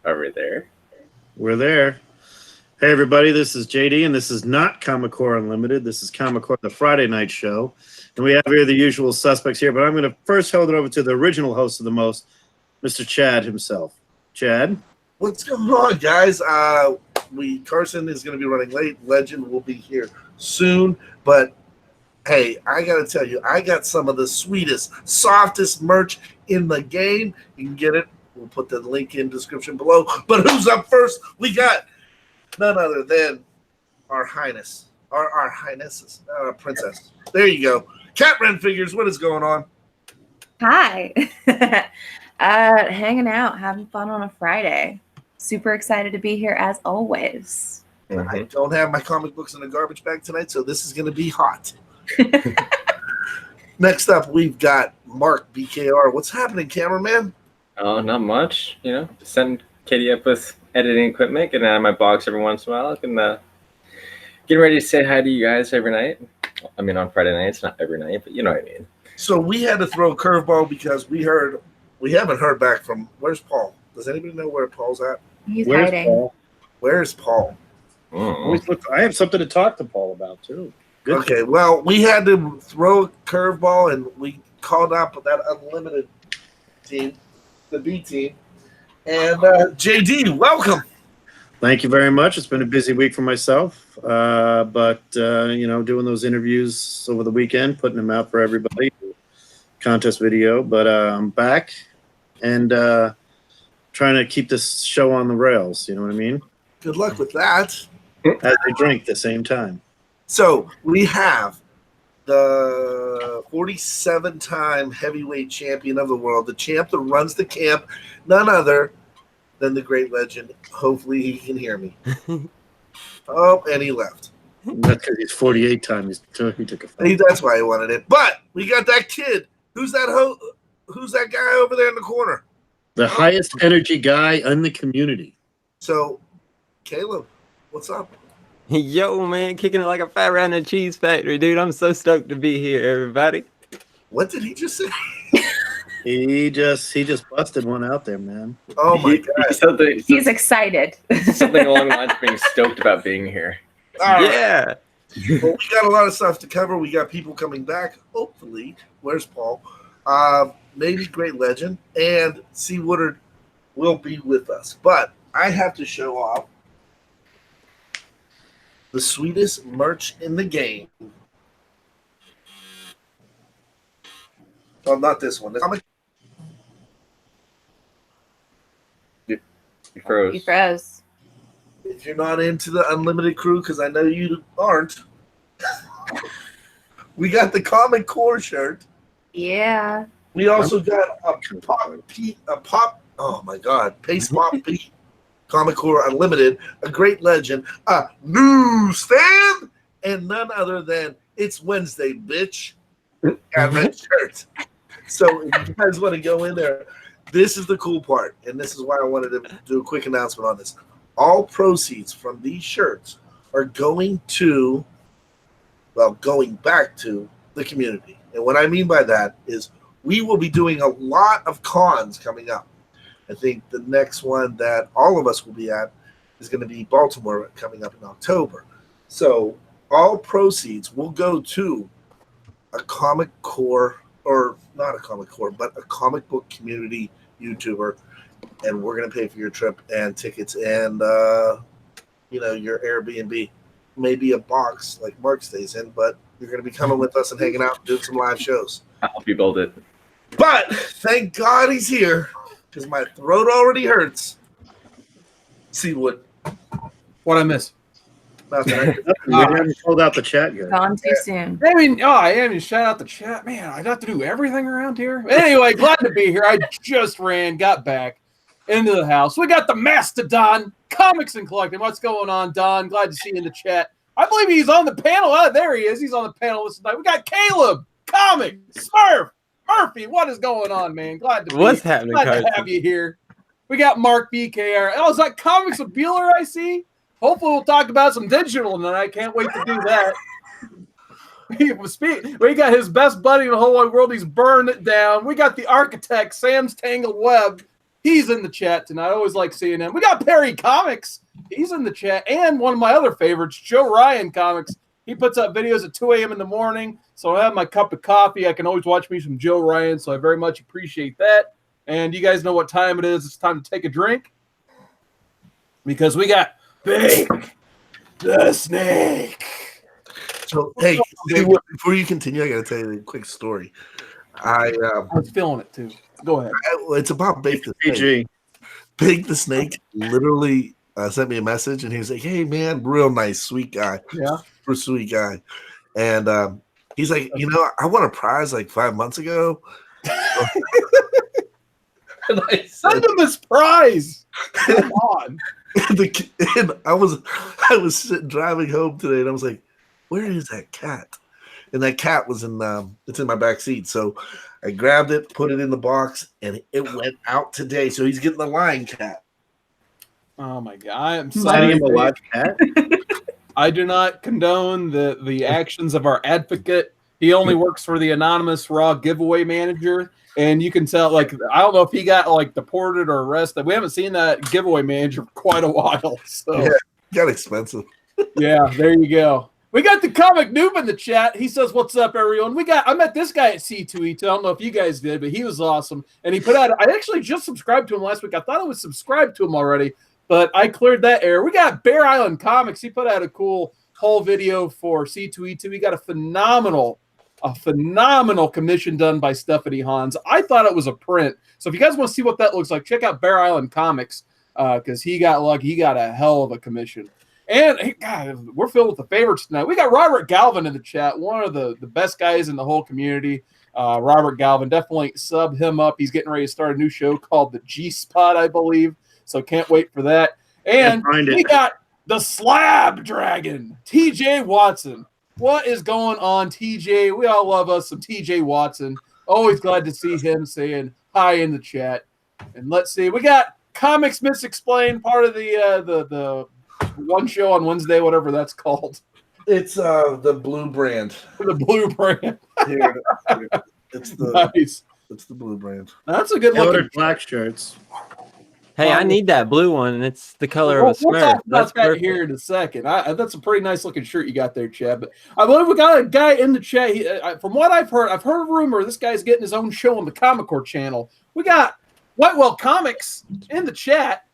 Are we there? We're there. Hey, everybody, this is JD, and this is not Comic Core Unlimited. This is Comic Core, the Friday night show. And we have here the usual suspects here, but I'm going to first hold it over to the original host of the most, Mr. Chad himself. Chad? What's going on, guys? Carson is going to be running late. Legend will be here soon. But, hey, I got to tell you, I got some of the sweetest, softest merch in the game. You can get it. We'll put the link in the description below. But who's up first? We got none other than our highness, our highnesses, princess. There you go. Cat Ren Figures, what is going on? Hi. Hanging out, having fun on a Friday. Super excited to be here as always. I don't have my comic books in a garbage bag tonight, so this is going to be hot. Next up, we've got Mark BKR. What's happening, cameraman? Oh, not much. Send Katie up with editing equipment, getting out of my box every once in a while, and getting ready to say hi to you guys every night. I mean, on Friday nights, not every night, but you know what I mean. So we had to throw a curveball because we haven't heard back from. Where's Paul? Does anybody know where Paul's at? He's Where's hiding. Paul? Where's Paul? I have something to talk to Paul about, too. Good. Okay, well, we had to throw a curveball, and we called up that Unlimited team, the B team. And JD, welcome. Thank you very much. It's been a busy week for myself, but doing those interviews over the weekend, putting them out for everybody, contest video. But I'm back and trying to keep this show on the rails. You know what I mean? Good luck with that. As I drink at the same time. So we have the 47-time heavyweight champion of the world, the champ that runs the camp, none other than the great legend. Hopefully he can hear me. Oh, and he left. That's because he's 48 times. He took a phone. That's why he wanted it. But we got that kid. Who's that? Who's that guy over there in the corner? The highest energy guy in the community. So, Caleb, what's up? Yo, man, kicking it like a fat rat in a cheese factory, dude. I'm so stoked to be here, everybody. What did he just say? He just busted one out there, man. Oh my god! He's excited. Something along the lines of being stoked about being here. Yeah. Well, we got a lot of stuff to cover. We got people coming back. Hopefully, where's Paul? Maybe Great Legend and C. Woodard will be with us. But I have to show off the sweetest merch in the game. Well, not this one. You froze. He froze. If you're not into the Unlimited crew, because I know you aren't, we got the Comic Core shirt. Yeah. We also got a pop. Oh my God, Pace Pop Pete, Comic Core Unlimited, a great legend, a newsstand, and none other than It's Wednesday, bitch. Got red shirt. So if you guys want to go in there, this is the cool part, and this is why I wanted to do a quick announcement on this. All proceeds from these shirts are going back to the community. And what I mean by that is we will be doing a lot of cons coming up. I think the next one that all of us will be at is going to be Baltimore coming up in October. So all proceeds will go to a Comic Core, or not a Comic Core, but a comic book community YouTuber, and we're going to pay for your trip and tickets and your Airbnb. Maybe a box like Mark stays in, but you're going to be coming with us and hanging out and doing some live shows. I'll help you build it. But thank God he's here, because my throat already hurts. See what? What I miss? Nothing. We haven't pulled out the chat yet. Gone too soon. I am. Shout out the chat. Man, I got to do everything around here. Anyway, glad to be here. I just got back into the house. We got the Mastodon Comics and Collecting. What's going on, Don? Glad to see you in the chat. I believe he's on the panel. Oh, there he is. He's on the panel tonight. We got Caleb, Comic, Smurf, Murphy. What is going on, man? Glad to What's happening, glad Carson? to have you here. We got Mark BKR. Oh, is that Comics with Bueller I see? Hopefully we'll talk about some digital tonight. I can't wait to do that. We got his best buddy in the whole wide world. He's burned it down. We got the architect, Sam's Tangled Web. He's in the chat tonight. I always like seeing him. We got Perry Comics. He's in the chat. And one of my other favorites, Joe Ryan Comics. He puts up videos at 2 a.m. in the morning. So I have my cup of coffee. I can always watch me some Joe Ryan. So I very much appreciate that. And you guys know what time it is. It's time to take a drink. Because we got Big the Snake. So, hey, before you continue, I got to tell you a quick story. I was feeling it too. Go ahead. It's about Big the Snake. PG. Big the Snake literally sent me a message, and he was like, "Hey, man, real nice, sweet guy, Yeah, super sweet guy." And he's like, I won a prize like 5 months ago. And I send said, him this prize. Come on. and I was sitting driving home today, and I was like, "Where is that cat?" And that cat was it's in my back seat. So I grabbed it, put it in the box, and it went out today. So he's getting the lion cat. Oh my God! I am Lighting sorry. him a live cat. I do not condone the actions of our advocate. He only works for the anonymous Raw giveaway manager, and you can tell. Like, I don't know if he got like deported or arrested. We haven't seen that giveaway manager for quite a while. So Yeah, got expensive. yeah, there you go. We got the comic noob in the chat. He says, "What's up, everyone?" I met this guy at C2E2. I don't know if you guys did, but he was awesome. And he put out. I actually just subscribed to him last week. I thought I was subscribed to him already, but I cleared that error. We got Bear Island Comics. He put out a cool whole video for C2E2. He got a phenomenal commission done by Stephanie Hans. I thought it was a print. So if you guys want to see what that looks like, check out Bear Island Comics because he got lucky. He got a hell of a commission. And hey, God, we're filled with the favorites tonight. We got Robert Galvin in the chat, one of the best guys in the whole community. Robert Galvin, definitely sub him up. He's getting ready to start a new show called The G-Spot, I believe. So can't wait for that. And we got the Slab Dragon, TJ Watson. What is going on, TJ? We all love us some TJ Watson. Always glad to see him saying hi in the chat. And let's see, we got Comics Misexplained, part of the one show on Wednesday, whatever that's called. It's the blue brand. The blue brand. Here, it's the Nice. It's the blue brand. That's a good They looking. ordered black shirts. Hey, I need that blue one, and it's the color We'll of a Smurf. talk about That's that perfect. here in a second. That's a pretty nice looking shirt you got there, Chad. But I believe we got a guy in the chat. From what I've heard a rumor this guy's getting his own show on the Comic Core channel. We got Whitewell Comics in the chat.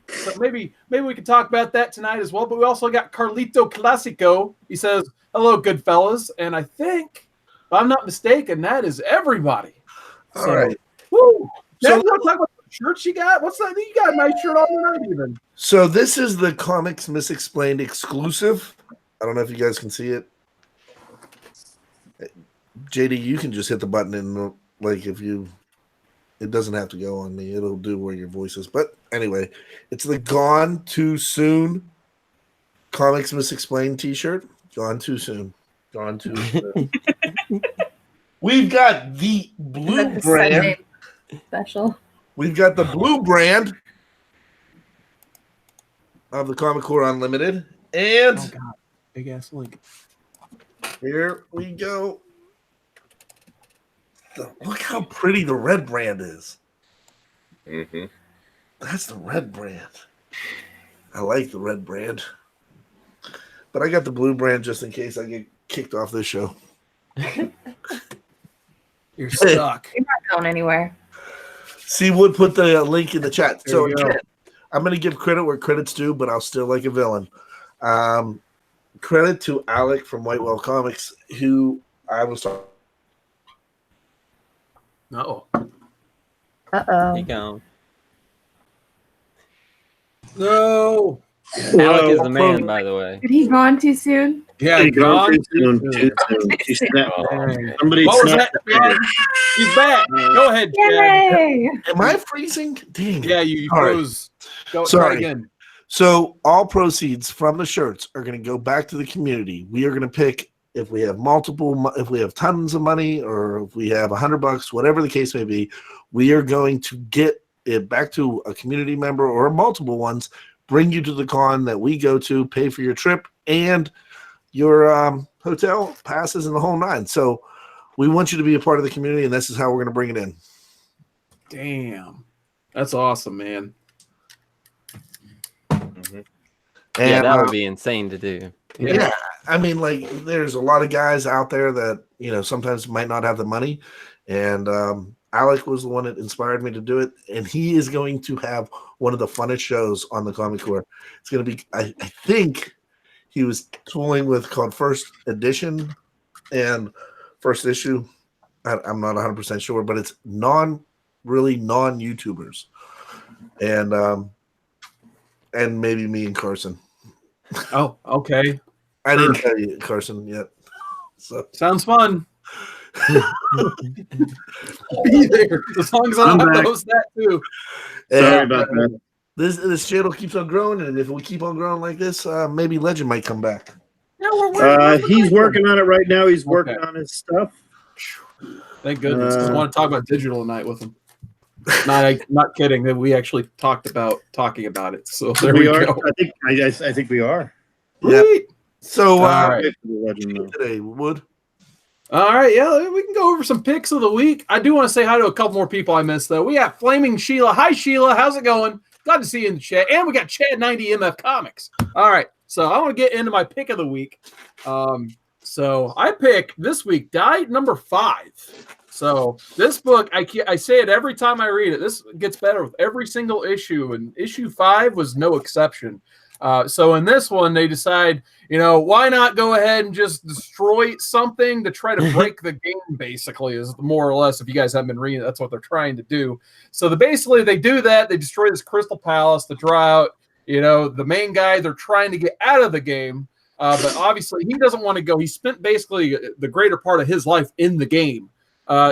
So maybe we can talk about that tonight as well. But we also got Carlito Classico. He says, "Hello, good fellas." And I think, if I'm not mistaken, that is everybody. All right. Woo. Now, So- you want to talk about the shirts you got? What's that? You got a nice shirt on tonight, even. So this is the Comics Misexplained exclusive. I don't know if you guys can see it. JD, you can just hit the button and it doesn't have to go on me. It'll do where your voice is. But anyway, it's the Gone Too Soon Comics Misexplained t-shirt. Gone Too Soon. Gone Too Soon. We've got the blue brand. Sunday special. We've got the blue brand of the Comic Core Unlimited. And Oh, God. Big ass link. here we go. Look how pretty the red brand is. Mm-hmm. That's the red brand. I like the red brand. But I got the blue brand just in case I get kicked off this show. You're stuck. You're not going anywhere. Seawood put the link in the chat. There So you go. again, I'm going to give credit where credit's due, but I'll still like a villain. Credit to Alec from Whitewell Comics, who I was talking. No. Uh-oh. He gone. No. Alec is the Well, man, by the way. Did he go on too soon? Yeah, Too gone. soon. Too soon. He snapped. Somebody What was snapped. that? Chad? He's back. Go ahead, Chad. Yay! Am I freezing? Dang. Yeah, you Sorry. froze. Go Sorry. try again. So all proceeds from the shirts are going to go back to the community. We are going to pick if we have if we have tons of money, or if we have $100, whatever the case may be. We are going to get it back to a community member or multiple ones. Bring you to the con that we go to, pay for your trip and your hotel passes and the whole nine. So we want you to be a part of the community, and this is how we're going to bring it in. Damn. That's awesome, man. And, Yeah, that would be insane to do. yeah, I mean, like, there's a lot of guys out there that, you know, sometimes might not have the money. And Alec was the one that inspired me to do it. And he is going to have one of the funnest shows on the Comic Core. It's going to be, I think he was tooling with called First Edition and First Issue. I'm not 100% sure, but it's non-YouTubers. And maybe me and Carson. Oh, okay. I didn't tell you, Carson, yet. So Sounds fun. Be there as long as I don't have to host that too. Sorry about that. This channel keeps on growing, and if we keep on growing like this, maybe Legend might come back. Yeah, He's working on it right now. He's working on his stuff. Thank goodness. I want to talk about digital tonight with him. Not kidding. That we actually talked about talking about it. So there we are. go. I think we are. Yeah. So all right. Today, Wood. All right, yeah, we can go over some picks of the week. I do want to say hi to a couple more people I missed, though. We got Flaming Sheila. Hi, Sheila. How's it going? Glad to see you in the chat. And we got Chad 90 MF Comics. All right, so I want to get into my pick of the week. So I pick this week, Die number 5. So this book, I say it every time I read it. This gets better with every single issue, and issue 5 was no exception. So in this one, they decide, you know, why not go ahead and just destroy something to try to break the game, basically, is more or less, if you guys haven't been reading, that's what they're trying to do. So basically they do that. They destroy this Crystal Palace to draw out, you know, the main guy they're trying to get out of the game. But obviously he doesn't want to go. He spent basically the greater part of his life in the game.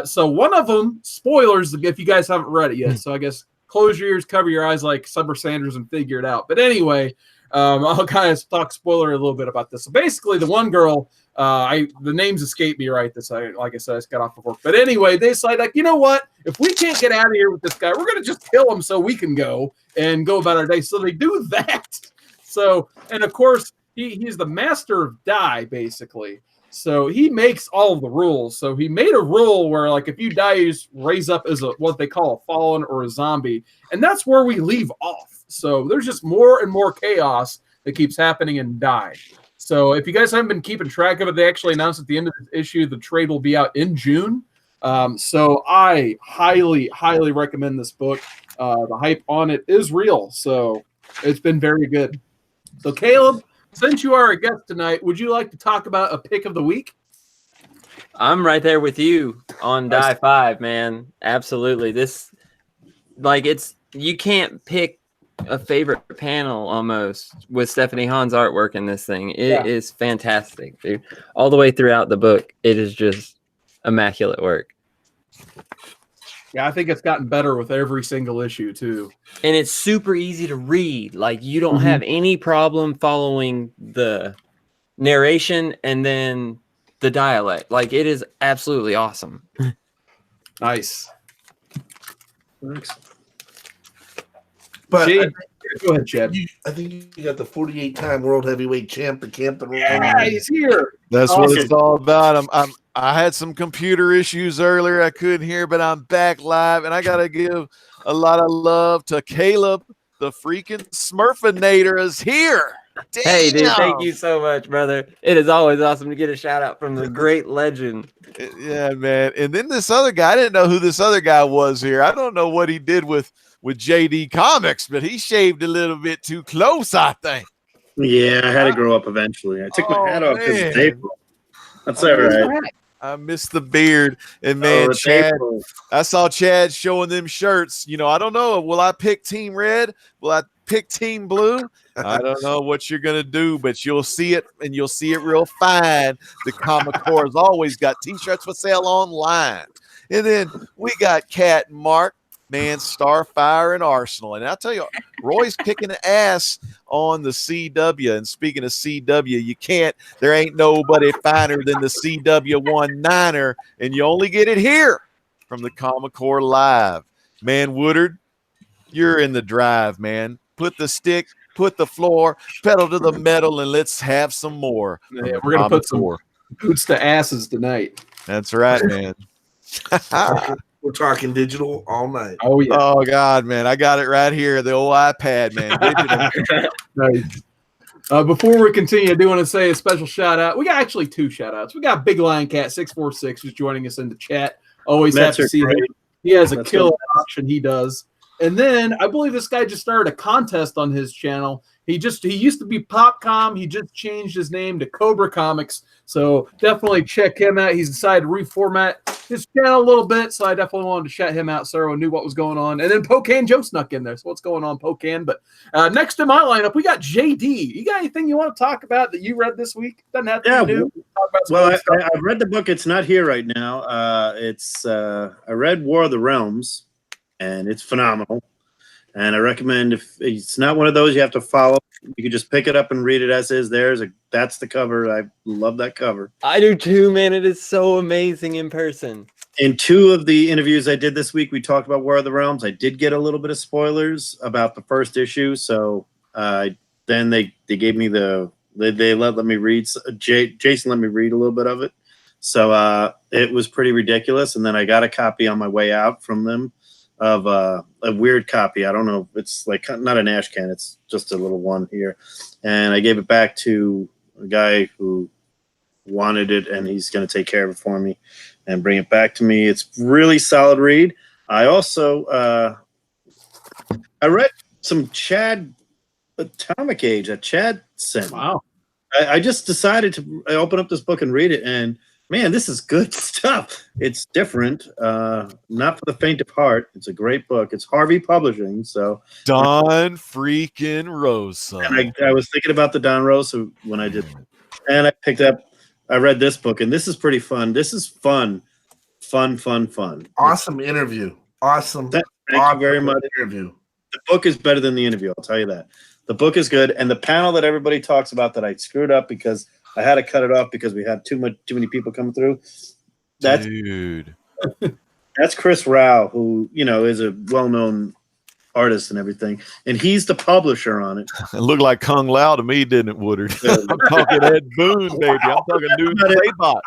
So one of them, spoilers, if you guys haven't read it yet. So I guess close your ears, cover your eyes like Summer Sanders and figure it out. But anyway, I'll kind of talk spoiler a little bit about this. So basically the one girl, the names escape me right this, like I said, I just got off of work. But anyway, they decide, like, you know what? If we can't get out of here with this guy, we're going to just kill him so we can go and go about our day. So they do that. So, and of course, he's the master of die, basically. So he makes all of the rules. So he made a rule where, like, if you die, you just raise up as what they call a fallen or a zombie. And that's where we leave off. So there's just more and more chaos that keeps happening in Die. So if you guys haven't been keeping track of it, they actually announced at the end of this issue the trade will be out in June. So I highly, highly recommend this book. The hype on it is real. So it's been very good. So Caleb, since you are a guest tonight, would you like to talk about a pick of the week? I'm right there with you on Die 5, man. Absolutely. This, like, you can't pick a favorite panel almost with Stephanie Hahn's artwork in this thing. It is fantastic, dude. All the way throughout the book, it is just immaculate work. Yeah, I think it's gotten better with every single issue too. And it's super easy to read. Like, you don't have any problem following the narration and then the dialect. Like, it is absolutely awesome. Nice. Thanks. But go ahead, Chad. I think you got the 48-time world heavyweight champ, the Campton. Yeah, he's here. That's what it's all about. I had some computer issues earlier. I couldn't hear, but I'm back live, and I gotta give a lot of love to Caleb. The freaking Smurfinator is here. Damn. Hey, dude, thank you so much, brother. It is always awesome to get a shout out from the great legend. Yeah, man. And then this other guy, I didn't know who this other guy was here. I don't know what he did with JD Comics, but he shaved a little bit too close, I think. Yeah, I had to grow up eventually. I took my hat off because it's April. That's all right. I missed the beard. And man, Chad, I saw Chad showing them shirts. You know, I don't know. Will I pick Team Red? Will I pick Team Blue? I don't know what you're going to do, but you'll see it, and you'll see it real fine. The Comic Core has always got T-shirts for sale online. And then we got Cat and Mark. Man, Starfire and Arsenal. And I'll tell you, Roy's kicking the ass on the CW. And speaking of CW, there ain't nobody finer than the CW19er. And you only get it here from the Comic Core Live. Man, Woodard, you're in the drive, man. Put the stick, put the floor, pedal to the metal, and let's have some more. Yeah, we're going to put some boots to asses tonight. That's right, man. We're talking digital all night. Oh yeah. Oh God, man, I got it right here. The old iPad, man. Digital. Nice. Before we continue, I do want to say a special shout out. We got actually 2 shout outs. We got Big Lion Cat 646 who's joining us in the chat. Always Mets happy to are see him. great. He has a That's killer good. auction he does. And then I believe this guy just started a contest on his channel. He used to be Popcom. He just changed his name to Cobra Comics. So definitely check him out. He's decided to reformat his channel a little bit. So I definitely wanted to shout him out so everyone knew what was going on. And then Pocan Joe snuck in there. So what's going on, Pocan? But next in my lineup, we got JD. You got anything you want to talk about that you read this week? Doesn't have to do. Well, I've read the book. It's not here right now. I read War of the Realms, and it's phenomenal. And I recommend, if it's not one of those you have to follow, you can just pick it up and read it as is. That's the cover. I love that cover. I do too, man. It is so amazing in person. In 2 of the interviews I did this week, we talked about War of the Realms. I did get a little bit of spoilers about the first issue, so then they gave me they let me read. Jason let me read a little bit of it, so it was pretty ridiculous. And then I got a copy on my way out from them of a weird copy. I don't know. It's like not an ash can. It's just a little one here, and I gave it back to a guy who wanted it, and he's going to take care of it for me and bring it back to me. It's really solid read. I also I read some Chad Atomic Age that Chad sent. Wow. I just decided to open up this book and read it, and man, this is good stuff. It's different, not for the faint of heart. It's a great book. It's Harvey Publishing, so Don freaking Rosa. and I was thinking about the Don Rosa when I did, and I read this book, and this is pretty fun. This is fun. Awesome interview. Awesome. Thank you very much. Interview. The book is better than the interview. I'll tell you that. The book is good, and the panel that everybody talks about that I screwed up because I had to cut it off because we had too many people coming through. Dude. That's Chris Rao, who is a well-known artist and everything, and he's the publisher on it. It looked like Kung Lao to me, didn't it, Woodard? I'm talking Ed Boon, baby. I'm talking new Playbot.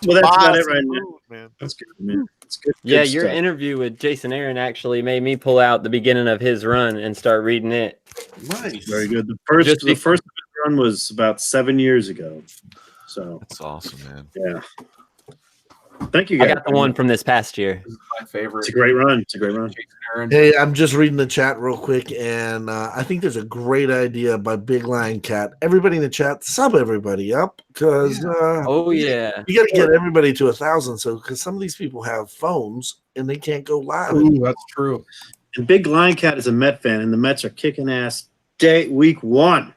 Well, that's about it right now. Man. That's good, man. It's good. Yeah, good your stuff. interview with Jason Aaron actually made me pull out the beginning of his run and start reading it. Nice. Very good. The first run was about 7 years ago. So That's awesome, man. yeah. Thank you I guys. got the one from this past year. This is my favorite. It's a great run. It's a great run. Aaron. Hey, I'm just reading the chat real quick, and I think there's a great idea by Big Lion Cat. Everybody in the chat, sub everybody up, because Oh yeah. you got to get everybody to 1,000. So, because some of these people have phones and they can't go live. Ooh, that's true. And Big Lion Cat is a Met fan, and the Mets are kicking ass week 1,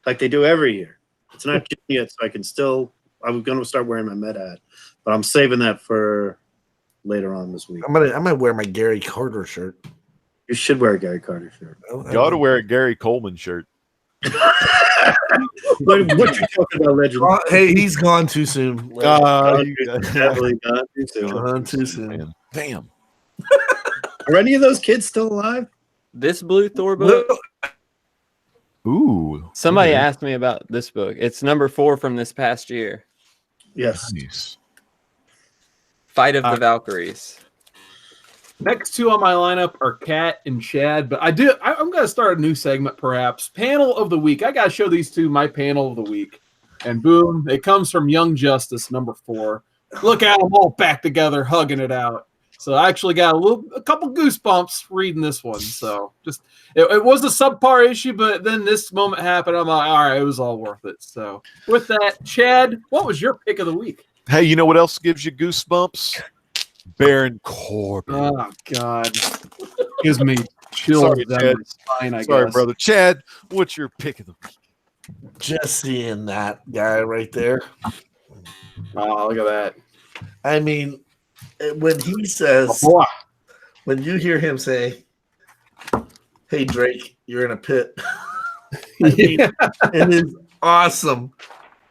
like they do every year. It's not June yet, so I'm going to start wearing my Met hat, but I'm saving that for later on this week. I might wear my Gary Carter shirt. You should wear a Gary Carter shirt. You ought to wear a Gary Coleman shirt. what you talking about, legend? Hey, he's gone too soon. Definitely not too soon. Gone too soon. Man. Damn. Are any of those kids still alive? This Blue Thor book. Ooh. Somebody asked me about this book. It's number 4 from this past year. Yes. Nice. Fight of the Valkyries. Next 2 on my lineup are Kat and Chad, but I'm going to start a new segment, perhaps. Panel of the week. I got to show these 2 my panel of the week. And boom, it comes from Young Justice, number 4. Look at them all back together, hugging it out. So I actually got a couple goosebumps reading this one. So just it was a subpar issue, but then this moment happened. I'm like, all right, it was all worth it. So with that, Chad, what was your pick of the week? Hey, you know what else gives you goosebumps? Baron Corbin. Oh God, gives me chills Sorry, down Chad. my spine. I Sorry, guess. brother. Chad, what's your pick of the week? Just seeing that guy right there. Oh, look at that. I mean, when he says, Oh, boy. when you hear him say, "Hey Drake, you're in a pit," I mean, it is awesome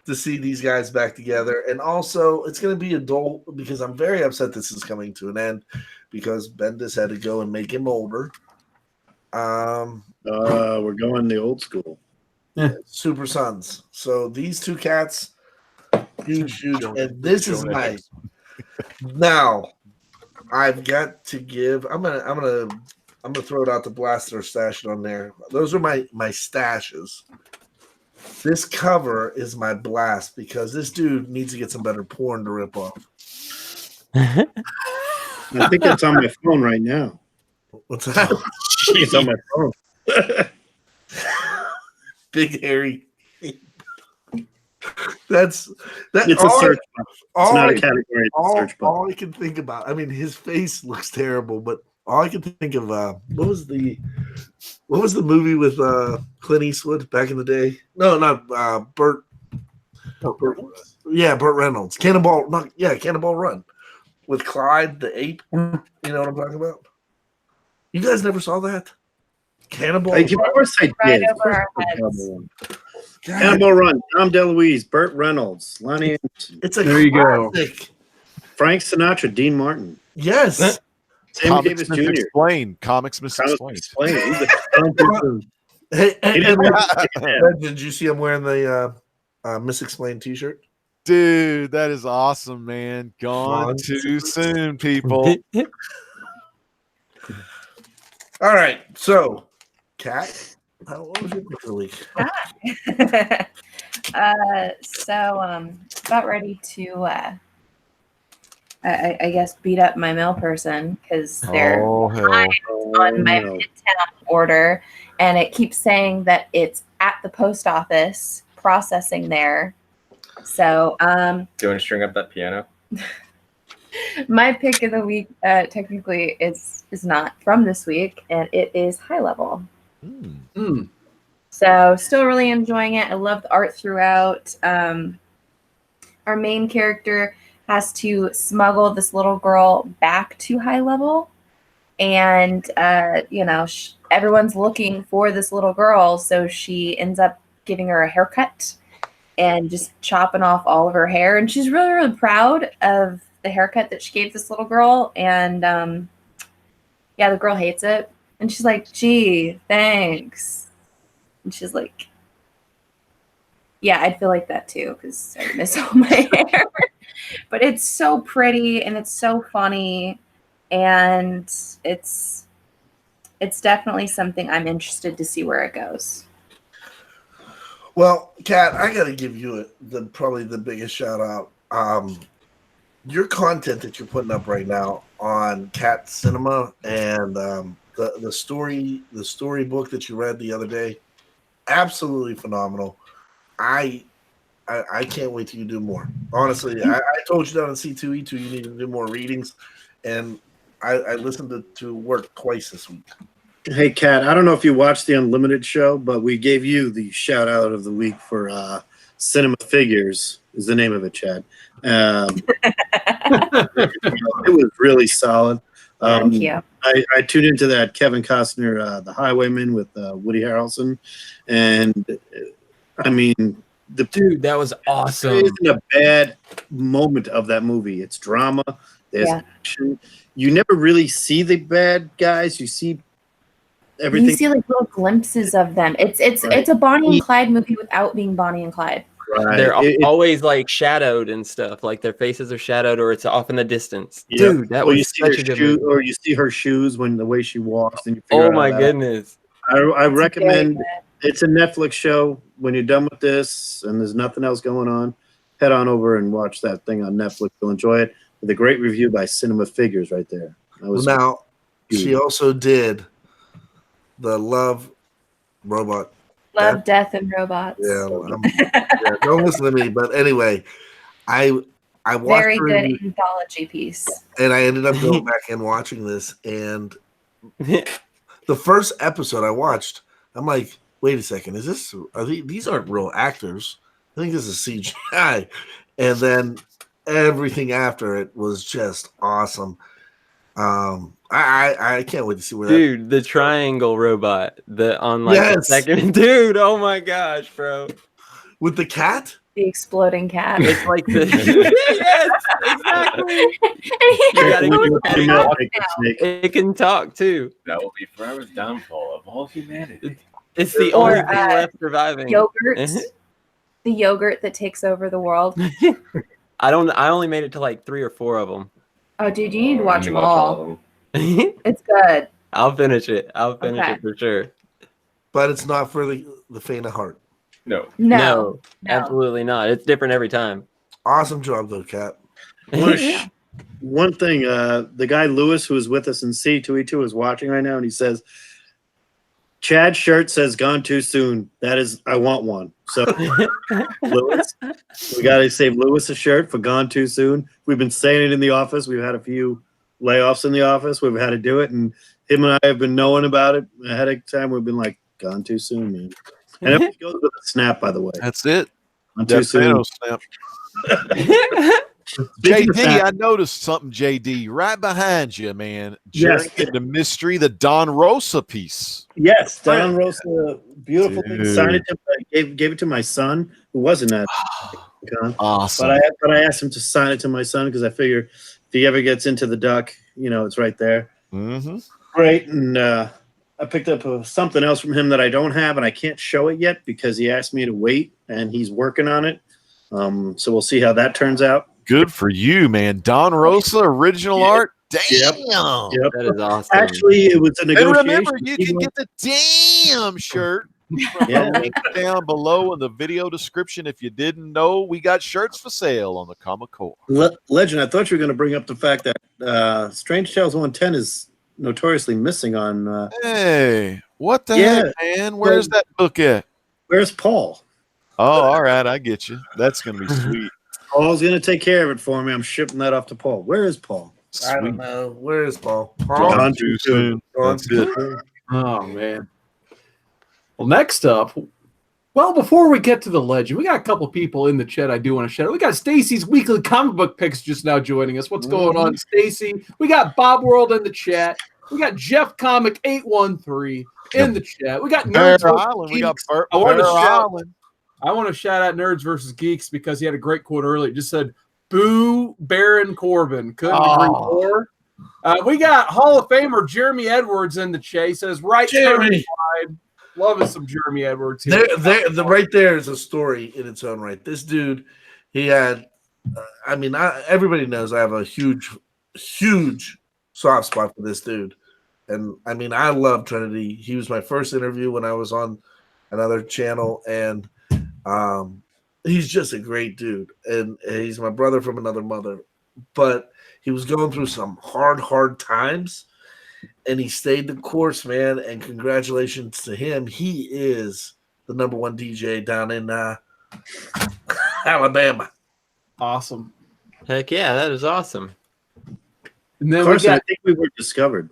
to see these guys back together. And also, it's going to be adult because I'm very upset this is coming to an end because Bendis had to go and make him older. We're going the old school. Super Sons. So these 2 cats, huge. And this is nice. Now, I've got to give. I'm gonna throw it out to Blaster stash it on there. Those are my stashes. This cover is my blast because this dude needs to get some better porn to rip off. I think it's on my phone right now. What's that? It's on my phone. Big hairy. That's that. It's a search box. It's not a category. It's a search box. All I can think about. I mean, his face looks terrible, but all I can think of. What was the movie with Clint Eastwood back in the day? No, not Burt. Yeah, Burt Reynolds. Cannonball Run with Clyde the ape. You know what I'm talking about? You guys never saw that? Cannonball. Of course I Right did. over our heads. Cannonball Run. Tom DeLuise, Burt Reynolds, Lonnie Anderson, It's a There you go. classic. Frank Sinatra, Dean Martin, Yes. Sammy Comics Davis Jr. Explained. Comics Explained. Hey, He didn't did you see him wearing the Misexplained T-shirt? Dude, that is awesome, man. Gone too soon, people. All right, so Kat, what was your pick of the week? About ready to I guess beat up my mail person because they're Oh, hell. on my Midtown order, and it keeps saying that it's at the post office processing there. So Do you want to string up that piano? my pick of the week technically is not from this week, and it is High Level. Mm. So still really enjoying it. I love the art throughout. Our main character has to smuggle this little girl back to High Level, and everyone's looking for this little girl, so she ends up giving her a haircut and just chopping off all of her hair, and she's really, really proud of the haircut that she gave this little girl. And the girl hates it, and she's like, gee, thanks. And she's like, yeah, I'd feel like that too because I miss all my hair. But it's so pretty and it's so funny, and it's definitely something I'm interested to see where it goes. Well, Kat, I got to give you probably the biggest shout out. Your content that you're putting up right now on Cat Cinema and the storybook that you read the other day, absolutely phenomenal. I can't wait till you do more. Honestly, I told you down in C2E2 you need to do more readings, and I listened to work twice this week. Hey, Kat, I don't know if you watched the Unlimited show, but we gave you the shout out of the week for Cinema Figures is the name of it, Chad. It was really solid. Thank you. I tuned into that Kevin Costner, The Highwayman with Woody Harrelson, and I mean, Dude, that was awesome. It isn't a bad moment of that movie. It's drama. There's action. You never really see the bad guys. You see everything. You see like little glimpses of them. It's a Bonnie and Clyde movie without being Bonnie and Clyde. Right. They're always like shadowed and stuff. Like their faces are shadowed, or it's off in the distance. Yeah. Dude, that was such a good movie. Or you see her shoes when the way she walks, and you figure Oh out my that. goodness! I recommend. It's a Netflix show. When you're done with this and there's nothing else going on, head on over and watch that thing on Netflix. You'll enjoy it with a great review by Cinema Figures right there. Now, she also did the Love Robot. Love, Death, and Robots. Yeah, don't listen to me. But anyway, I watched very good anthology piece. And I ended up going back and watching this. And the first episode I watched, I'm like, wait a second, these aren't real actors. I think this is CGI. And then everything after it was just awesome. I can't wait to see where dude, the triangle robot, the second dude, oh my gosh, bro. With the cat? The exploding cat. It's like the yes, exactly. It can talk too. That will be forever's downfall of all humanity. It's the only thing left surviving. Yogurt. The yogurt that takes over the world. I only made it to like 3 or 4 of them. Oh, dude, you need to watch You them watch all all. of them. It's good. I'll finish it. I'll finish Okay. it for sure. But it's not for the faint of heart. No. No. Absolutely not. It's different every time. Awesome job, though, Kat. One thing, the guy Lewis, who is with us in C2E2, is watching right now, and he says, Chad's shirt says "Gone too soon." That is, I want one. So, Lewis, we got to save Lewis a shirt for "Gone too soon." We've been saying it in the office. We've had a few layoffs in the office. We've had to do it, and him and I have been knowing about it ahead of time. We've been like, "Gone too soon, man." And it goes with a snap, by the way. That's it. Gone too That soon. Thanos snap. Speaking of JD, that- I noticed something, JD, right behind you, man. Yes. Journey into Mystery, the Don Rosa piece. Yes, Don Rosa, beautiful thing. Dude. Signed it to, gave it to my son, who wasn't at con. Awesome. But I asked him to sign it to my son because I figure if he ever gets into the duck, it's right there. Mm-hmm. Great, and I picked up something else from him that I don't have, and I can't show it yet because he asked me to wait, and he's working on it. So we'll see how that turns out. Good for you, man. Don Rosa, original art. Damn. Yep. That is awesome. Actually, it was a And negotiation. remember, you can get the damn shirt. Yeah. Link down below in the video description. If you didn't know, we got shirts for sale on the Comic Core. Legend, I thought you were going to bring up the fact that Strange Tales 110 is notoriously missing on. Hey, what the Yeah. heck, man? Where's that book at? Where's Paul? Oh, all right, I get you. That's gonna be sweet. Paul's going to take care of it for me. I'm shipping that off to Paul. Where is Paul? I don't Sweet. know. Where is Paul? Gone Gone too soon. That's it. Oh man. Well, next up, before we get to the legend, we got a couple people in the chat I do want to shout out. We got Stacy's weekly comic book picks just now joining us. What's going on, Stacy? We got Bob World in the chat. We got Jeff Comic 813 in the chat. We got Bear Nerds versus Island. We got Geeks. Bear I wanted to shout- Island. I want to shout out Nerds versus Geeks because he had a great quote earlier. It just said, "Boo, Baron Corbin." Couldn't agree more. We got Hall of Famer Jeremy Edwards in the chat. He says, "Right, Jeremy. turn wide." Loving some Jeremy Edwards here. Right there is a story in its own right. This dude, he had, everybody knows I have a huge soft spot for this dude. And I love Trinity. He was my first interview when I was on another channel, and he's just a great dude. And he's my brother from another mother. But he was going through some hard times, and he stayed the course, man. And congratulations to him. He is the number one DJ down in Alabama. Awesome. Heck yeah, that is awesome. And then Carson, we I got think we were discovered.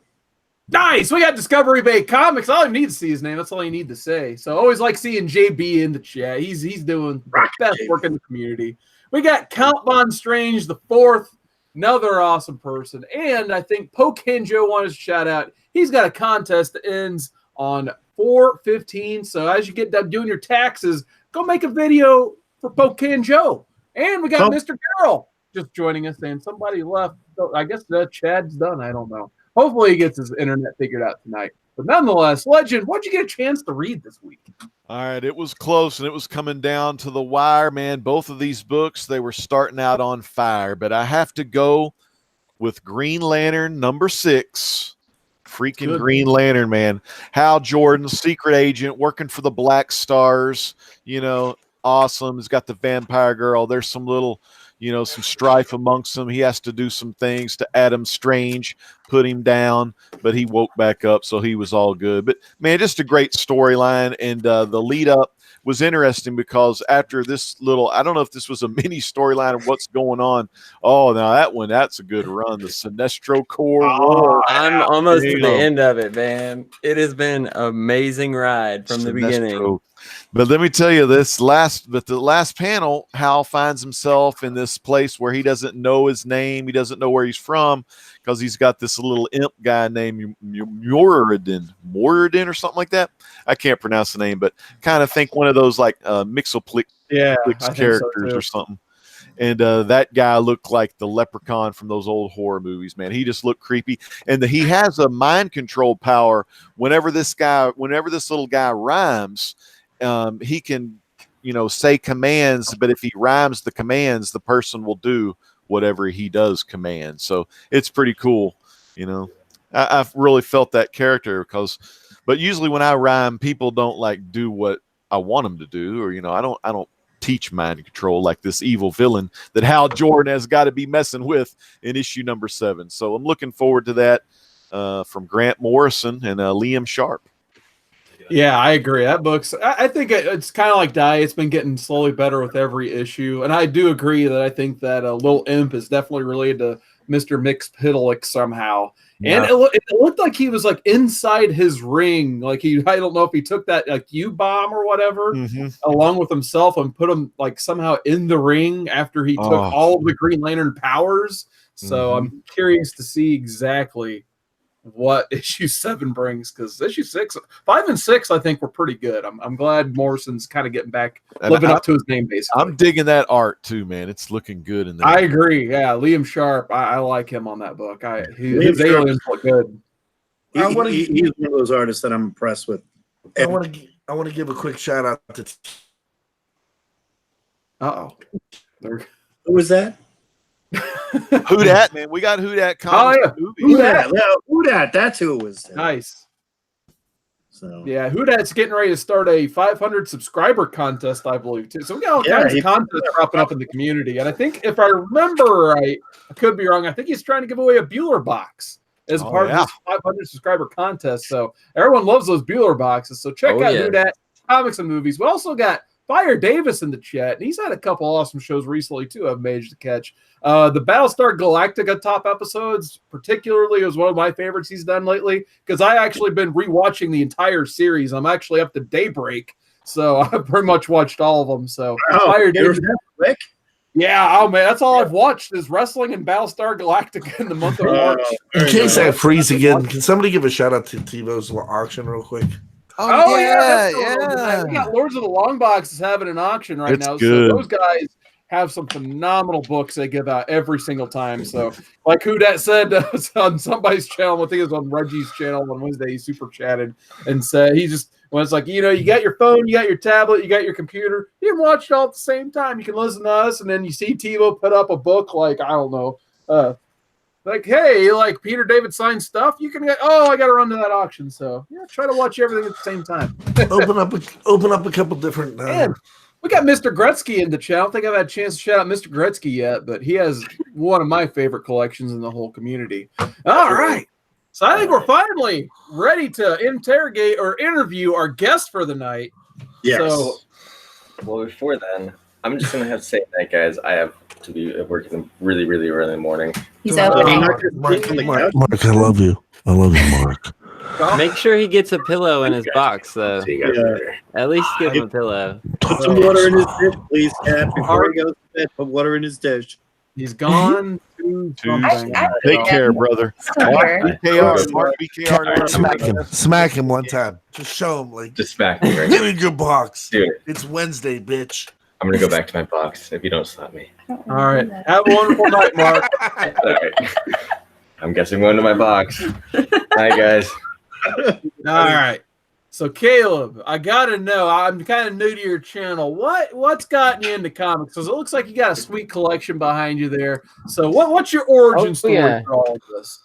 nice. We got Discovery Bay Comics. All you need to see his name. That's all you need to say. So I always like seeing JB in the chat. He's doing the best work in the community. We got Count Von Strange the fourth, another awesome person. And I think Poke Joe wanted to shout out. He's got a contest that ends on 4/15. So as you get done doing your taxes, go make a video for Poke Joe. And we got Mr. Carroll just joining us, and somebody left. So I guess that Chad's done. I don't know. Hopefully he gets his internet figured out tonight. But nonetheless, Legend, what'd you get a chance to read this week? All right, it was close, and it was coming down to the wire, man. Both of these books, they were starting out on fire, but I have to go with Green Lantern #6. Freaking Good. Green Lantern, man. Hal Jordan, secret agent, working for the Black Stars. Awesome. He's got the vampire girl. There's some little, some strife amongst them. He has to do some things to Adam Strange, put him down, but he woke back up, so he was all good. But, man, just a great storyline, and the lead up was interesting because after this little, I don't know if this was a mini storyline of what's going on. Oh, now that's a good run. The Sinestro Corps War. I'm almost to the Damn. end of it, man. It has been an amazing ride from the beginning. Sinestro. But let me tell you the last panel, Hal finds himself in this place where he doesn't know his name. He doesn't know where he's from because he's got this little imp guy named Moradin or something like that. I can't pronounce the name, but kind of think one of those like Mixoplix characters or something. And that guy looked like the leprechaun from those old horror movies, man. He just looked creepy. And he has a mind control power. Whenever this little guy rhymes, he can, say commands, but if he rhymes the commands, the person will do whatever he does command. So it's pretty cool, you know. I've really felt that character but usually when I rhyme, people don't like do what I want them to do, or I don't teach mind control like this evil villain that Hal Jordan has got to be messing with in issue number 7. So I'm looking forward to that from Grant Morrison and Liam Sharp. Yeah, I agree. That book's, I think it's kind of like Die. It's been getting slowly better with every issue. And I do agree that I think that Lil Imp is definitely related to Mr. Mxyzptlk somehow. Yeah. And it looked like he was like inside his ring. Like I don't know if he took that like U-bomb or whatever along with himself and put him like somehow in the ring after he took all of the Green Lantern powers. So I'm curious to see exactly what issue 7 brings, because issue 5 and 6 I think were pretty good. I'm glad Morrison's kind of getting back, living up to his name basically. I'm digging that art too, man. It's looking good in there. I agree. Yeah, Liam Sharp, I like him on that book. His aliens look good. He's one of those artists that I'm impressed with. I want to give a quick shout out to who was that? Who dat, man? We got Who Dat comics. Who Dat? That's who it was. Nice. So yeah, Who Dat's getting ready to start a 500 subscriber contest, I believe, too. So we got all kinds of contests cropping up in the community. And I think, if I remember right, I could be wrong, I think he's trying to give away a Bueller box as part of this 500 subscriber contest. So everyone loves those Bueller boxes. So check out Who Dat Comics and Movies. We also got Fire Davis in the chat, and he's had a couple awesome shows recently too I've managed to catch. The Battlestar Galactica top episodes particularly was one of my favorites he's done lately, because I actually been rewatching the entire series. I'm actually up to Daybreak, so I've pretty much watched all of them. So Fire Davis, yeah, oh man, that's all I've watched is wrestling and Battlestar Galactica in the month of March. In case I freeze again, can somebody give a shout out to TiVo's auction real quick? Oh yeah. We got Lords of the Long Box is having an auction right now. Good. So those guys have some phenomenal books they give out every single time. So like Who Dat said on somebody's channel, I think it was on Reggie's channel on Wednesday, he super chatted and said when it's like, you got your phone, you got your tablet, you got your computer, you can watch it all at the same time. You can listen to us, and then you see TiVo put up a book like, I don't know, like, hey, like Peter David signed stuff, you can get, I got to run to that auction. So yeah, try to watch everything at the same time. open up a couple different. And we got Mr. Gretzky in the chat. I don't think I've had a chance to shout out Mr. Gretzky yet, but he has one of my favorite collections in the whole community. All right. So I think we're finally ready to interrogate or interview our guest for the night. Yes. So, well, before then, I'm just going to have to say that, guys, I have to be working really, really early in the morning. He's opening. Mark, I love you. I love you, Mark. Make sure he gets a pillow in his box, though. See you guys later. At least give him a pillow. Put some water in his dish, please, Cat. Before he goes to bed, put water in his dish. He's gone to something. Take care, brother. Mark BKR. Smack him one time. Just show him, like, Just smack me right give now. me your box. Dude, It's Wednesday, bitch. I'm going to go back to my box if you don't stop me. All right. Have a wonderful night, Mark. All right. I'm guessing I'm going to my box. Hi, guys. All right. So Caleb, I gotta know. I'm kind of new to your channel. What's gotten you into comics? Because it looks like you got a sweet collection behind you there. So what's your origin story for all of this?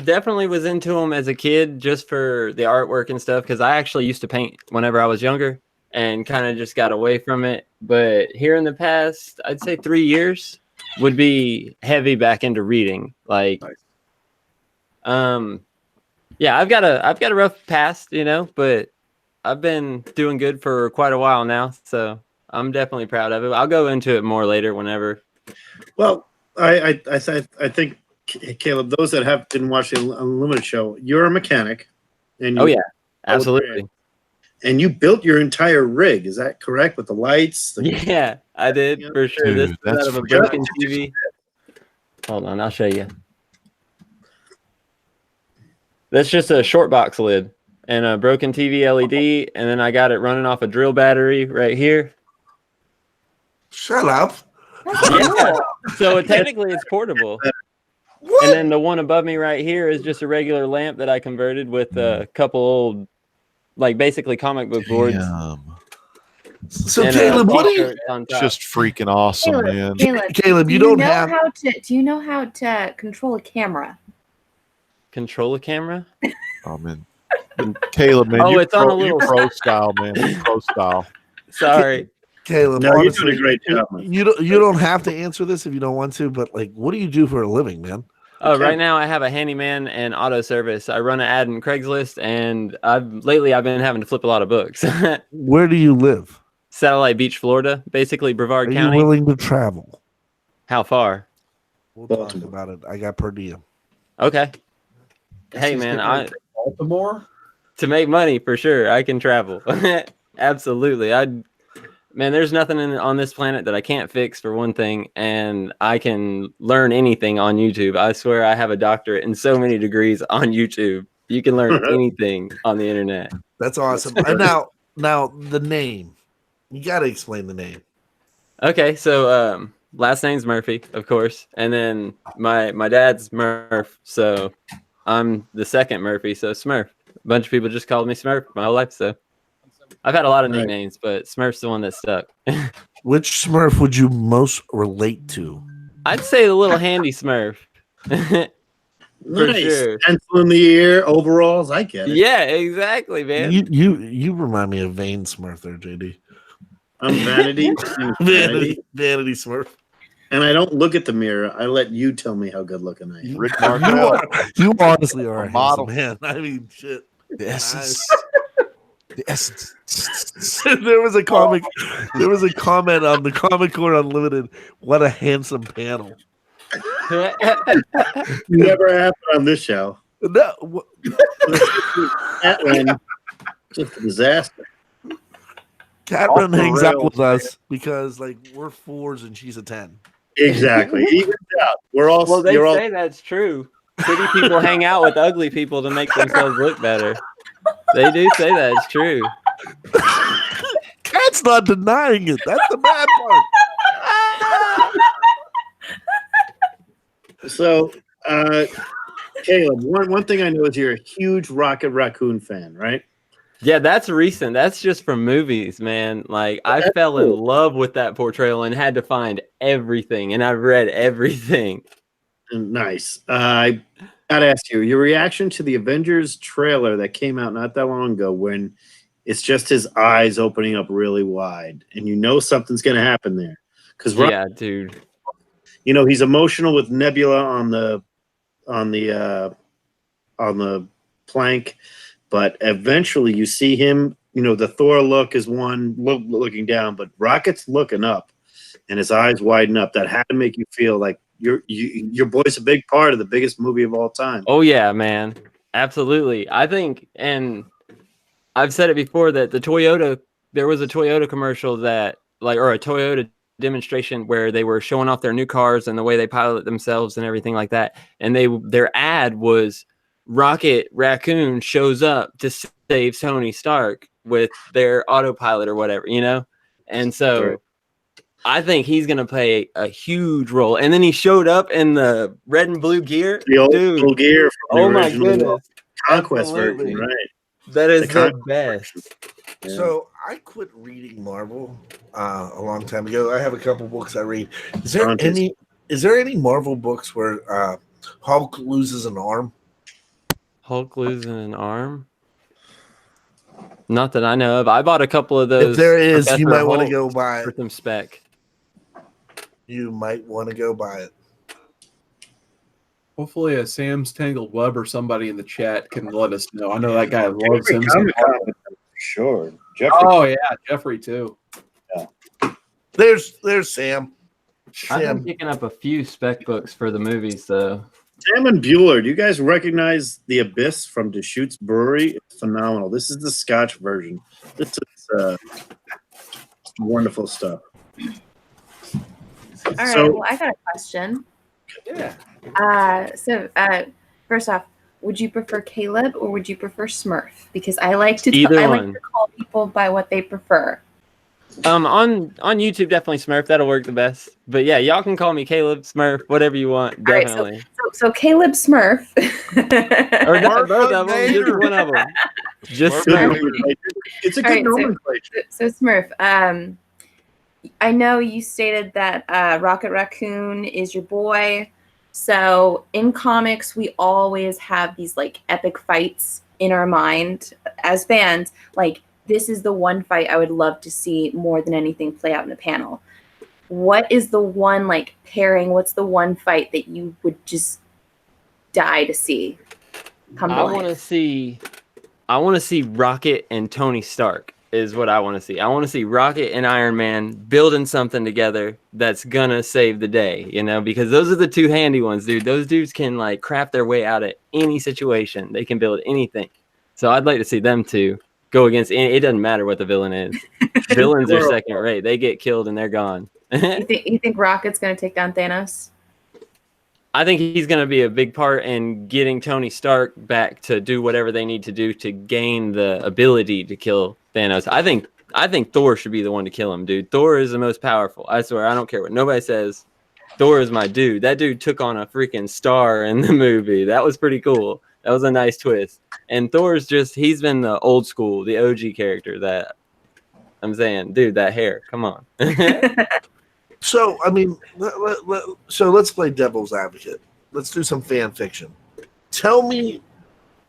Definitely was into them as a kid just for the artwork and stuff, because I actually used to paint whenever I was younger and kind of just got away from it. But here in the past, I'd say 3 years would be heavy back into reading. Like, yeah, I've got a rough past, but I've been doing good for quite a while now, so I'm definitely proud of it. I'll go into it more later whenever. Well, I think, Caleb, those that didn't watch the Unlimited show, you're a mechanic. And Absolutely. And you built your entire rig, is that correct? With the lights? Yeah, I did, for sure. Dude, This is that's out of a for broken TV. Hold on, I'll show you. That's just a short box lid and a broken TV LED, and then I got it running off a drill battery right here. Shut up. Yeah. So technically it's portable. What? And then the one above me right here is just a regular lamp that I converted with a couple old, like, basically comic book boards. So and a Caleb, what do you t-shirt on top. Just freaking awesome, man. Caleb, do you you don't know have how to do you know how to control a camera? Control a camera? Oh man, Caleb, man, Oh, you it's on a you little- pro style, man. You pro style. Sorry. Caleb. No, you're honestly, doing a great job, man. You don't have to answer this if you don't want to, but like, what do you do for a living, man? Oh, Okay. right now I have a handyman and auto service. I run an ad in Craigslist, and I've been having to flip a lot of books. Where do you live? Satellite Beach, Florida, basically Brevard Are County. you willing to travel? How far? We'll Baltimore. talk about it. I got per diem. Okay. Hey He's man, getting Baltimore. to make money for sure, I can travel. Absolutely. Man, there's nothing on this planet that I can't fix for one thing, and I can learn anything on YouTube. I swear I have a doctorate and so many degrees on YouTube. You can learn anything on the internet. That's awesome. And now the name. You got to explain the name. Okay, so last name's Murphy, of course, and then my dad's Smurf, so I'm the second Murphy, so Smurf. A bunch of people just called me Smurf my whole life, so I've had a lot of Right. nicknames, but Smurf's the one that stuck. Which Smurf would you most relate to? I'd say the little handy Smurf. For Nice. sure. Pencil in the ear, overalls. I get it. Yeah, exactly, man. You remind me of Vane Smurf there, JD. I'm vanity. Vanity Smurf. And I don't look at the mirror. I let you tell me how good looking I am. Rick Martel, You honestly are A a model. model, man. I mean, shit. the essence. The essence. There was a comic. There was a comment on the Comic Corner Unlimited. What a handsome panel. Never happened on this show. No, That one, just a disaster. Catherine Off the hangs out rails, with us because like we're 4s and she's a 10. Exactly. Even out. We're all. Well, they you're all. say that's true. Pretty people hang out with ugly people to make themselves look better. They do say that it's true. Cat's not denying it. That's the bad part. So, Caleb, one thing I know is you're a huge Rocket Raccoon fan, right? Yeah, that's recent. That's just from movies, man. Like I fell in love with that portrayal and had to find everything, and I've read everything. Nice. I gotta ask you your reaction to the Avengers trailer that came out not that long ago, when it's just his eyes opening up really wide, and you know something's gonna happen there. Because Yeah, dude. you know he's emotional with Nebula on the plank, but eventually you see him. You know the Thor look is one looking down, but Rocket's looking up, and his eyes widen up. That had to make you feel like your boy's a big part of the biggest movie of all time. Oh yeah, man. Absolutely. I think, and I've said it before, that there was a Toyota commercial that or a Toyota demonstration where they were showing off their new cars and the way they pilot themselves and everything like that. And their ad was Rocket Raccoon shows up to save Tony Stark with their autopilot or whatever, you know? And so Right. I think he's going to play a huge role. And then he showed up in the red and blue gear. The old Dude, school gear from the oh my original goodness. Conquest Absolutely. version, right? That is The the best. Yeah. So I quit reading Marvel a long time ago. I have a couple books I read. Is there any Marvel books where Hulk loses an arm? Hulk losing an arm? Not that I know of. I bought a couple of those. If there is, you Professor might want to Hulk go buy for it. some spec. You might want to go buy it. Hopefully, a Sam's Tangled Web or somebody in the chat can let us know. I know that guy loves Jeffrey him. Comic-Con, for sure. Jeffrey. Oh yeah, Jeffrey too. There's Sam. I've been Sam. picking up a few spec books for the movies, though. Sam and Bueller. Do you guys recognize The Abyss from Deschutes Brewery? It's phenomenal. This is the Scotch version. This is wonderful stuff. All right. So- Well, I got a question. Yeah. First off, would you prefer Caleb or would you prefer Smurf? Because I like to Either I like one. to call people by what they prefer. On YouTube, definitely Smurf. That'll work the best. But yeah, y'all can call me Caleb, Smurf, whatever you want. All right, Definitely. so Caleb Smurf. Or not Smurf both of them, just Vader. one of them. Just Smurf Smurf. Vader. It's a All good right, nomenclature. So Smurf, I know you stated that Rocket Raccoon is your boy. So in comics, we always have these like epic fights in our mind as fans. Like, this is the one fight I would love to see more than anything play out in a panel. What is the one like pairing? What's the one fight that you would just die to see come to I life? want to see Rocket and Tony Stark is what I want to see. I want to see Rocket and Iron Man building something together that's gonna save the day, you know, because those are the two handy ones, dude. Those dudes can like craft their way out of any situation. They can build anything. So I'd like to see them two go against any, it doesn't matter what the villain is. Villains are second rate. They get killed and they're gone. You think Rocket's gonna take down Thanos? I think he's going to be a big part in getting Tony Stark back to do whatever they need to do to gain the ability to kill Thanos. I think Thor should be the one to kill him, dude. Thor is the most powerful. I swear, I don't care what nobody says. Thor is my dude. That dude took on a freaking star in the movie. That was pretty cool. That was a nice twist. And Thor's he's been the old school, the OG character that I'm saying, dude, that hair. Come on. So, I mean, so let's play devil's advocate. Let's do some fan fiction. Tell me,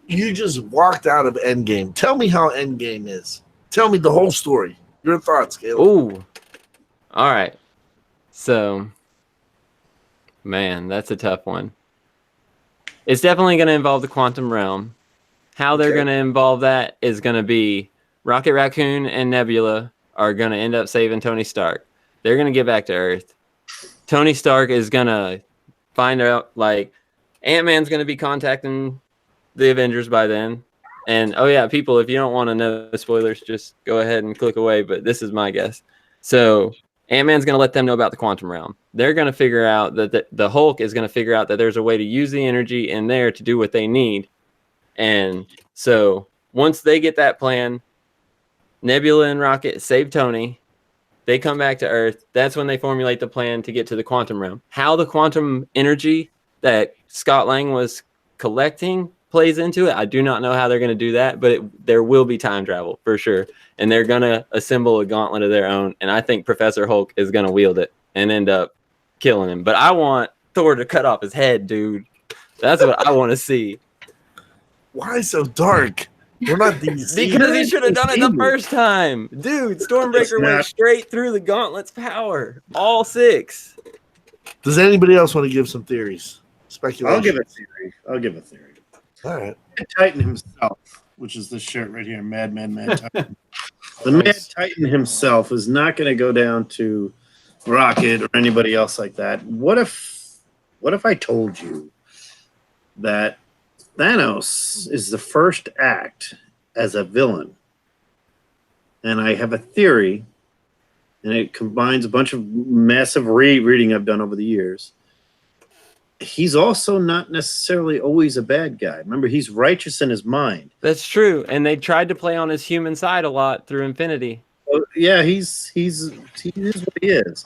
you just walked out of Endgame. Tell me how Endgame is. Tell me the whole story. Your thoughts, Caleb. Ooh. All right. So, man, that's a tough one. It's definitely going to involve the quantum realm. How they're going to involve that is going to be Rocket Raccoon and Nebula are going to end up saving Tony Stark. They're going to get back to Earth. Tony Stark is going to find out, like, Ant-Man's going to be contacting the Avengers by then. And, oh, yeah, people, if you don't want to know spoilers, just go ahead and click away. But this is my guess. So Ant-Man's going to let them know about the quantum realm. They're going to figure out that the Hulk is going to figure out that there's a way to use the energy in there to do what they need. And so once they get that plan, Nebula and Rocket save Tony. They come back to Earth. That's when they formulate the plan to get to the quantum realm. How the quantum energy that Scott Lang was collecting plays into it, I do not know how they're going to do that, but there will be time travel for sure. And they're going to assemble a gauntlet of their own. And I think Professor Hulk is going to wield it and end up killing him. But I want Thor to cut off his head, dude. That's what I want to see. Why so dark? We're not DC. Because he should have done it the first time. Dude, Stormbreaker went straight through the gauntlet's power. All 6. Does anybody else want to give some theories? Speculation. I'll give a theory. All right. Titan himself, which is this shirt right here, Mad Titan. The Mad Titan himself is not going to go down to Rocket or anybody else like that. What if I told you that Thanos is the first act as a villain? And I have a theory, and it combines a bunch of massive reading I've done over the years. He's also not necessarily always a bad guy. Remember, he's righteous in his mind. That's true. And they tried to play on his human side a lot through Infinity. Well, yeah, he is what he is.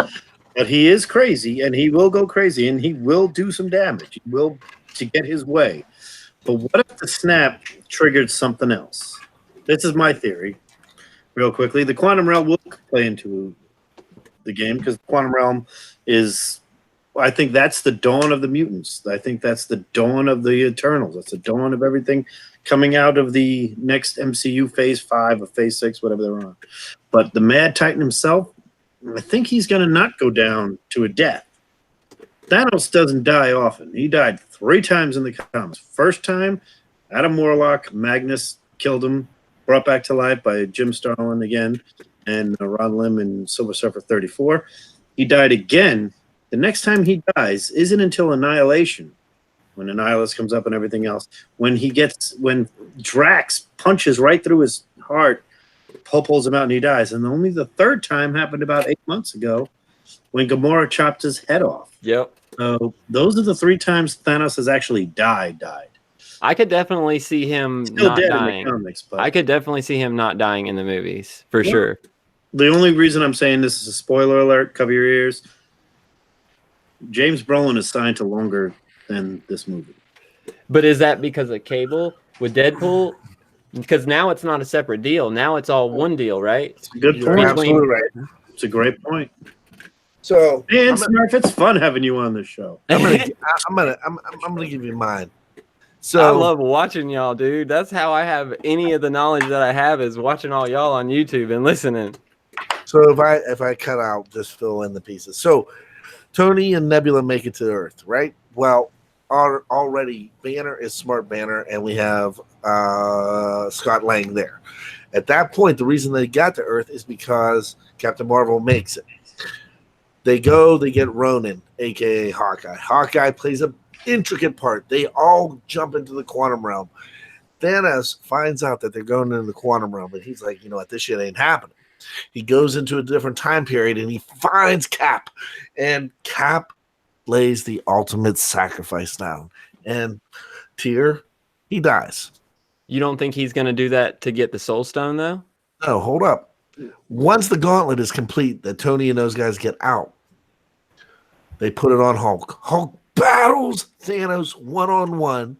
But he is crazy, and he will go crazy, and he will do some damage. He will to get his way. But what if the snap triggered something else? This is my theory. Real quickly, the quantum realm will play into the game because the quantum realm is, I think that's the dawn of the mutants. I think that's the dawn of the Eternals. That's the dawn of everything coming out of the next MCU Phase 5 or Phase 6, whatever they're on. But the Mad Titan himself, I think he's going to not go down to a death. Thanos doesn't die often. He died 3 times in the comics. First time, Adam Warlock, Magnus killed him, brought back to life by Jim Starlin again, and Ron Lim in Silver Surfer 34. He died again. The next time he dies isn't until Annihilation, when Annihilus comes up and everything else. When Drax punches right through his heart, pulls him out and he dies. And only the 3rd time happened about 8 months ago when Gamora chopped his head off. Yep. So those are the 3 times Thanos has actually died. I could definitely see him Still not dead dying. in the comics, but I could definitely see him not dying in the movies for sure. the only reason I'm saying this is a spoiler alert. Cover your ears. James Brolin is signed to longer than this movie. But is that because of Cable with Deadpool? Because now it's not a separate deal. Now it's all one deal, right? It's a good You're point. absolutely right. It's a great point. So And Smurf, it's fun having you on this show. I'm gonna give you mine. So I love watching y'all, dude. That's how I have any of the knowledge that I have is watching all y'all on YouTube and listening. So if I cut out, just fill in the pieces. So Tony and Nebula make it to Earth, right? Well, already Banner is Smart Banner, and we have Scott Lang there. At that point, the reason they got to Earth is because Captain Marvel makes it. They go, they get Ronan, aka Hawkeye. Hawkeye plays an intricate part. They all jump into the quantum realm. Thanos finds out that they're going into the quantum realm, and he's like, you know what, this shit ain't happening. He goes into a different time period, and he finds Cap, and Cap lays the ultimate sacrifice down. And Tyr, he dies. You don't think he's going to do that to get the Soul Stone, though? No, hold up. Once the gauntlet is complete, that Tony and those guys get out, they put it on Hulk. Hulk battles Thanos one-on-one,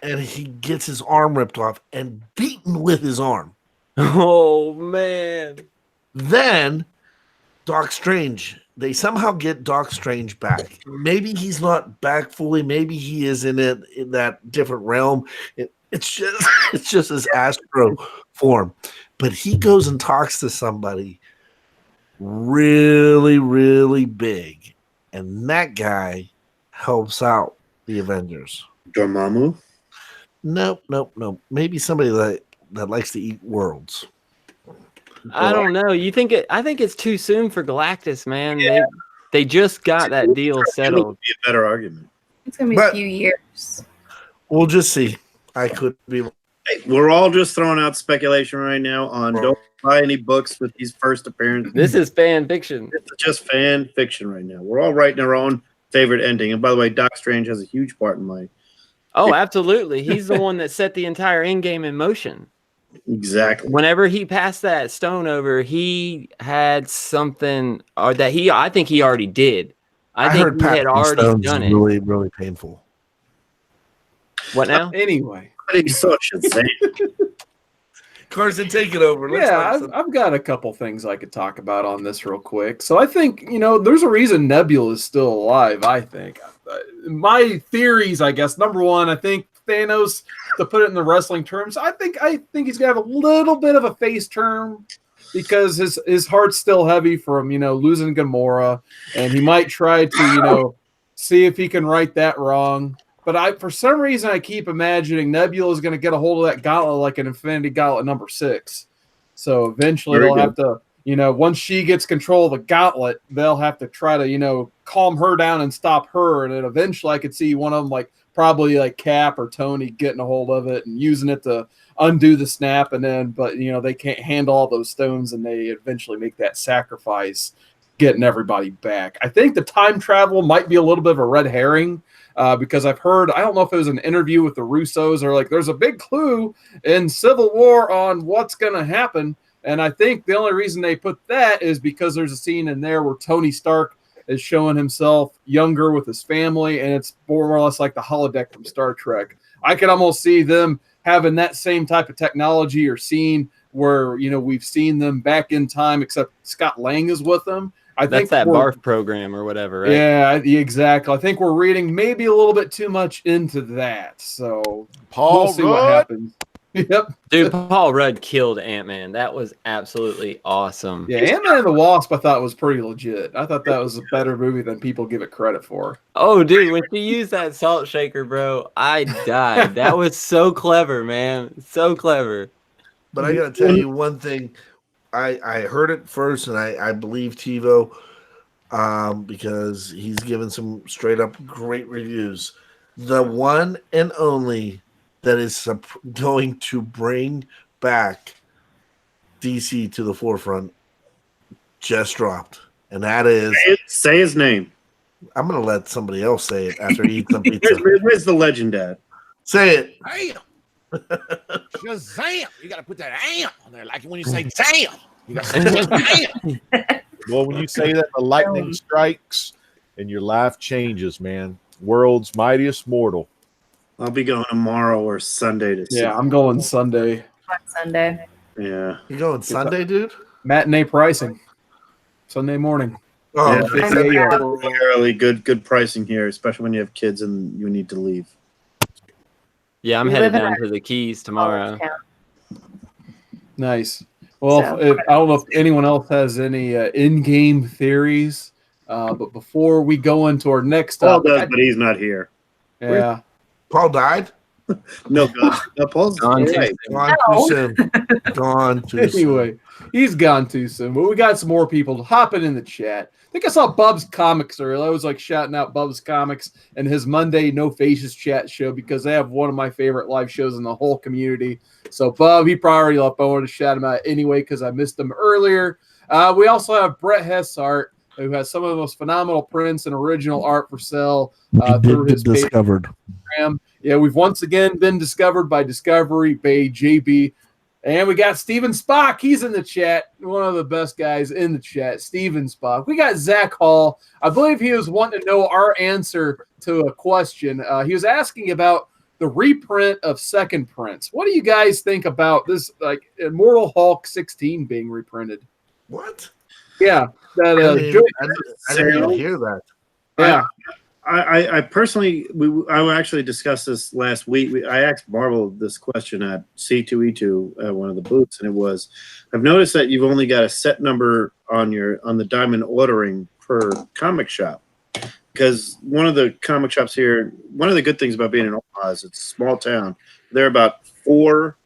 and he gets his arm ripped off and beaten with his arm. Oh, man. Then Doc Strange, they somehow get Doc Strange back. Maybe he's not back fully. Maybe he is in that different realm. It's just his astro form. But he goes and talks to somebody really, really big, and that guy helps out the Avengers. Dormammu? Nope. Maybe somebody that likes to eat worlds. I don't know. I think it's too soon for Galactus, man. Yeah. They just got that deal settled. Would be a better argument. It's gonna be a few years. We'll just see. I could be. Hey, we're all just throwing out speculation right now on don't buy any books with these first appearances. This is fan fiction. It's just fan fiction right now. We're all writing our own favorite ending. And by the way, Doc Strange has a huge part in my. Oh, absolutely. He's the one that set the entire endgame in motion. Exactly. Whenever he passed that stone over, he had something that I think he already did. I think he had already done it. Really, really painful. What now? Anyway. Carson, take it over. I've got a couple things I could talk about on this real quick. So I think, there's a reason Nebula is still alive, I think. My theories, I guess, number one, I think Thanos, to put it in the wrestling terms, I think he's going to have a little bit of a face turn because his heart's still heavy from, losing Gamora, and he might try to, see if he can right that wrong. But for some reason, I keep imagining Nebula is going to get a hold of that gauntlet like an Infinity Gauntlet number 6. So eventually they'll have to, once she gets control of the gauntlet, they'll have to try to, calm her down and stop her. And then eventually I could see one of them probably like Cap or Tony getting a hold of it and using it to undo the snap. And then, but, they can't handle all those stones and they eventually make that sacrifice, getting everybody back. I think the time travel might be a little bit of a red herring. Because I've heard, I don't know if it was an interview with the Russos or there's a big clue in Civil War on what's going to happen. And I think the only reason they put that is because there's a scene in there where Tony Stark is showing himself younger with his family. And it's more or less like the holodeck from Star Trek. I could almost see them having that same type of technology or scene where, we've seen them back in time, except Scott Lang is with them. That's that BARF program or whatever, right? Yeah, exactly. I think we're reading maybe a little bit too much into that. So we'll see what happens. Yep. Dude, Paul Rudd killed Ant-Man. That was absolutely awesome. Yeah, Ant-Man and the Wasp I thought was pretty legit. I thought that was a better movie than people give it credit for. Oh, dude, when she used that salt shaker, bro, I died. That was so clever, man. So clever. But I got to tell you one thing. I heard it first, and I believe TiVo because he's given some straight up great reviews. The one and only that is going to bring back DC to the forefront just dropped, and that is say his name. I'm going to let somebody else say it after he eats some pizza. Where's the legend at? Say it. Damn. Shazam! You got to put that am on there, like when you say damn. You know, well, when you say that, the lightning strikes and your life changes, man. World's mightiest mortal. I'll be going tomorrow or Sunday to see. Yeah, I'm going Sunday. On Sunday. Yeah. You going Sunday, dude? Matinee pricing. Sunday morning. Oh, Yeah. okay. I'm Sunday. proud. Early, good pricing here, especially when you have kids and you need to leave. Yeah, I'm We headed live in down a to the Keys college tomorrow. town. Nice. Well, So- if I don't know if anyone else has any in-game theories, but before we go into our next Paul topic, does, but he's not here. yeah, Paul died. No, Paul's Gone too right. soon. Gone No. too soon. Gone too soon. anyway, he's gone too soon. But we got some more people hopping in the chat. I think I saw Bub's Comics earlier. I was like shouting out Bub's Comics and his Monday No Faces chat show because they have one of my favorite live shows in the whole community. So Bub, he probably already left. I wanted to shout him out anyway because I missed him earlier. We also have Brett Hessart, who has some of the most phenomenal prints and original art for sale through his discovered. Instagram. Yeah, we've once again been discovered by Discovery Bay JB. And we got Steven Spock. He's in the chat. One of the best guys in the chat, Steven Spock. We got Zach Hall. I believe he was wanting to know our answer to a question. He was asking about the reprint of second prints. What do you guys think about this, like Immortal Hulk 16 being reprinted? What? Yeah, that I didn't even hear that. yeah. I personally, I actually discussed this last week. I asked Marvel this question at C2E2 at one of the booths, and it was, I've noticed that you've only got a set number on the diamond ordering per comic shop. Because one of the comic shops here, one of the good things about being in Omaha is it's a small town. There are about 4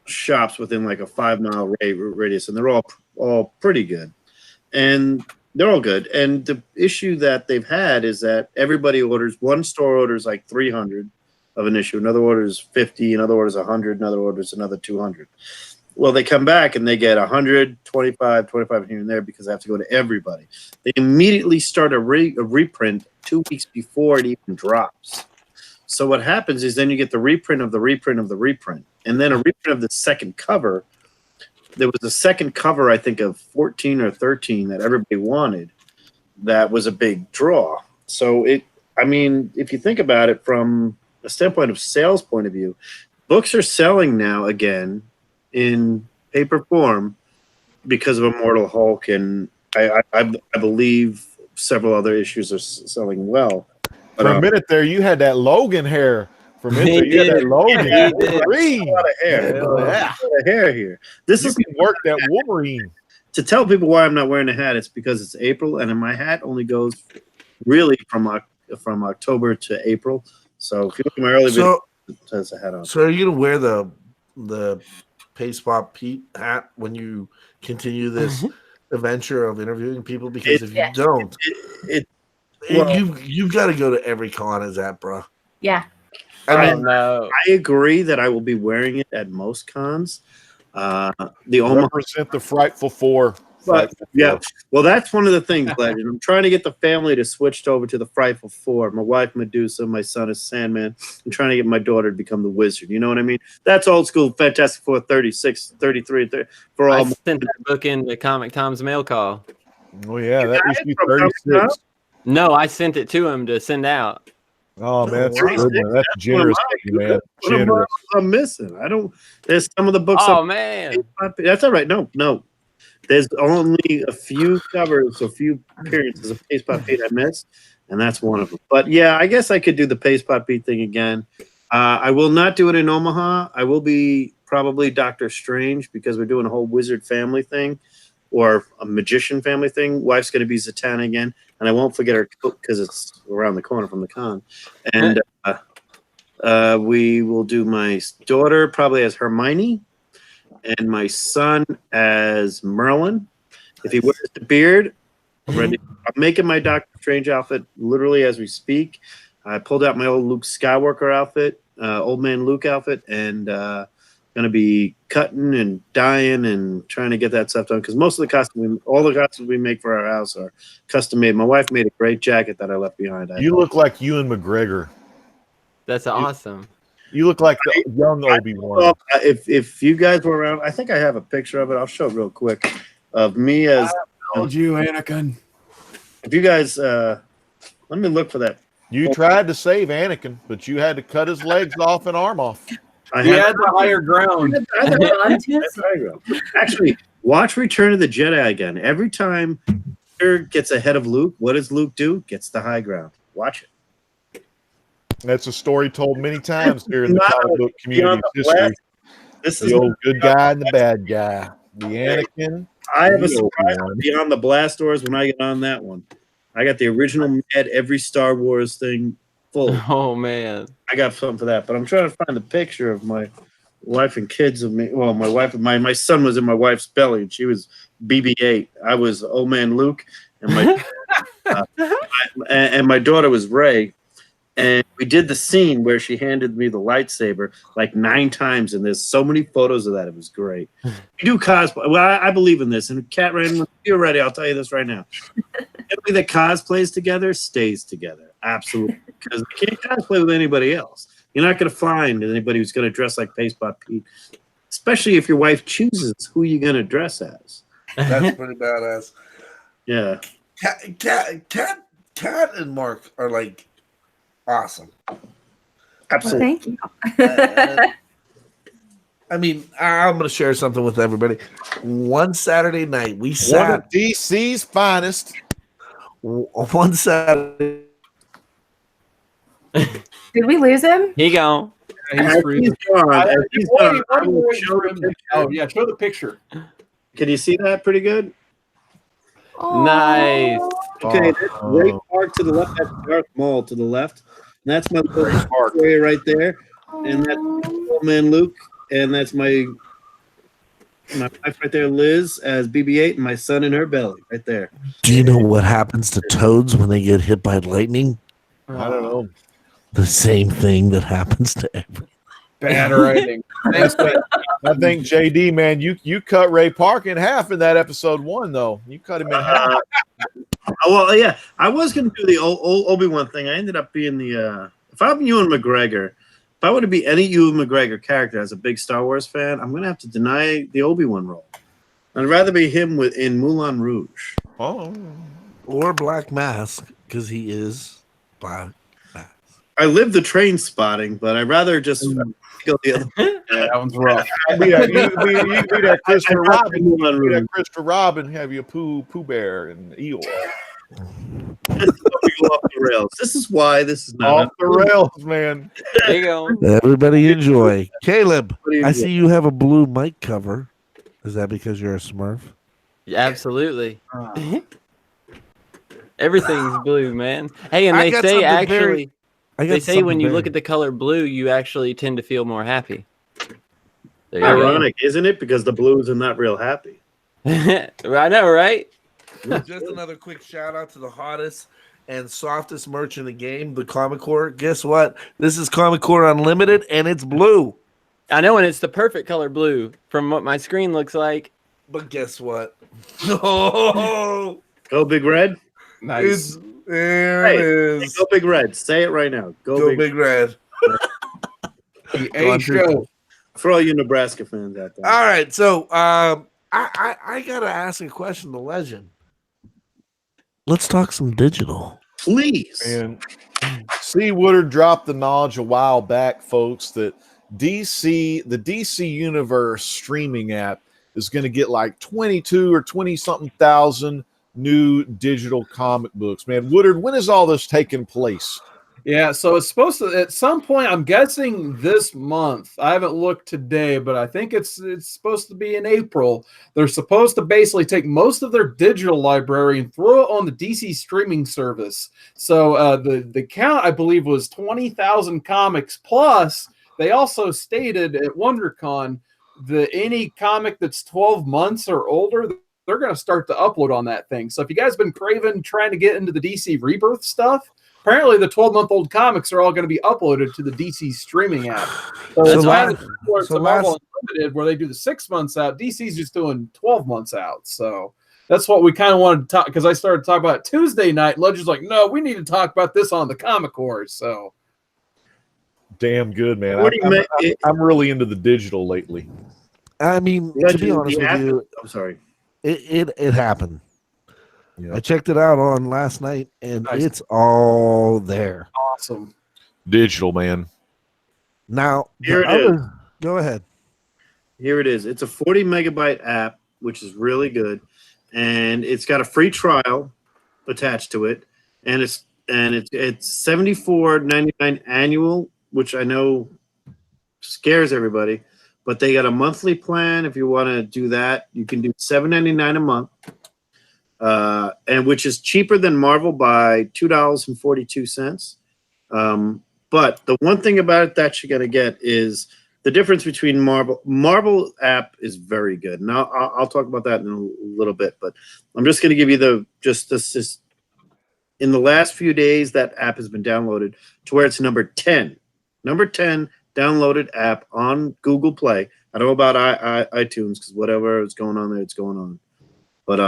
shops within like a 5-mile radius, and they're all pretty good. And they're all good. And the issue that they've had is that everybody orders, one store orders like 300 of an issue, another orders 50, another orders 100, another orders another 200. Well, they come back and they get 100, 25 here and there because they have to go to everybody. They immediately start a reprint 2 weeks before it even drops. So what happens is then you get the reprint of the reprint of the reprint, and then a reprint of the second cover. There was a second cover, I think, of 14 or 13 that everybody wanted. That was a big draw. So I mean, if you think about it from a standpoint of sales point of view, books are selling now again in paper form because of Immortal Hulk, and I believe several other issues are selling well. But, For a minute there, you had that Logan hair. For a minute there, you had that Logan. He did. a lot of hair. Yeah. A lot of hair here. This You is can work that Wolverine. to tell people why I'm not wearing a hat. It's because it's April, and my hat only goes really from October to April. So if you look at my early video, it has a hat on. So are you gonna wear the Pace Pop Pete hat when you continue this adventure of interviewing people? Because if you don't, you've got to go to every con as that, bro. Yeah. I Oh mean, no. I agree that I will be wearing it at most cons. The Omaha, Represent the Frightful Four. but yeah, well, that's one of the things, Legend. I'm trying to get the family to switch over to the Frightful Four. My wife, Medusa, my son is Sandman. I'm trying to get my daughter to become the Wizard. You know what I mean? That's old school Fantastic Four 36, 33, 30, for I all. sent that book in the Comic Times mail call. Oh yeah, that used to be From Comic 36. No, I sent it to him to send out. Oh man, that's a Wow. good one. That's generous of you, man. What am Generous. I'm missing? I don't. There's some of the books. Oh man. That's all right. No. There's only a few covers, a few appearances of Pace Pot Pete I missed, and that's one of them. But yeah, I guess I could do the Pace Pot Pete thing again. I will not do it in Omaha. I will be probably Doctor Strange because we're doing a whole wizard family thing or a magician family thing. Wife's going to be Zatanna again, and I won't forget her coat because it's around the corner from the con. And we will do my daughter probably as Hermione and my son as Merlin. If he wears the beard, I'm ready. I'm making my Doctor Strange outfit literally as we speak. I pulled out my old Luke Skywalker outfit, old man Luke outfit, and going to be cutting and dyeing and trying to get that stuff done because most of the all the costumes we make for our house are custom made. My wife made a great jacket that I left behind. You look like Ewan McGregor. That's awesome. You look like the young Obi-Wan. Well, if you guys were around, I think I have a picture of it. I'll show it real quick of me as. Told you, Anakin. If you guys, let me look for that. You tried to save Anakin, but you had to cut his legs off and arm off. He had the higher ground. Actually, watch Return of the Jedi again. Every time Peter gets ahead of Luke, what does Luke do? Gets the high ground. Watch it. That's a story told many times here in the comic book community history. This The is old good guy and the bad guy. The Anakin. I have a the surprise Obi-Wan. beyond the blast doors when I get on that one. I got the original Mad every Star Wars thing full. Oh man. I got something for that, but I'm trying to find the picture of my wife and kids of me. Well, my wife, my son was in my wife's belly, and she was BB-8. I was old man Luke, and my and my daughter was Rey. And we did the scene where she handed me the lightsaber like 9 times, and there's so many photos of that. It was great. We do cosplay. Well, I believe in this. And Cat Random, if you're ready, I'll tell you this right now. Everybody that cosplays together stays together. Absolutely. Because you can't cosplay with anybody else. You're not going to find anybody who's going to dress like Pastebot Pete, especially if your wife chooses who you're going to dress as. That's pretty badass. Yeah. Cat and Mark are like awesome. Absolutely. Well, thank you. I mean, I'm going to share something with everybody. One Saturday night, we One sat. of DC's finest. One Saturday. Did we lose him? He gone. As he's gone, I will show the picture. Oh yeah, show the picture. Can you see that pretty good? Nice. Okay, that's Ray Park to the left. That's Darth Maul to the left. And that's my little park area right there. And that's old man Luke. And that's my wife right there, Liz, as BB-8, and my son in her belly right there. Do you know what happens to toads when they get hit by lightning? I don't know. The same thing that happens to everyone. Bad writing. Thanks, man. I think JD, man, you cut Ray Park in half in that episode 1, though. You cut him in half. Well, yeah, I was going to do the old Obi-Wan thing. I ended up being the if I'm Ewan McGregor, if I were to be any Ewan McGregor character as a big Star Wars fan, I'm going to have to deny the Obi-Wan role. I'd rather be him in Moulin Rouge. Oh. Or Black Mask, because he is Black Mask. I live the train spotting, but I'd rather just go the other way. That one's rough. You can be that Christopher Robin. Moulin You be that Rouge. Christopher Robin, have you Pooh Bear and Eeyore. This is why we go off the rails. This is why this is not Off the rails, man. There you go. Everybody enjoy. Caleb, What do you I do? see you have a blue mic cover. Is that because you're a Smurf? Absolutely. Everything's blue, man. Hey, and I they got say something actually, very- I got they say when something you very- look at the color blue, you actually tend to feel more happy. There you go. Ironic, isn't it? Because the Blues are not real happy. I know, right? Just another quick shout out to the hottest and softest merch in the game, the Comic Core. Guess what? This is Comic Core Unlimited, and it's blue. I know, and it's the perfect color blue from what my screen looks like. But guess what? No, Go Big Red. Nice. there Hey, it is. Go Big Red. Say it right now. Go, Go Big, Big Red. The A show. For all you Nebraska fans out there. All right, so I gotta ask a question. The legend. Let's talk some digital. Please. And C. Woodard dropped the knowledge a while back, folks, that the DC Universe streaming app is going to get like 22 or 20 something thousand new digital comic books. Man, Woodard, when is all this taking place? Yeah, so it's supposed to at some point. I'm guessing this month. I haven't looked today, but I think it's supposed to be in April. They're supposed to basically take most of their digital library and throw it on the DC streaming service. So the count I believe was 20,000 comics plus. They also stated at WonderCon that any comic that's 12 months or older, they're going to start to upload on that thing. So if you guys been craving trying to get into the DC Rebirth stuff. Apparently, the 12-month-old comics are all going to be uploaded to the DC streaming app. So it's kind of Marvel Unlimited, where they do the 6 months out. DC's just doing 12 months out. So that's what we kind of wanted to talk, because I started talking about it Tuesday night. And Ledger's like, no, we need to talk about this on the Comic Core. So damn good, man. What do you make- I'm really into the digital lately. I mean, to Legend be of honest the with app- you, I'm sorry. it happened. Yeah. I checked it out on last night, and Nice. it's all there. Awesome. Digital, man. Now, Here the it is. other, go ahead. Here it is. It's a 40 megabyte app, which is really good, and it's got a free trial attached to it, and it's $74.99 annual, which I know scares everybody, but they got a monthly plan. If you want to do that, you can do $7.99 a month, and which is cheaper than Marvel by $2.42. But the one thing about it that you're going to get is the difference between Marvel app is very good. Now I'll talk about that in a little bit, but I'm just going to give you this. In the last few days, that app has been downloaded to where it's number 10 downloaded app on Google Play. I don't know about iTunes because whatever is going on there, it's going on. But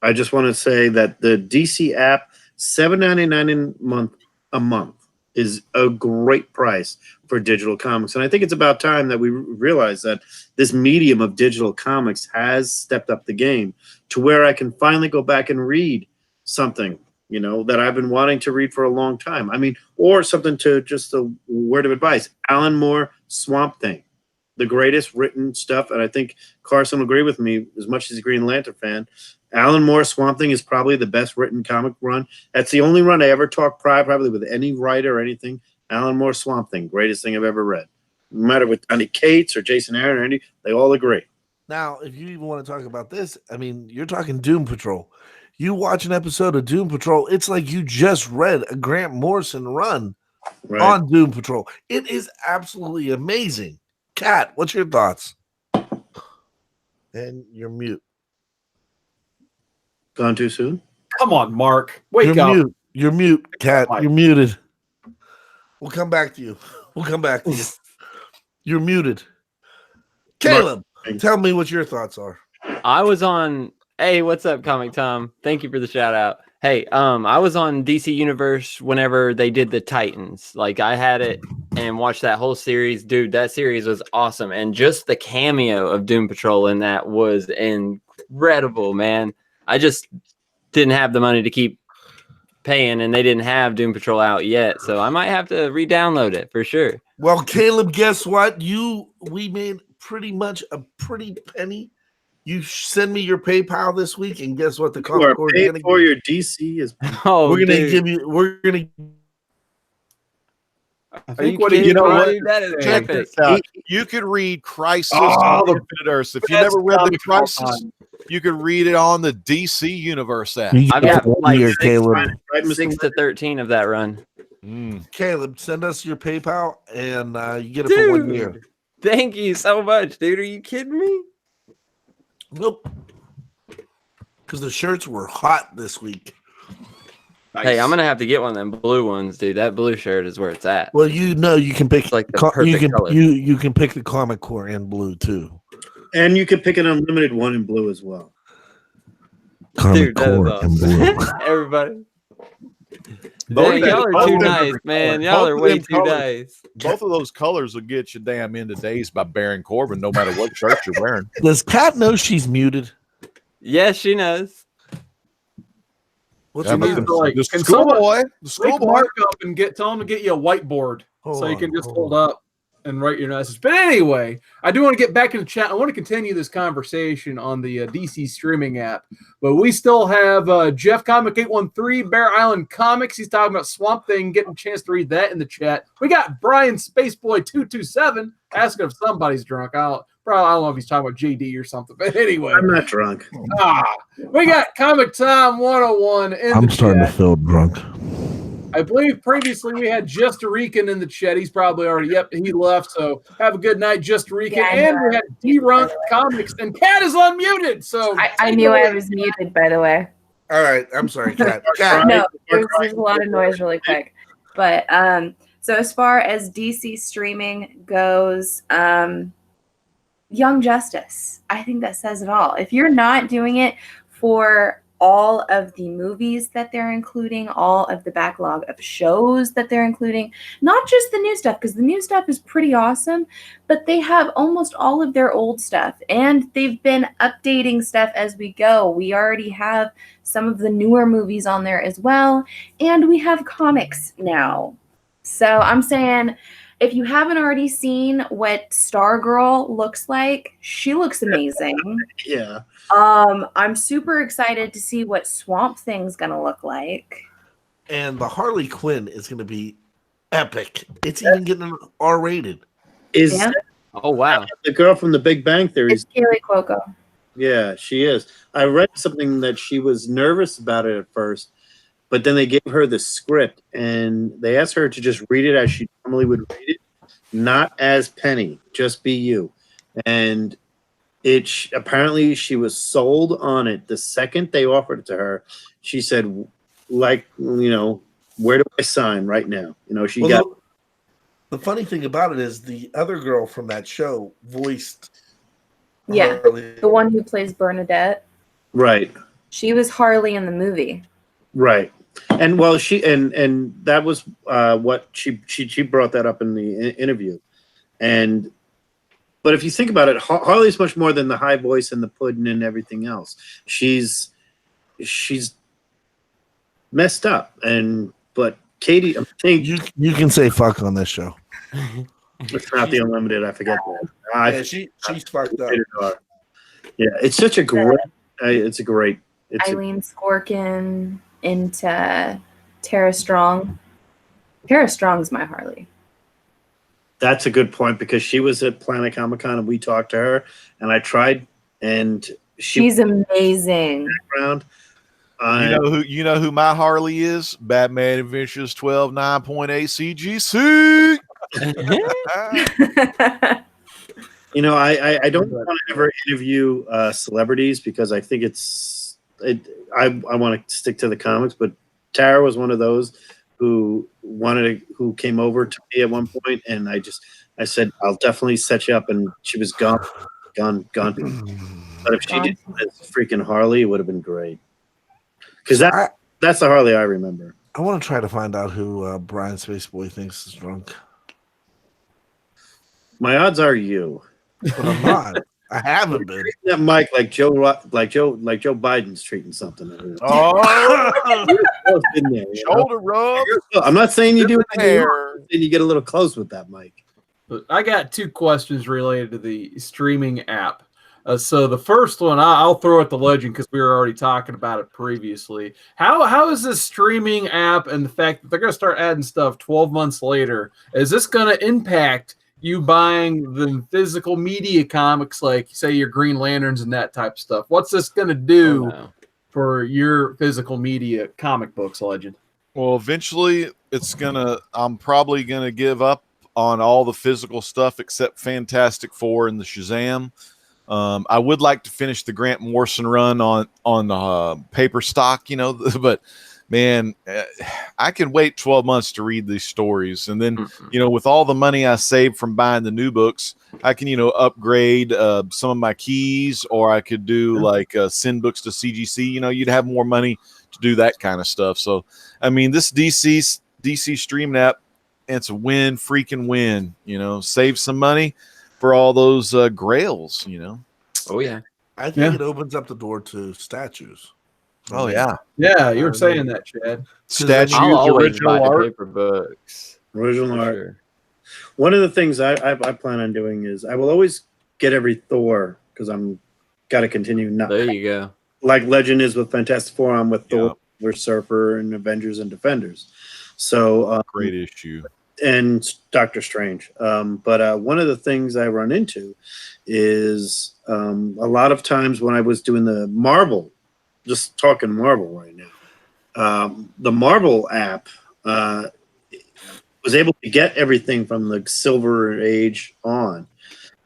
I just want to say that the DC app, $7.99 a month is a great price for digital comics. And I think it's about time that we realize that this medium of digital comics has stepped up the game to where I can finally go back and read something, that I've been wanting to read for a long time. I mean, or something to just a word of advice. Alan Moore, Swamp Thing, the greatest written stuff. And I think Carson will agree with me as much as he's a Green Lantern fan. Alan Moore, Swamp Thing is probably the best written comic run. That's the only run I ever talked probably with any writer or anything. Alan Moore, Swamp Thing, greatest thing I've ever read. No matter with Donny Cates or Jason Aaron or any, they all agree. Now, if you even want to talk about this, I mean, you're talking Doom Patrol. You watch an episode of Doom Patrol, it's like you just read a Grant Morrison run on Doom Patrol. It is absolutely amazing. Kat, what's your thoughts? And you're mute. Gone too soon? Come on, Mark. Wake You're up. mute. You're mute, Kat. Mike. You're muted. We'll come back to you. We'll come back to you. You're muted. Caleb, tell me what your thoughts are. I was on. Hey, what's up, Comic Tom? Thank you for the shout out. Hey, I was on DC Universe whenever they did the Titans. Like, I had it and watched that whole series. Dude, that series was awesome. And just the cameo of Doom Patrol in that was incredible, man. I just didn't have the money to keep paying, and they didn't have Doom Patrol out yet. So I might have to re-download it for sure. Well, Caleb, guess what? We made pretty much a pretty penny. You send me your PayPal this week, and guess what? The comic core is gonna for your DC is. Oh, we're gonna dude. give you. We're gonna. I Are think you what kidding you know me, what? dude? That is Check epic. this out. You could read Crisis Oh, on the Infinite Earths. If you best never read the comic of all Crisis, time. you could read it on the DC Universe app. You I've get got it for like year, Caleb. Right, Mr. 6 to 13 of that run. Caleb, send us your PayPal, and you get it for 1 year. Dude, thank you so much, dude. Are you kidding me? Nope. Because the shirts were hot this week. Hey, I'm gonna have to get one of them blue ones, dude. That blue shirt is where it's at. Well, you can pick It's like the you perfect can color. you can pick the comic core in blue too. And you can pick an unlimited one in blue as well. Comic Dude, that is core in blue. awesome. Everybody. Both Dang, y'all are both too of them nice, are man. colors. Y'all Both are of way them too colors. nice. Both of those colors will get you damn into days by Baron Corbin, no matter what shirt you're wearing. Does Kat know she's muted? Yes, she knows. What's Yeah, her but name? Like, the can someone schoolboy, the Wake schoolboy. Mark up and tell him to get you a whiteboard so you can just hold up and write your message. But anyway, I do want to get back in the chat. I want to continue this conversation on the DC streaming app. But we still have Jeff Comic 813, Bear Island Comics. He's talking about Swamp Thing, getting a chance to read that in the chat. We got Brian Spaceboy 227 asking if somebody's drunk. I don't know if he's talking about JD or something. But anyway, I'm not drunk. We got Comic Tom 101 in I'm the starting chat. to feel drunk. I believe previously we had Just a Rican in the chat. He's probably already, he left. So have a good night, Just a Rican. Yeah, I and know. we had D-Runk Comics, and Kat is unmuted. So I knew I was muted, by the way. All right, I'm sorry, Kat. Kat, No, there's a lot of noise really quick. But so as far as DC streaming goes, Young Justice, I think that says it all. If you're not doing it for all of the movies that they're including, all of the backlog of shows that they're including, not just the new stuff, because the new stuff is pretty awesome, but they have almost all of their old stuff, and they've been updating stuff as we go. We already have some of the newer movies on there as well, and we have comics now. So I'm saying, if you haven't already seen what Stargirl looks like, she looks amazing. Yeah. I'm super excited to see what Swamp Thing's gonna look like. And the Harley Quinn is going to be epic. It's even getting R-rated. Is Yeah. Oh wow. the girl from The Big Bang Theory? It's Kaylee Cuoco. Yeah, she is. I read something that she was nervous about it at first, but then they gave her the script and they asked her to just read it as she normally would read it, not as Penny, just be you. And apparently she was sold on it the second they offered it to her. She said, like, where do I sign right now? She got. The funny thing about it is the other girl from that show voiced Harley. The one who plays Bernadette. Right. She was Harley in the movie. Right. And well, she and that was what she brought that up in the interview. But if you think about it, Harley's much more than the high voice and the pudding and everything else. She's messed up, but Katie, I think you can say fuck on this show. It's not the Unlimited. I forget that. Yeah, she's fucked up. Yeah, it's such a great. Eileen Skorkin into Tara Strong. Tara Strong's my Harley. That's a good point because she was at Planet Comic-Con and we talked to her and I tried and she's amazing. You know who my Harley is? Batman Adventures 12 9.8 CGC. I don't want to ever interview celebrities because I think I want to stick to the comics, but Tara was one of those who came over to me at one point, and I said, I'll definitely set you up, and she was gone. But if she did as freaking Harley, it would have been great. Because that's the Harley I remember. I want to try to find out who Brian Spaceboy thinks is drunk. My odds are you. But I'm not. I haven't been. That mic like Joe Biden's treating something. Oh, shoulder rub. I'm not saying you do anything wrong. I'm saying you get a little close with that mic. I got two questions related to the streaming app. So the first one, I'll throw at the legend because we were already talking about it previously. How is this streaming app and the fact that they're going to start adding stuff 12 months later, is this going to impact you buying the physical media comics, like say your Green Lanterns and that type of stuff? What's this going to do for your physical media comic books, Legend? Well, eventually I'm probably going to give up on all the physical stuff except Fantastic Four and the Shazam. I would like to finish the Grant Morrison run on paper stock, but man, I can wait 12 months to read these stories. And then, with all the money I saved from buying the new books, I can, upgrade some of my keys, or I could do send books to CGC. You'd have more money to do that kind of stuff. So, I mean, this DC streaming app, it's a freaking win, save some money for all those grails, Oh, yeah. I think it opens up the door to statues. Oh, yeah. Yeah, you were saying that, Chad. Statues, I'll always buy original the art. paper books. Original art. Sure. One of the things I plan on doing is I will always get every Thor because got to continue. There you go. Like Legend is with Fantastic Four, I'm with Thor, we're Surfer and Avengers and Defenders. So great issue. And Doctor Strange. But one of the things I run into is a lot of times when I was doing the Marvel, just talking Marvel right now, the Marvel app was able to get everything from the Silver Age on.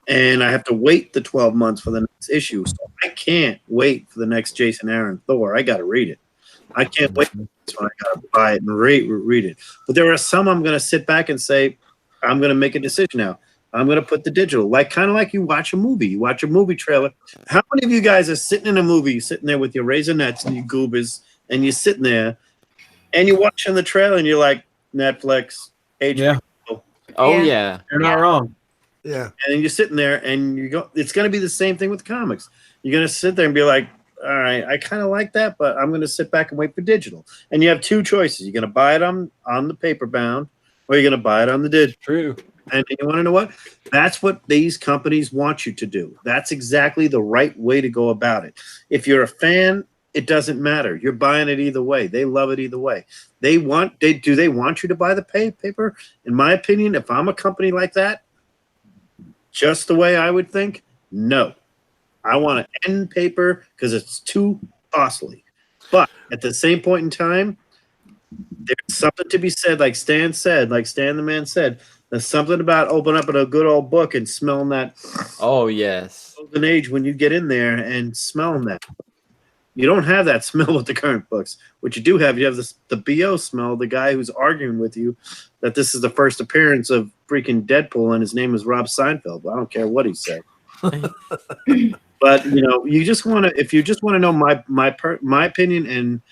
And I have to wait the 12 months for the next issue. So I can't wait for the next Jason Aaron Thor. I got to read it. I can't wait when I got to buy it and read it. But there are some I'm going to sit back and say, I'm going to make a decision now. I'm going to put the digital. Like kind of like you watch a movie. You watch a movie trailer. How many of you guys are sitting in a movie, sitting there with your Raisinets and your Goobers, and you're sitting there, and you're watching the trailer, and you're like, Netflix, HBO. Yeah. Oh Yeah. yeah. You're not wrong. And then you're sitting there, and you go. It's going to be the same thing with comics. You're going to sit there and be like, all right, I kind of like that, but I'm going to sit back and wait for digital. And you have two choices. You're going to buy it on the paper bound, or you're going to buy it on the digital. True. And you want to know what? That's what these companies want you to do. That's exactly the right way to go about it. If you're a fan, it doesn't matter. You're buying it either way. They love it either way. They want you to buy the paper? In my opinion, if I'm a company like that, just the way I would think, no. I want to end paper because it's too costly. But at the same point in time, there's something to be said, like Stan the man said, there's something about opening up a good old book and smelling that Oh yes. golden age when you get in there and smelling that. You don't have that smell with the current books. What you do have, you have the BO smell, the guy who's arguing with you that this is the first appearance of freaking Deadpool and his name is Rob Seinfeld. But I don't care what he said. But you just want to, if you just want to know my opinion, and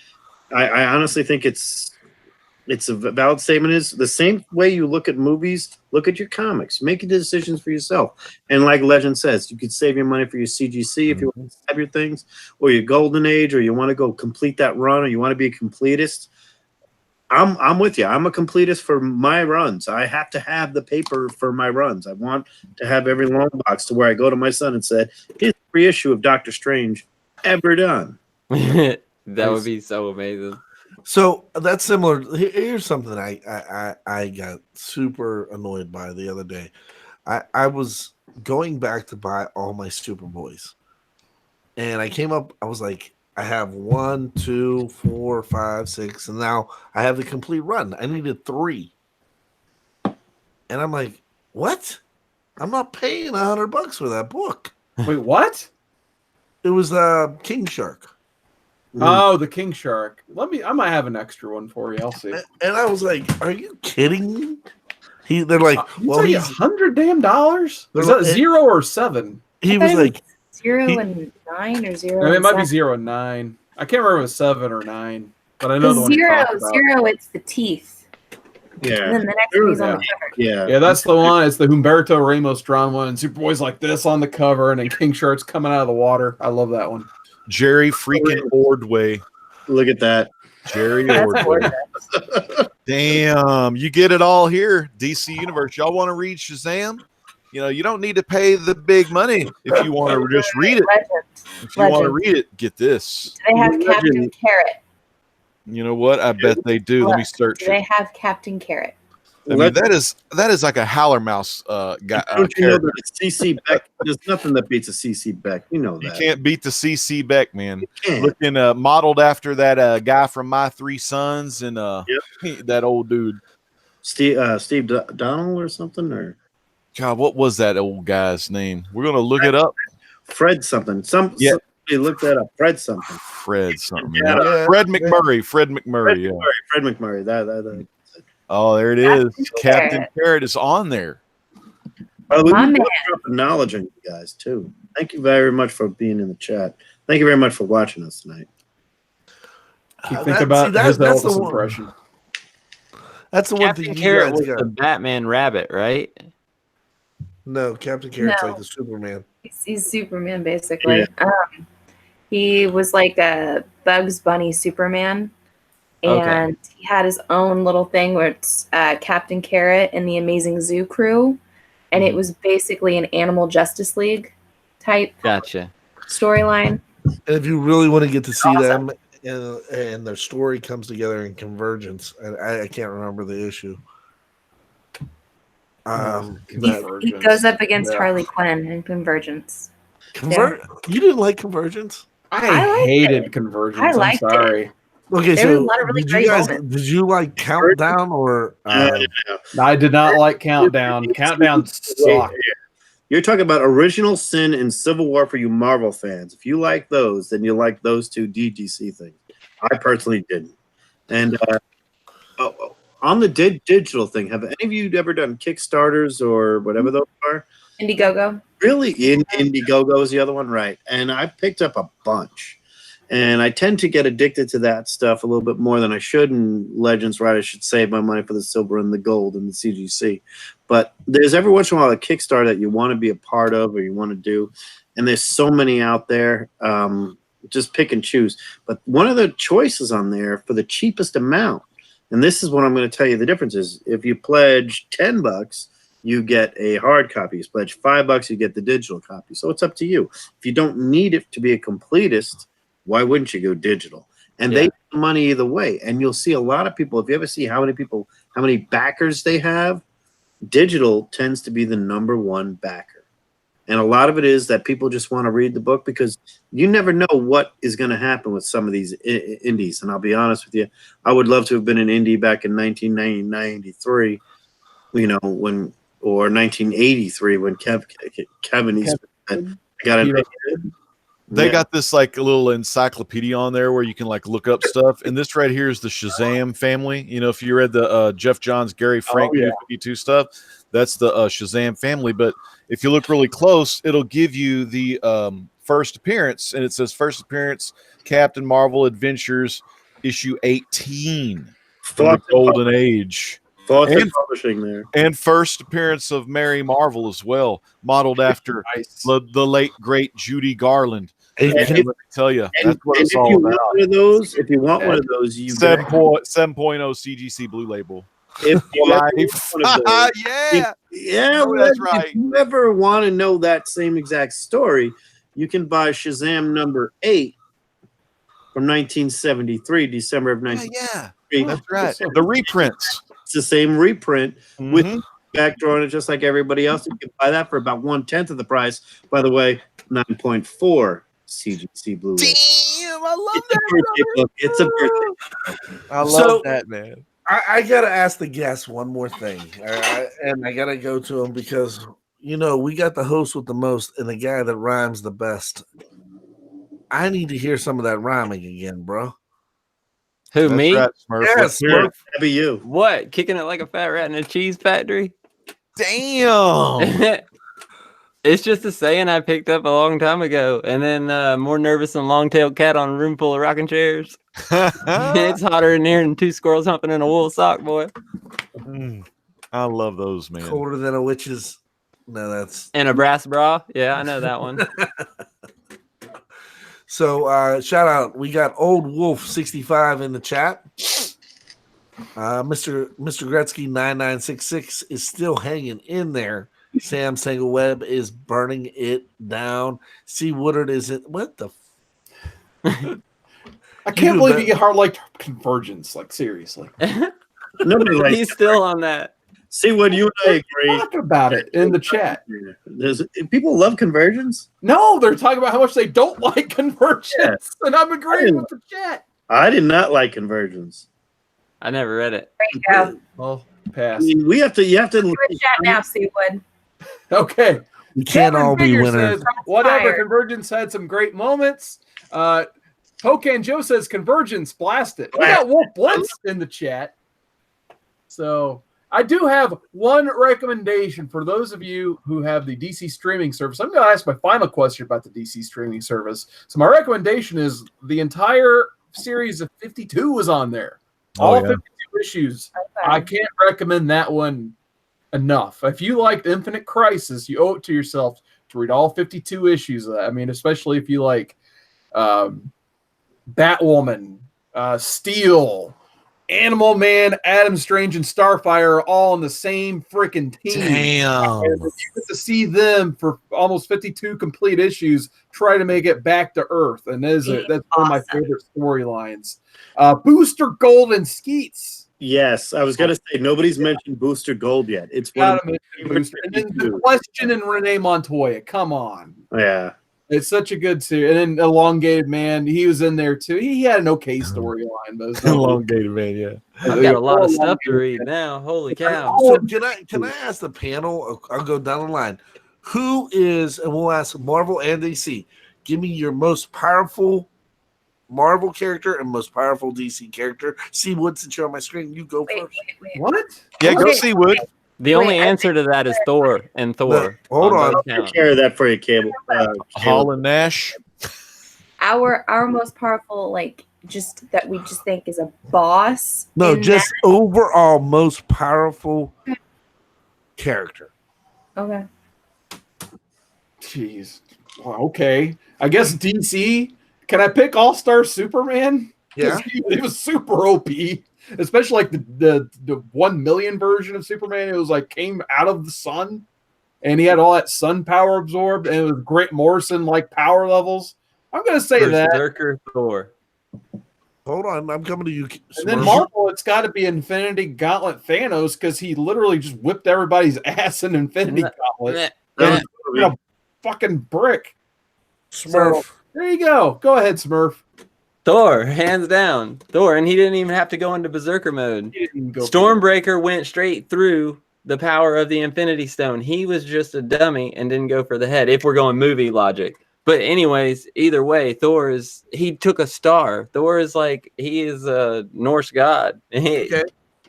I honestly think it's a valid statement, is the same way you look at movies, look at your comics, make your decisions for yourself. And like Legend says, you could save your money for your CGC if you want to have your things, or your Golden Age, or you want to go complete that run, or you want to be a completist. I'm with you. I'm a completist for my runs. I have to have the paper for my runs. I want to have every long box to where I go to my son and said, here's every issue of Doctor Strange ever done. That would be so amazing. So that's similar. Here's something I got super annoyed by the other day. I was going back to buy all my Superboys, and I came up. I was like, I have 1, 2, 4, 5, 6, and now I have the complete run. I needed 3, and I'm like, what? I'm not paying $100 for that book. Wait, what? It was King Shark. Oh, the King Shark. I might have an extra one for you. I'll see. And I was like, "Are you kidding me?" They're like, "Well, he's $100 damn. Is that 0 or 7? He was like 0 and 9 or 0. I mean, it and might be 7. 0 and 9. I can't remember if it was 7 or 9, but I know the one you Zero, talked about. 0, it's the teeth. Yeah. And then the next one is on the cover. Yeah. That's the one. It's the Humberto Ramos drawn one, and Superboy's like this on the cover, and then King Shark's coming out of the water. I love that one. Jerry freaking Ordway. Look at that. Jerry That's Ordway. Damn, you get it all here. DC Universe. Y'all want to read Shazam? You don't need to pay the big money if you want to just read it. If you want to read it, get this. Do they have Captain Carrot? You know what? I bet they do. Let me search Do they it. have Captain Carrot? I mean, that is like a Howler Mouse guy. Don't you know that it's CC Beck? There's nothing that beats a CC Beck. You know that. You can't beat the CC Beck, man. You can't. Looking modeled after that guy from My Three Sons and that old dude. Steve Donald or something, or God, what was that old guy's name? We're gonna look it up. Fred something. Somebody look that up. Fred something. Fred something. Yeah. Fred McMurray. Fred McMurray. Fred McMurray. That. Oh, there it is. Captain Carrot is on there. We need to drop the knowledge on you guys too. Thank you very much for being in the chat. Thank you very much for watching us tonight. Think about his Elvis impression. That's the one thing. Captain Carrot was the Batman rabbit, right? No, Captain Carrot's like the Superman. He's Superman, basically. Yeah. He was like a Bugs Bunny Superman. And he had his own little thing where it's Captain Carrot and the Amazing Zoo Crew. And it was basically an Animal Justice League type storyline. And if you really want to get to see them and their story comes together in Convergence, and I can't remember the issue. He goes up against Harley Quinn in Convergence. You didn't like Convergence? I hated Convergence. I'm sorry. Okay, there was a lot of really great moments. Did you like Countdown or? I did not like Countdown. Countdown sucked. You're talking about Original Sin and Civil War for you Marvel fans. If you like those, then you like those two DDC things. I personally didn't. And On the digital thing, have any of you ever done Kickstarters or whatever those are? Indiegogo. Really? Indiegogo is the other one, right? And I picked up a bunch. And I tend to get addicted to that stuff a little bit more than I should. And Legends, right? I should save my money for the silver and the gold and the CGC. But there's every once in a while a Kickstarter that you want to be a part of or you want to do. And there's so many out there. Just pick and choose. But one of the choices on there for the cheapest amount, and this is what I'm going to tell you the difference is. If you pledge $10, you get a hard copy. You pledge $5, you get the digital copy. So it's up to you. If you don't need it to be a completist, why wouldn't you go digital? And they get the money either way. And you'll see a lot of people, if you ever see how many backers they have, digital tends to be the #1 backer. And a lot of it is that people just want to read the book because you never know what is going to happen with some of these indies. And I'll be honest with you, I would love to have been an indie back in 1993, or 1983 when Kevin Eastman got an They got this like a little encyclopedia on there where you can like look up stuff. And this right here is the Shazam family. If you read the Jeff Johns, Gary Frank 52 stuff, that's the Shazam family. But if you look really close, it'll give you the first appearance, and it says first appearance, Captain Marvel Adventures, issue 18 from the Golden Age. Publishing there. And first appearance of Mary Marvel as well, modeled after the late great Judy Garland. And let me tell you, that's what it's all about. If you want one of those, you 7.0 CGC Blue Label. If you that's right. If you ever want to know that same exact story, you can buy Shazam #8 from 1973, December of 1973. That's right. The reprints. It's the same reprint with back drawing it just like everybody else. You can buy that for about 1/10 of the price. By the way, 9.4 CGC Blue. Damn, I love that. It's a birthday. I love that, man. I gotta ask the guests one more thing, and I gotta go to him because we got the host with the most and the guy that rhymes the best. I need to hear some of that rhyming again, bro. Who, That's me? right, Smurf. Yes, That'd be you. What? Kicking it like a fat rat in a cheese factory? Damn. It's just a saying I picked up a long time ago, and then more nervous than a long-tailed cat on a room full of rocking chairs. It's hotter in here than 2 squirrels humping in a wool sock, boy. I love those, man. Colder than a witch's. No, that's And a brass bra. Yeah, I know that one. So shout out. We got Old Wolf 65 in the chat. Mr. Gretzky 9966 is still hanging in there. Sam Single Web is burning it down. C. Woodard is it? What the? I can't believe you get hard like Convergence. Like seriously, Nobody likes He's still on that. See what you and I agree. talk about it in the chat. People love Convergence. No, they're talking about how much they don't like Convergence, and I'm agreeing with the chat. I did not like Convergence. I never read it. There you go. Well, I pass. mean, you have to. We're chat now, Seawood. Okay. We can't all be Figure winners. says, whatever. Fired. Convergence had some great moments. Pocan Joe says Convergence, blast it. We got Wolf Blitz in the chat. So I do have one recommendation for those of you who have the DC streaming service. I'm going to ask my final question about the DC streaming service. So my recommendation is the entire series of 52 was on there. All 52 issues. Okay. I can't recommend that one enough. If you liked Infinite Crisis, you owe it to yourself to read all 52 issues of that. I mean, especially if you like Batwoman, Steel, Animal Man, Adam Strange, and Starfire are all on the same freaking team. Damn. And you get to see them for almost 52 complete issues try to make it back to Earth. And that's one of my favorite storylines. Booster Gold and Skeets. Yes, I was gonna say nobody's mentioned Booster Gold yet. It's one Gotta mention Booster. And then The Question and Renee Montoya. Come on. Yeah. It's such a good series. And then Elongated Man, he was in there too. He had an okay storyline, but it's not Elongated Man, yeah. I've got a lot of stuff to read now. Holy cow. So can I ask the panel? I'll go down the line. Who is, and we'll ask Marvel and DC, give me your most powerful Marvel character and most powerful DC character. See what's since you're on my screen. You go first. What? Yeah, go Okay. see Wood. The only answer to that is Thor and Thor. Hold on. both I'll count. take care of that for you, Cable. Hall and Nash. Our most powerful, like, just that we just think is a boss. No, in just overall most powerful character. that. Okay. Jeez. Well, okay. I guess DC. Can I pick All Star Superman? 'Cause he was super OP, especially like the 1 million version of Superman. It was like came out of the sun, and he had all that sun power absorbed, and it was Grant Morrison like power levels. I'm gonna say that. Berserker Thor. Hold on, I'm coming to you. And then Smurf. Marvel, it's got to be Infinity Gauntlet Thanos because he literally just whipped everybody's ass in Infinity Gauntlet. Yeah. A fucking brick. Smurf. There you go. Go ahead, Smurf. Thor, hands down. Thor, and he didn't even have to go into Berserker mode. He didn't go Stormbreaker went straight through the power of the Infinity Stone. He was just a dummy and didn't go for the head, if we're going movie logic. But anyways, either way, he took a star. Thor is like, he is a Norse god. Okay.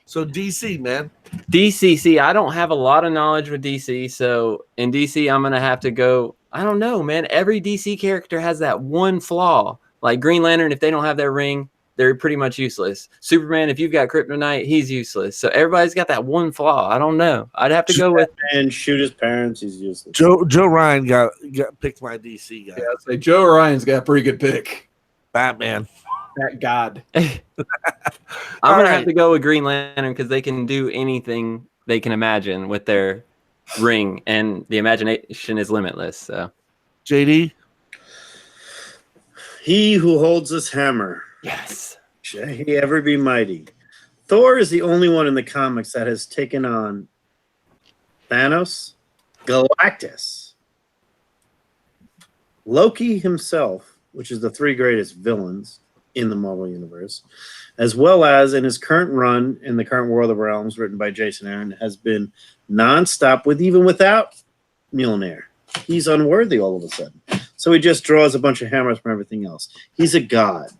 So DC, man. DCC, I don't have a lot of knowledge with DC, so in DC, I'm going to have to go, I don't know, man. Every DC character has that one flaw. Like Green Lantern, if they don't have their ring, they're pretty much useless. Superman, if you've got kryptonite, he's useless. So everybody's got that one flaw. I don't know. I'd have to go with and shoot his parents. He's useless. Joe Ryan got picked my DC guy. Yeah, I'd say Joe Ryan's got a pretty good pick. Batman. That god. I'm going to have to go with Green Lantern because they can do anything they can imagine with their ring, and the imagination is limitless. So, JD. He who holds this hammer. yes. Shall he ever be mighty? Thor is the only one in the comics that has taken on Thanos, Galactus, Loki himself, which is the 3 greatest villains in the Marvel Universe, as well as in his current run in the current World of Realms, written by Jason Aaron, has been nonstop even without Mjolnir. He's unworthy all of a sudden. So he just draws a bunch of hammers from everything else. He's a god.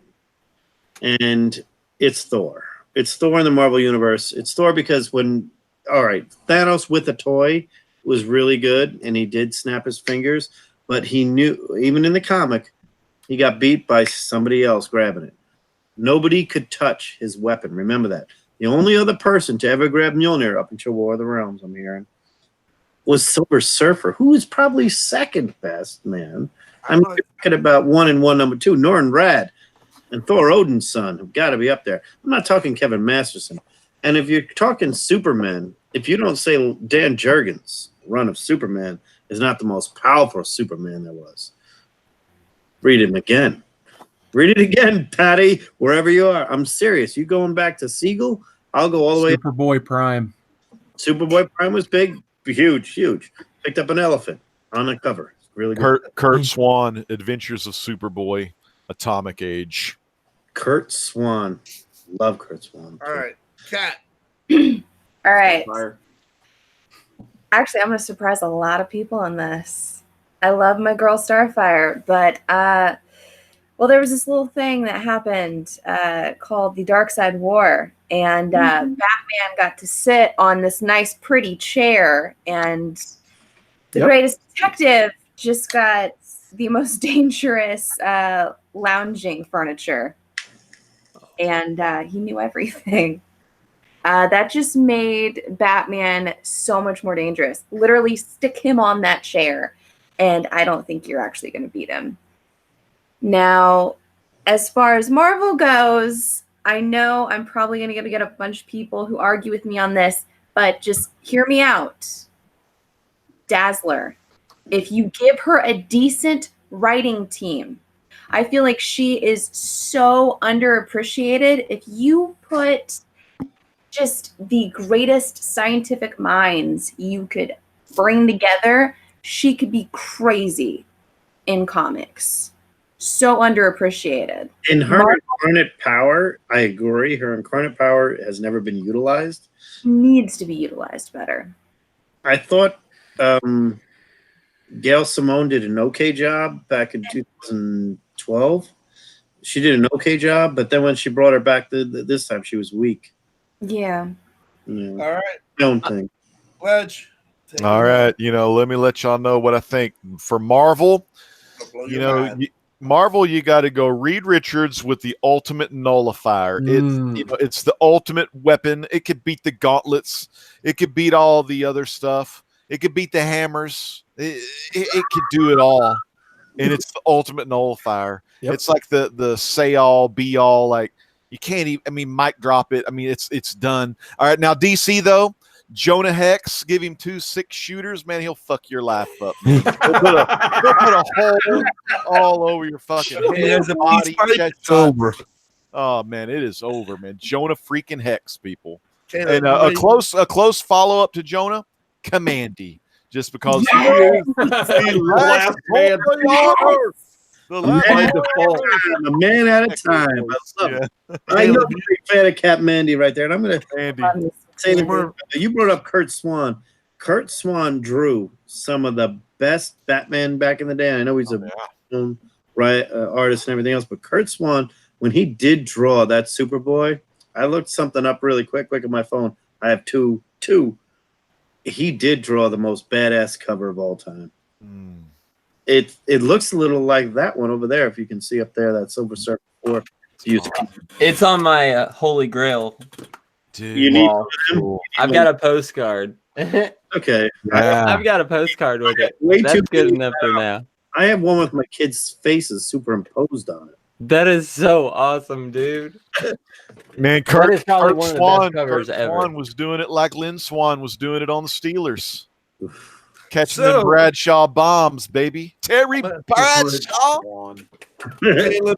And it's Thor. It's Thor in the Marvel Universe. It's Thor because Thanos with a toy was really good, and he did snap his fingers, but he knew, even in the comic, he got beat by somebody else grabbing it. Nobody could touch his weapon. Remember that. The only other person to ever grab Mjolnir up until War of the Realms, I'm hearing, was Silver Surfer, who is probably second best, man. I'm talking about 1 and 1, number 2, Norrin Rad and Thor Odin's son have got to be up there. I'm not talking Kevin Masterson. And if you're talking Superman, if you don't say Dan Jurgens' run of Superman is not the most powerful Superman there was, read him again. Read it again, Patty, wherever you are. I'm serious. You going back to Siegel? I'll go all the way. Superboy Prime. Superboy Prime was big, huge. Picked up an elephant on the cover. Really good. Kurt Swan, Adventures of Superboy, Atomic Age. Kurt Swan. Love Kurt Swan. All right. Cat. All right. Fire. Actually, I'm going to surprise a lot of people on this. I love my girl Starfire, but there was this little thing that happened called the Dark Side War, and Batman got to sit on this nice, pretty chair, and the greatest detective just got the most dangerous lounging furniture, and he knew everything. That just made Batman so much more dangerous. Literally stick him on that chair, and I don't think you're actually going to beat him. Now, as far as Marvel goes, I know I'm probably going to get a bunch of people who argue with me on this, but just hear me out. Dazzler. If you give her a decent writing team, I feel like she is so underappreciated. If you put just the greatest scientific minds you could bring together, she could be crazy in comics. So underappreciated. In her incarnate power, I agree. Her incarnate power has never been utilized. Needs to be utilized better. I thought Gail Simone did an okay job back in 2012. she did an okay job, but then when she brought her back this time, she was weak. Yeah. Yeah. All right, Don't think. Pledge. Take All it right, let me let y'all know what I think for Marvel. away. Blow your mind. Marvel, you got to go Reed Richards with the ultimate nullifier. Mm. It's the ultimate weapon. It could beat the gauntlets. It could beat all the other stuff. It could beat the hammers. It could do it all, and it's the ultimate nullifier. Yep. It's like the say all be all. Like you can't even. I mean, mic drop it. I mean, it's done. All right, now DC though. Jonah Hex, give him 2 6-shooters, man, he'll fuck your life up. Man. He'll put a hole all over your fucking head, body, chest It's over. Oh man, it is over, man. Jonah freaking Hex, people. Okay, And a close follow up to Jonah, Commandy, just because he is the last man. The last Man, man. a man at a time. I love it. I know I'm a big fan of Cap Mandy right there, and I'm going to say that you brought up Kurt Swan. Kurt Swan drew some of the best Batman back in the day. I know he's artist and everything else, but Kurt Swan, when he did draw that Superboy, I looked something up really quick on my phone. I have two. He did draw the most badass cover of all time. Mm. It looks a little like that one over there. If you can see up there, that Silver Surfer 4. It's on my Holy Grail. Dude, You need cool. I've got a postcard. Okay. I've got a postcard with it. Way That's too good many enough for now. I have one with my kids' faces superimposed on it. That is so awesome, dude. Man, That Kurt is probably one of the best covers Kurt ever. Swan was doing it like Lynn Swan was doing it on the Steelers. Catching So- them Bradshaw bombs, baby. Terry Bradshaw. Caleb,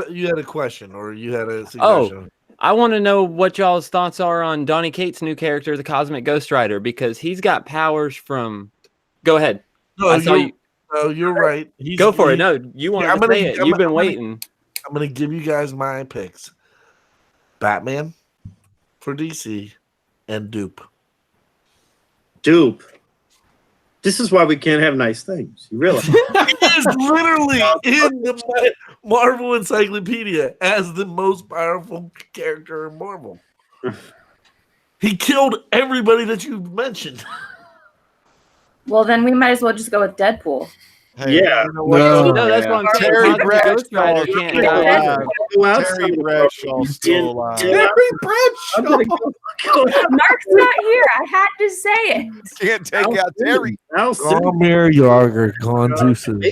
you had a question or you had a suggestion. I want to know what y'all's thoughts are on Donny Cates' new character, the Cosmic Ghost Rider, because he's got powers from. Go ahead. No, I saw you. No, you're right. Go for it. No, you wanted to say it. You've been waiting. I'm going to give you guys my picks. Batman for DC and Dupe. Dupe. This is why we can't have nice things. You realize? It is literally in the Marvel Encyclopedia as the most powerful character in Marvel. He killed everybody that you mentioned. Well, then we might as well just go with Deadpool. Hey, Yeah. you know what? No, that's what I'm saying. Terry Cosmic Ghost Rider Bradshaw can't die alive. Terry Bradshaw's still alive. Terry I'm Bradshaw. gonna go. Mark's not here. I had to say it. Can't take out Terry. Gone Yager, gone too soon.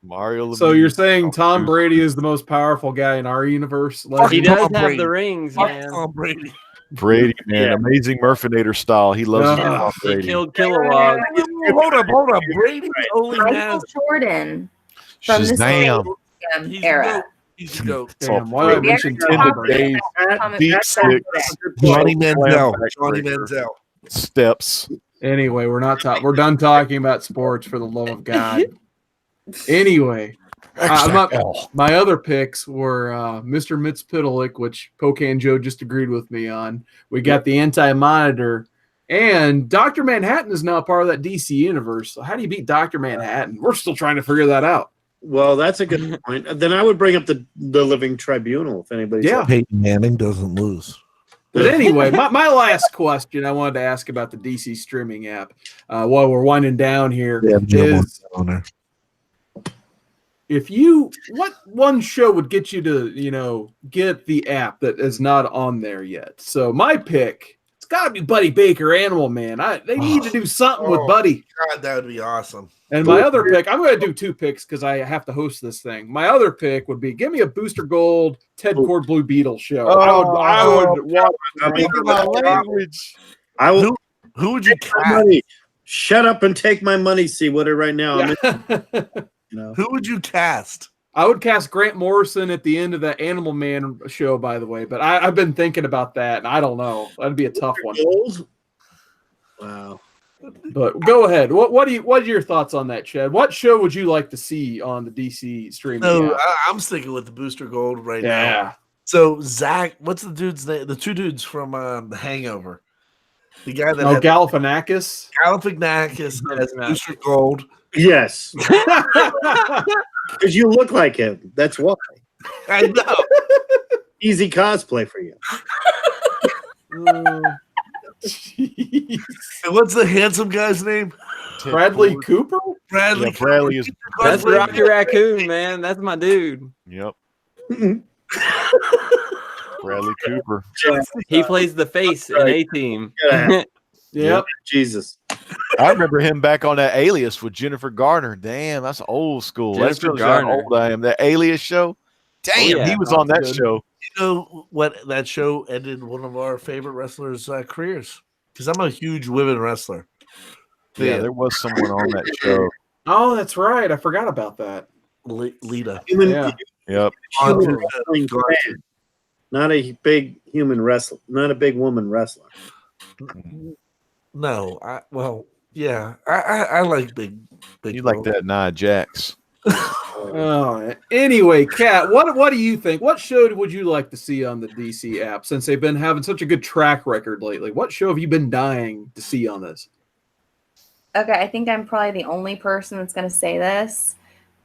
Mario. So you're saying Tom Brady is the most powerful guy in our universe? He Tom does have Brady. the rings, Fuck man. Tom Brady. Brady, man, Yeah. amazing Murfinator style. He loves Yeah. Tom He Brady. killed Kilowog. Hold up. Brady only Michael has. Jordan from the Shazam. Space He's era. He's the GOAT. Damn, why did I mention Yeah. Tom In the Brady? days, deep That's six, Johnny Manziel. Slam Johnny backbreaker. Manziel. Steps. Anyway, we're done talking about sports, for the love of God. Anyway, my other picks were Mr. Mitzpitalik, which Pocan Joe just agreed with me on. We got the Anti-Monitor, and Dr. Manhattan is now part of that DC universe. So how do you beat Dr. Manhattan? We're still trying to figure that out. Well, that's a good point. Then I would bring up the Living Tribunal if anybody's. Yeah. Peyton Manning doesn't lose. But anyway, my last question I wanted to ask about the DC streaming app while we're winding down here is what one show would get you to, get the app that is not on there yet? So my pick, it's got to be Buddy Baker, Animal Man. They need to do something with Buddy. God, that would be awesome. And my other pick, I'm going to do 2 picks because I have to host this thing. My other pick would be give me a Booster Gold Ted Cord Blue Beetle show. I would watch. Speaking my language. I will. Who would you My cast? money. Shut up and take my money, Seawater, right now. Who would you cast? I would cast Grant Morrison at the end of that Animal Man show, by the way. But I've been thinking about that, and I don't know. That'd be a tough one. Wow. But go ahead. What are your thoughts on that, Chad? What show would you like to see on the DC streaming? No, app? I'm sticking with the Booster Gold right now. Yeah. So Zach, what's the dude's name? The 2 dudes from The Hangover. The guy that Oh, had Galifianakis. Galifianakis as Booster Gold. Yes. Because you look like him. That's why. I know. Easy cosplay for you. Jeez. And what's the handsome guy's name? Ted Bradley Ford. Cooper? Bradley. Yeah, Bradley is. That's Cosplay. Rocky Raccoon, man. That's my dude. Yep. Bradley Cooper. He plays the face in A Team. Yep. Jesus. I remember him back on that Alias with Jennifer Garner. Damn, that's old school. That Jennifer shows you how Garner. old I am. That Alias show. Damn, yeah. he was on that Good. show. You know what? That show ended one of our favorite wrestlers' careers. Because I'm a huge women wrestler. Yeah, there was someone on that show. Oh, that's right. I forgot about that. Lita. Human, Yeah. Yep. human wrestling fan, not a big human wrestler, not a big woman wrestler. No, yeah, I like big. You like girls. that Nia Jax. Oh, anyway, Kat, what do you think? What show would you like to see on the DC app since they've been having such a good track record lately? What show have you been dying to see on this? Okay, I think I'm probably the only person that's going to say this,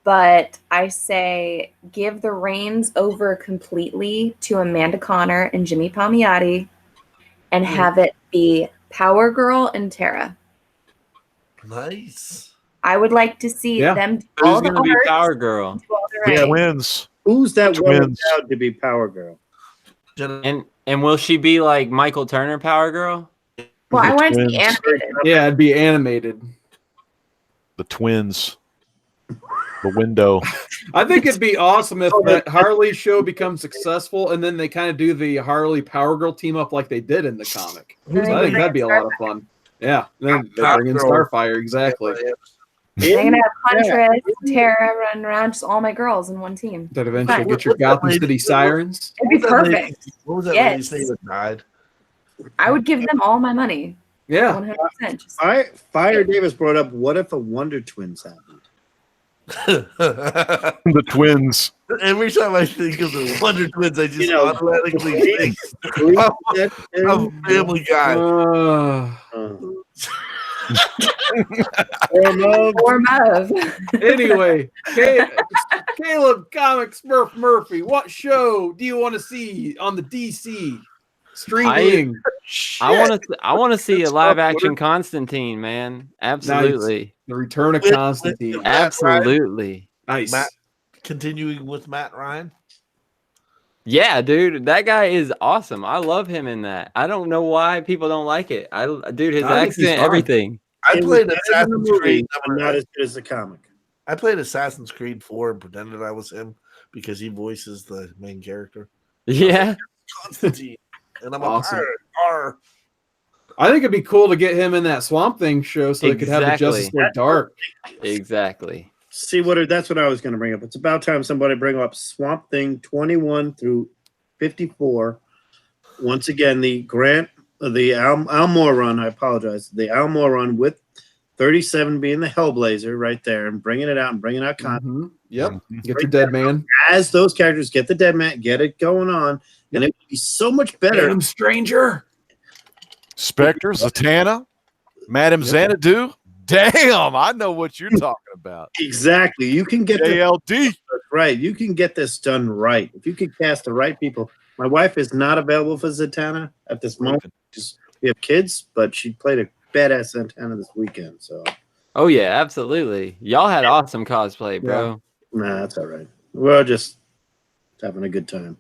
but I say give the reins over completely to Amanda Connor and Jimmy Palmiotti and have it be Power Girl and Tara. Nice. I would like to see them do Who's all the going to be arts, Power Girl? do all the The writing. twins. Who's that Which well wins? endowed to be Power Girl? And will she be like Michael Turner Power Girl? Well, I The want it to be twins. animated. Yeah, it'd be animated. The twins. The window. I think it'd be awesome if that Harley show becomes successful and then they kind of do the Harley Power Girl team up like they did in the comic. Who's I think that'd be a lot of fun. Yeah, then they bring in Starfire, exactly. They're gonna have Huntress, Tara running around, just all my girls in one team. That eventually Fine. get your Gotham City Sirens. It'd be perfect. What was that Yes. lady's name that died? I would give them all my money. Yeah. 100%. Just Fire Davis brought up, what if a Wonder Twins happened? The twins. Every time I think of the Wonder Twins, I just You know, automatically think That- of Family Guy. Or Mauve. Anyway, Caleb, Comic Smurf Murphy, what show do you want to see on the DC streaming? I want to see a live action Constantine, man. Absolutely. The return of Constantine. Absolutely. Nice. Matt, continuing with Matt Ryan. Yeah, dude, that guy is awesome. I love him in that. I don't know why people don't like it. Dude, his I think he's accent, fine. everything. I It played was better than Assassin's the movie, Creed. but not as good as the comic. I played Assassin's Creed 4 and pretended I was him because he voices the main character, Yeah. Constantine, and I'm Awesome. a pirate. Arr. I think it'd be cool to get him in that Swamp Thing show so they could have the Exactly. Justice League Dark. Exactly. See that's what I was going to bring up. It's about time somebody bring up Swamp Thing 21 through 54. Once again, the Almore run. I apologize. The Almore run with 37 being the Hellblazer right there, and bringing it out and bringing out content. Mhm. Yep. Get your Dead Man. As those characters get the Dead Man, get it going on, and it would be so much better. Adam Stranger. Spectre, Zatanna, Madame Xanadu. Damn, I know what you're talking about. Exactly. You can get this JLD. right. You can get this done right. If you can cast the right people. My wife is not available for Zatanna at this moment. We have kids, but she played a badass Zatanna this weekend. So Oh yeah, absolutely. Y'all had awesome cosplay, bro. nah, that's all right. We're just having a good time.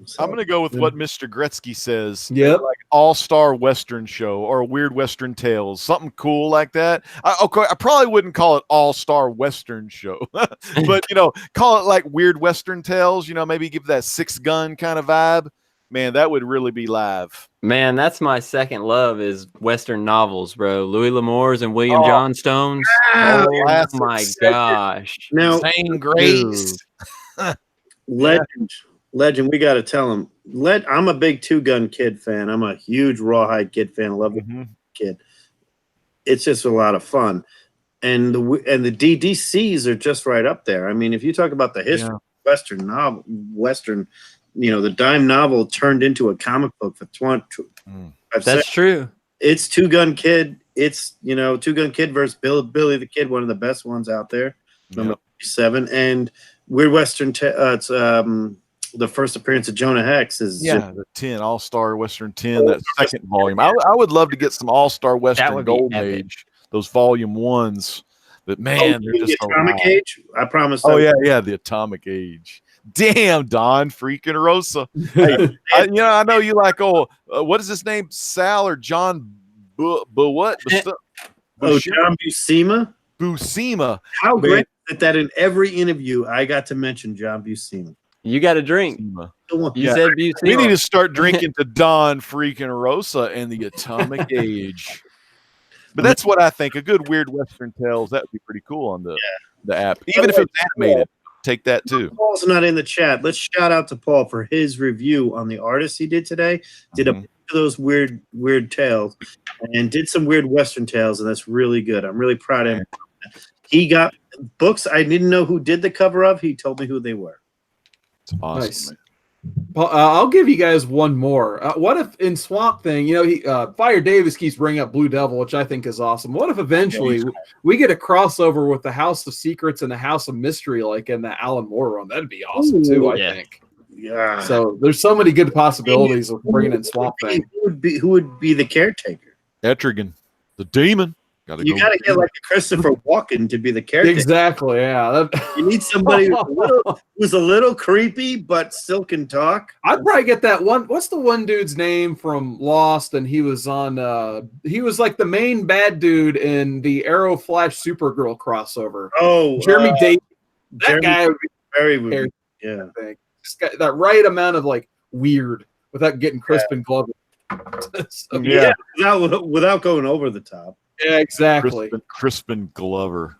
So, I'm going to go with what Mr. Gretzky says. Yep. Like all-star Western show or Weird Western Tales, something cool like that. I probably wouldn't call it all-star Western show, but call it like Weird Western Tales. Maybe give that Six Gun kind of vibe. Man, that would really be live. Man, that's my second love is Western novels, bro. Louis L'Amour's and William Johnstone's. Ah, Oh classic. my gosh. now Zane Grace. Legend, we got to tell him. I'm a big Two Gun Kid fan. I'm a huge Rawhide Kid fan. I love the kid. It's just a lot of fun, and the DDCs are just right up there. I mean, if you talk about the history of Western novel, the dime novel turned into a comic book for 20. That's true. It's Two Gun Kid. It's Two Gun Kid versus Billy the Kid, one of the best ones out there. Number 7, and Weird Western. It's the first appearance of Jonah Hex is the 10 All-Star Western 10, that second volume. I would love to get some All-Star Western would be Golden epic. Age, those volume 1s. But man, they're just the Atomic Age. I promise. Oh yeah, the Atomic Age. Damn, Don freaking Rosa. Hey, I know you like what is his name? Sal or John? What? John Buscema. Buscema. How great is it that in every interview I got to mention John Buscema? You got a drink. You said Buscema. We need to start drinking to Don freaking Rosa and the Atomic Age. But that's what I think. A good Weird Western Tales, that would be pretty cool on the app. Even if it's animated, take that too. Paul's not in the chat. Let's shout out to Paul for his review on the artist he did today. Did a bunch of those weird tales and did some weird Western tales, and that's really good. I'm really proud of him. He got books I didn't know who did the cover of. He told me who they were. It's awesome. Nice. I'll give you guys one more. What if in Swamp Thing, Fire Davis keeps bringing up Blue Devil, which I think is awesome. What if eventually we get a crossover with the House of Secrets and the House of Mystery, like in the Alan Moore run? That'd be awesome too. I think. Yeah. So there's so many good possibilities of bringing in Swamp Thing. Who would be the caretaker? Etrigan, the demon. You got to get like a Christopher Walken to be the caretaker. Exactly, yeah. You need somebody who's a little creepy but still can talk. I'd probably get that one. What's the one dude's name from Lost? And he was on. He was like the main bad dude in the Arrow Flash Supergirl crossover. Oh, Jeremy Davis. That Jeremy guy would be very weird. Yeah, just got that right amount of like weird without getting Crispin Glover. without going over the top. Yeah, exactly. Crispin Glover.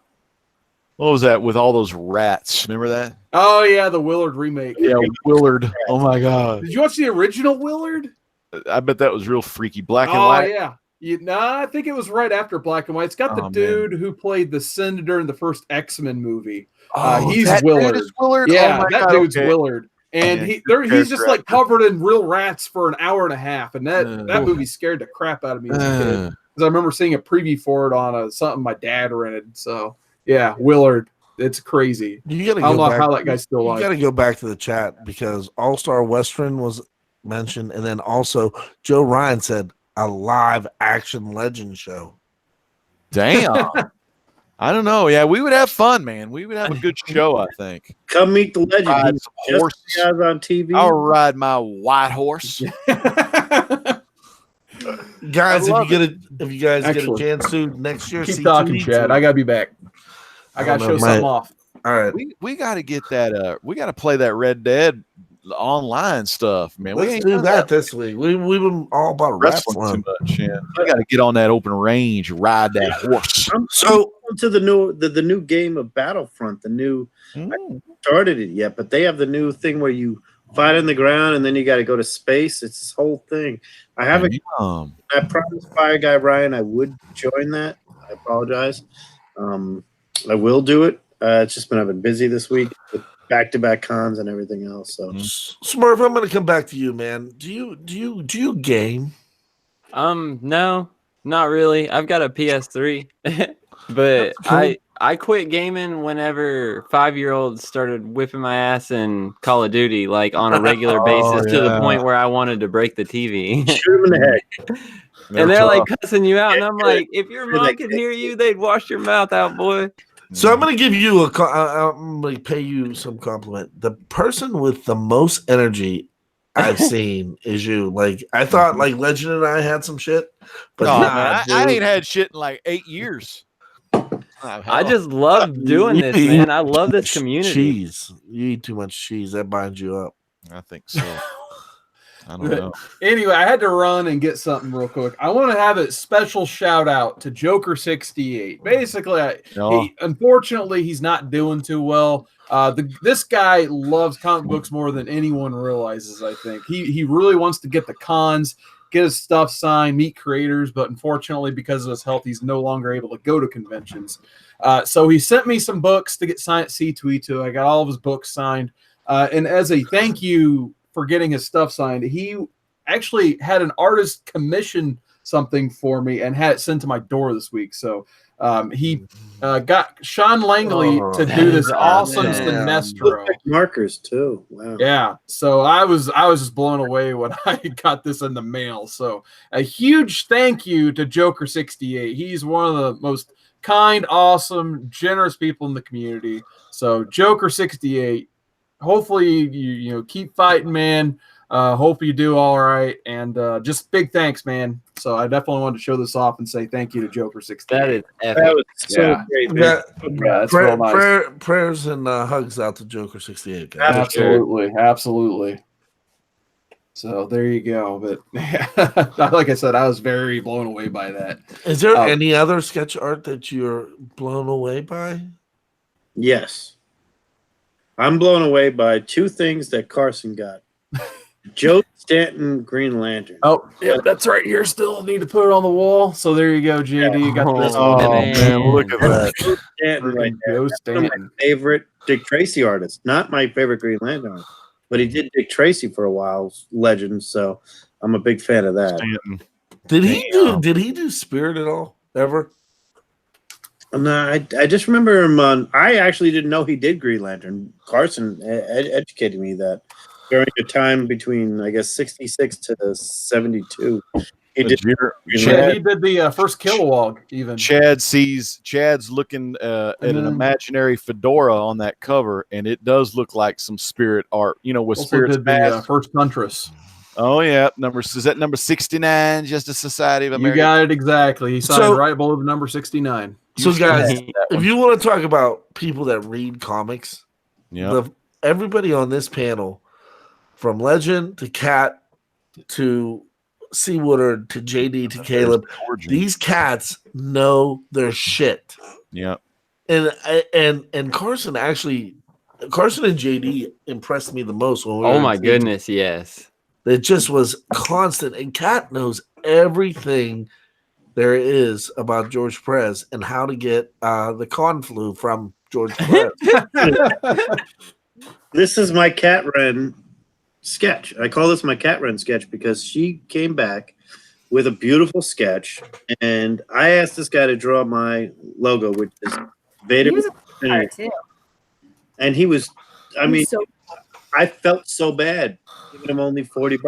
What was that with all those rats? Remember that? Oh yeah, the Willard remake. Yeah, Willard. Oh my God. Did you watch the original Willard? I bet that was real freaky. Black and white. Oh yeah. I think it was right after Black and White. It's got the dude who played the Senator in the first X-Men movie. He's Willard. Yeah, that dude's Willard. And he's just like covered in real rats for an hour and a half. And that movie scared the crap out of me as a kid. Because I remember seeing a preview for it on something my dad rented. So yeah, Willard. It's crazy. You gotta I don't know how that guy's still alive. You got to go back to the chat because All-Star Western was mentioned. And then also Joe Ryan said a live action legend show. Damn. I don't know. Yeah, we would have fun, man. We would have a good show, I think. Come meet the legend. He's just on TV. I'll ride my white horse. Guys, if you guys get a chance to next year, keep talking, Chad. I gotta be back. I gotta show something off. All right, we got to get that. We got to play that Red Dead online stuff, man. Let's we ain't do that this week. We've been all about wrestling too much. Yeah, we got to get on that open range, ride that horse. So to the new game of Battlefront. I haven't started it yet, but they have the new thing where you fight on the ground and then you got to go to space. It's this whole thing. I haven't. I promised Fire Guy Ryan I would join that. I apologize. I will do it. It's just been I've been busy this week with back-to-back cons and everything else. So Smurf, I'm going to come back to you, man. Do you game? No, not really. I've got a PS3, but cool. I quit gaming whenever 5-year-olds started whipping my ass in Call of Duty, like on a regular basis, to the point where I wanted to break the TV. Shoot him in the head. And they're like cussing you out, and I'm like, if your mom could hear you, they'd wash your mouth out, boy. So I'm going to give you I'm going to pay you some compliment. The person with the most energy I've seen is you. Like, I thought like Legend and I had some shit, but I ain't had shit in like 8 years. I just love doing this, man. I love this community. Cheese. You eat too much cheese. That binds you up. I think so. I don't know. Anyway, I had to run and get something real quick. I want to have a special shout out to Joker68. Basically, unfortunately, he's not doing too well. This guy loves comic books more than anyone realizes, I think. He really wants to get the cons, get his stuff signed, meet creators, but unfortunately, because of his health, he's no longer able to go to conventions. So he sent me some books to get signed at C2E2. I got all of his books signed. And as a thank you for getting his stuff signed, he actually had an artist commission something for me and had it sent to my door this week. So He got Sean Langley to do this awesome Sinestro. Markers too. Wow. Yeah, so I was just blown away when I got this in the mail. So a huge thank you to Joker68. He's one of the most kind, awesome, generous people in the community. So Joker68, hopefully you keep fighting, man. Hope you do all right, and just big thanks, man. So I definitely wanted to show this off and say thank you to Joker68. That is epic. That was so great. Man. That's real nice. Prayers and hugs out to Joker68. Guys. Absolutely. So there you go. But like I said, I was very blown away by that. Is there any other sketch art that you're blown away by? Yes. I'm blown away by two things that Carson got. Joe Stanton Green Lantern. Oh, yeah, that's right here. Still need to put it on the wall. So there you go, JD. You got this. Man, look at that. Joe Stanton right there. Joe That's one of my Stanton. favorite Dick Tracy artist. Not my favorite Green Lantern artist, but he did Dick Tracy for a while, legend. So I'm a big fan of that. Stanton. Did he do Spirit at all ever? No, I just remember him on. I actually didn't know he did Green Lantern. Carson educated me that during the time between, I guess, 66 to 72. He did. Yeah, he did the first Kilowog even. Chad's looking at an imaginary fedora on that cover, and it does look like some Spirit art. You know, with Also Spirit's did the mask. first Huntress. Oh yeah, is that number 69? Justice Society of America. You got it exactly. He signed So- right below the number 69. So, guys, that if one. you want to talk about people that read comics, Yeah. Everybody on this panel, from Legend to Cat to Seawater to JD to Caleb, these cats know their shit. Yeah. And Carson and JD impressed me the most when we were Oh in my season. goodness, yes. It just was constant. And Cat knows everything there is about George Perez and how to get the con flu from George Perez. This is my Cat Wren sketch. I call this my Cat Wren sketch because she came back with a beautiful sketch, and I asked this guy to draw my logo, which is Vader. He was a part too. And he was, I mean, So I felt so bad giving him only $40,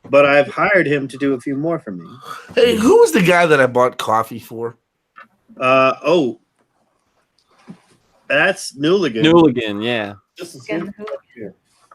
but I've hired him to do a few more for me. Hey, who was the guy that I bought coffee for? That's Newligan. Newligan, yeah.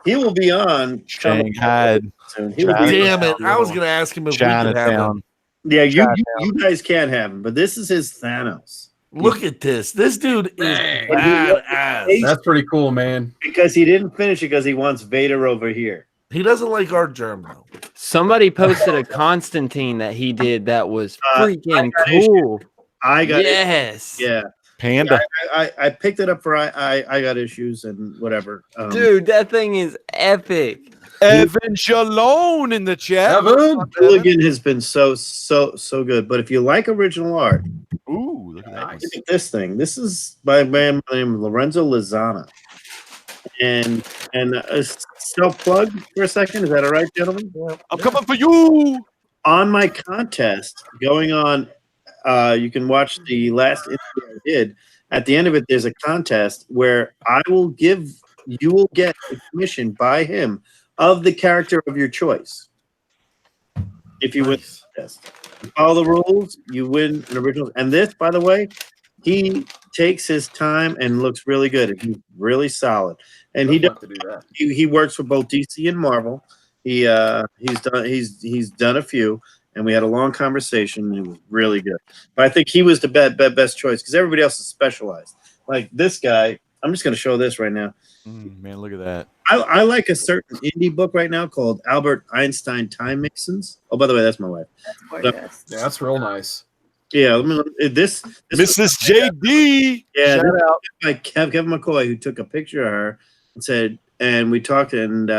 He will be on Shanghai. soon. He will be Damn it. I was going to ask him if we could have him. Chinatown. Yeah, you guys can't have him, but this is his Thanos. Look at this. This dude is badass. That's pretty cool, man. Because he didn't finish it because he wants Vader over here. He doesn't like our germ, though. Somebody posted a Constantine that he did that was freaking cool. I got Yes. Yeah. Panda. I picked it up for I got issues and whatever. Dude, that thing is epic. Evan Shalom in the chat. Evan. Hooligan has been so good. But if you like original art, Ooh, look at that. look at this thing. This is by a man named Lorenzo Lozana. And self-plug for a second. Is that all right, gentlemen? I'm coming for you. On my contest going on, you can watch the last interview I did. At the end of it, there's a contest where you will get a commission by him of the character of your choice. If you win the contest. You follow the rules, you win an original. And this, by the way, he takes his time and looks really good. He's really solid. And he works for both DC and Marvel. He's done a few. And we had a long conversation. It was really good. But I think he was the best choice because everybody else is specialized. Like this guy, I'm just going to show this right now. Man, look at that. I like a certain indie book right now called Albert Einstein Time Masons. Oh, by the way, that's my wife. that's gorgeous. Yeah, that's real nice. Yeah, this Mrs. JD. Yeah, Shout this out. is by Kevin McCoy, who took a picture of her and said, and we talked, and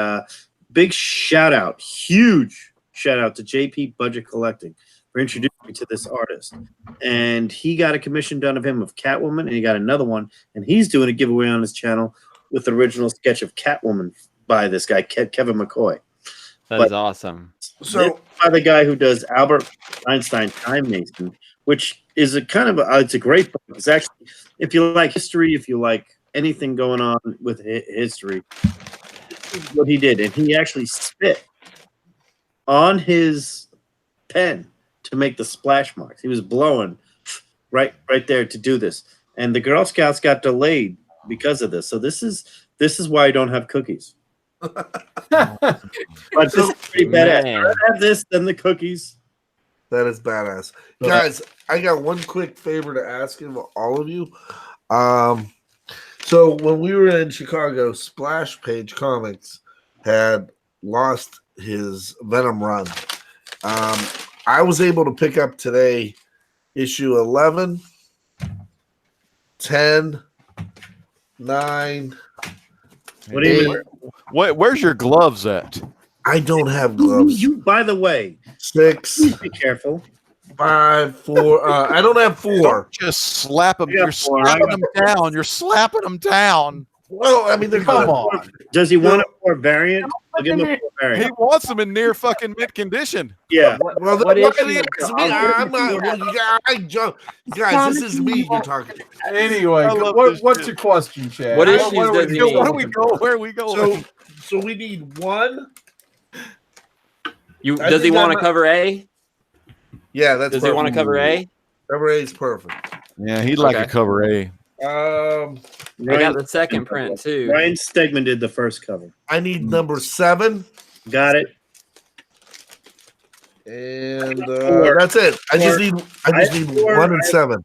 big shout out, huge shout out to JP Budget Collecting for introducing me to this artist. And he got a commission done of him of Catwoman, and he got another one, and he's doing a giveaway on his channel with the original sketch of Catwoman by this guy, Kevin McCoy. That is awesome. So by the guy who does Albert Einstein Time Mason, which is a kind of it's a great book. It's actually, if you like history, if you like anything going on with history, this is what he did, and he actually spit on his pen to make the splash marks. He was blowing right there to do this, and the Girl Scouts got delayed because of this. So this is why I don't have cookies. But this is pretty badass. I'd rather have this than the cookies. That is badass. Guys, I got one quick favor to ask of all of you. So when we were in Chicago, Splash Page Comics had lost his Venom run. I was able to pick up today issue 11, 10, 9. What do you mean? Where's your gloves at? I don't have gloves. You by the way, 6. Be careful. 5, 4. I don't have 4. Just slap them. You're slapping them down. You're slapping them down. Well, I mean, they're Come on. Does he want a 4 variant? I'll give him a 4 He variant. wants them in near fucking mint condition. Yeah. Well, What look issue? at it. I'm not. Well, guys, this is me you're talking to. Anyway, I love this what's shit. your question, Chad? What issues are does we he doing? need? Where do we go? Where are we going? So we need 1. I Does he think want to I'm- cover A? Yeah, that's. Does he want to cover A? Cover A is perfect. Yeah, he'd like Okay. a cover A. I got the second print too. Ryan Stegman did the first cover. I need number 7, Got it. and 4. that's it. I just need 4. 1 and 7.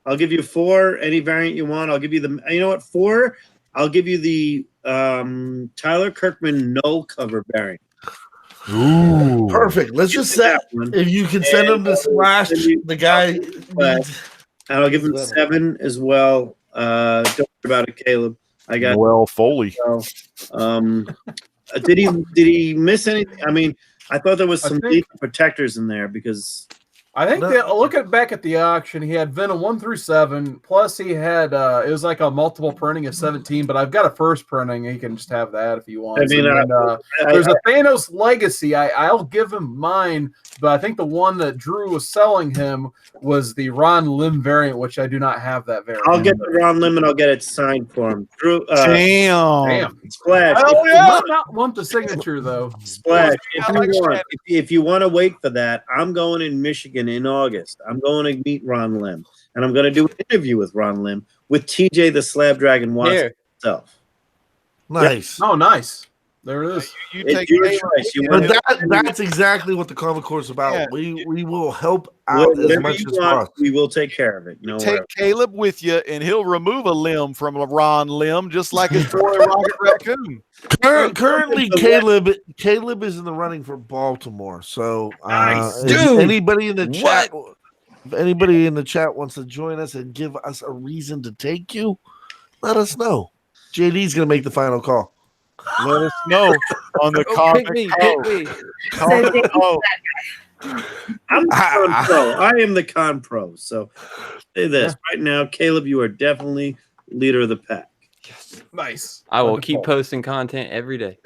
I'll give you 4. Any variant you want. I'll give you the. You know what? 4. I'll give you the Tyler Kirkman no cover variant. Ooh. Perfect. Let's just say That one. if you can send him to Splash, the guy. And I'll give him 7 as well. Don't worry about it, Caleb. I got. Noel Foley. Did he miss anything? I mean, I thought there was I some think- lethal protectors in there because I think No. that looking back at the auction, he had Venom 1 through 7. Plus, he had it was like a multiple printing of 17. But I've got a first printing. He can just have that if he wants. I mean, And then, there's a Thanos Legacy. I'll give him mine, but I think the one that Drew was selling him was the Ron Lim variant, which I do not have that variant. I'll get the Ron Lim and I'll get it signed for him. Drew, Damn. Damn. Splash. I If you might not want the signature though. Splash. I like Splash. If you want to wait for that, I'm going in Michigan in August. I'm going to meet Ron Lim, and I'm going to do an interview with Ron Lim with TJ the Slab Dragon Watson Here. himself. Nice. Oh, nice. There it is. You It's take your Caleb choice. You But want that's exactly what the Comic Core is about. Yeah. We will help out as whatever much you as want, possible. we will take care of it. No take worries. Caleb with you, and he'll remove a limb from a Ron limb, just like his boy Rocket Raccoon. Currently, Caleb is in the running for Baltimore. So, Nice. if Dude, anybody in the chat, if anybody in the chat wants to join us and give us a reason to take you, let us know. JD's gonna make the final call. Let us know on the Oh, comic. pick me. So Dave- Oh, I'm the con pro. I am the con pro. So say this right now, Caleb, you are definitely leader of the pack. Nice. I will Wonderful. keep posting content every day.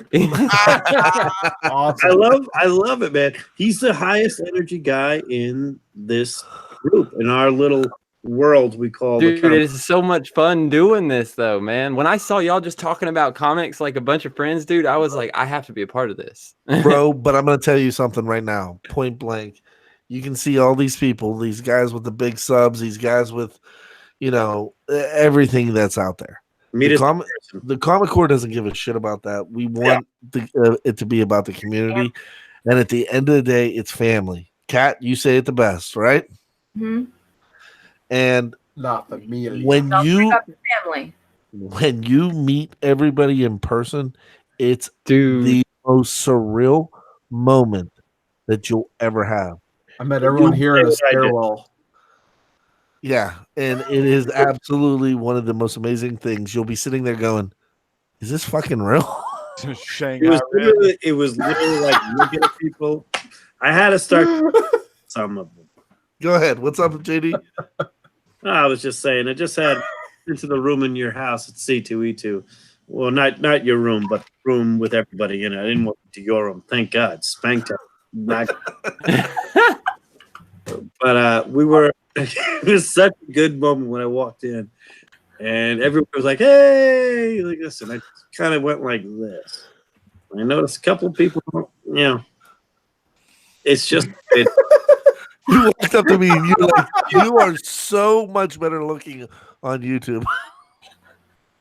Awesome. I love it, man. He's the highest energy guy in this group, in our little world we call Dude, the comic. it is so much fun doing this though, man. When I saw y'all just talking about comics like a bunch of friends, dude, I was like, I have to be a part of this. Bro, but I'm going to tell you something right now, point blank. You can see all these people, these guys with the big subs, these guys with, everything that's out there. Meet The us in comic, person. the Comic Core doesn't give a shit about that. We want it to be about the community. And at the end of the day, it's family. Kat, you say it the best, right? Mhm. And Not the meat. when Don't you bring up your family. when you meet everybody in person, it's Dude, the most surreal moment that you'll ever have. I met everyone here in a What I did. stairwell. Yeah, and it is absolutely one of the most amazing things. You'll be sitting there going, "Is this fucking real?" Shanghai Red. It was literally like looking at people. I had to start some of them. Go ahead. What's up, JD? I was just saying, I just had into the room in your house at C2E2. Well, not your room, but room with everybody in it. I didn't walk into your room. Thank God. Spanked her. But we were It was such a good moment when I walked in, and everyone was like, "Hey!" Like this, and I kind of went like this. I noticed a couple of people, it's just You walked up to me and you're like, you are so much better looking on YouTube.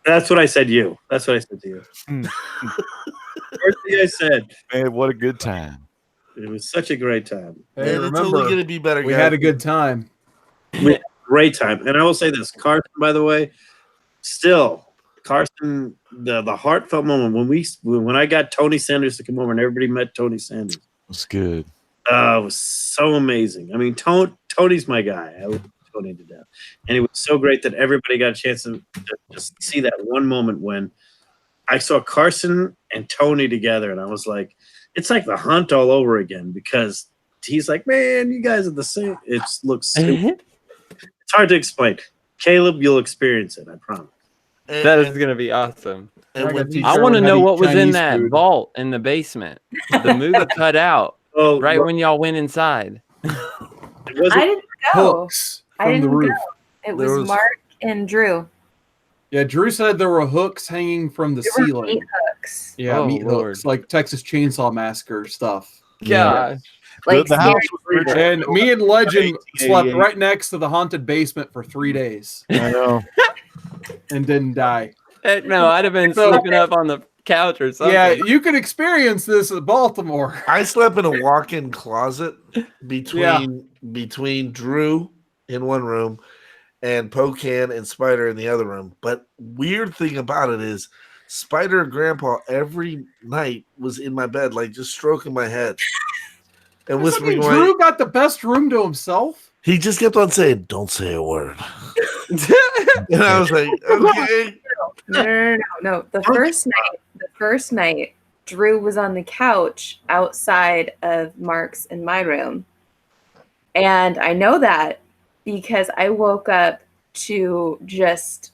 That's what I said. That's what I said to you. First thing I said. Man, what a good time. It was such a great time. Hey, And it's only remember, going to be better. we guys. had a good time. We had a great time. And I will say this, Carson, by the way, Carson, the heartfelt moment when I got Tony Sanders to come over and everybody met Tony Sanders. It was good. It was so amazing. I mean, Tony's my guy. I love Tony to death. And it was so great that everybody got a chance to just see that one moment when I saw Carson and Tony together, and I was like, it's like the hunt all over again, because he's like, man, you guys are the same. It looks stupid. It's hard to explain. Caleb, you'll experience it, I promise. That is going to be awesome. And when I want to know what was in Chinese that food. vault in the basement. The movie cut out Oh, right when y'all went inside. it I wasn't didn't go. Hooks I from didn't the roof. go. It There was was- Mark and Drew. Yeah, Drew said there were hooks hanging from the There were ceiling. meat hooks. Yeah, Oh, meat Lord. hooks, like Texas Chainsaw Massacre stuff. Gosh. Like the house seriously. was And me and Legend slept 1888. right next to the haunted basement for 3 days I know. and didn't die. No, I'd have been So- sleeping up on the couch or something. Yeah, you could experience this at Baltimore. I slept in a walk-in closet between Drew in one room and Pocan and Spider in the other room. But weird thing about it is Spider and Grandpa every night was in my bed, like just stroking my head and whispering away. Drew got the best room to himself. He just kept on saying, "Don't say a word." And I was like, "Okay." No. The first night, Drew was on the couch outside of Mark's in my room. And I know that because I woke up to just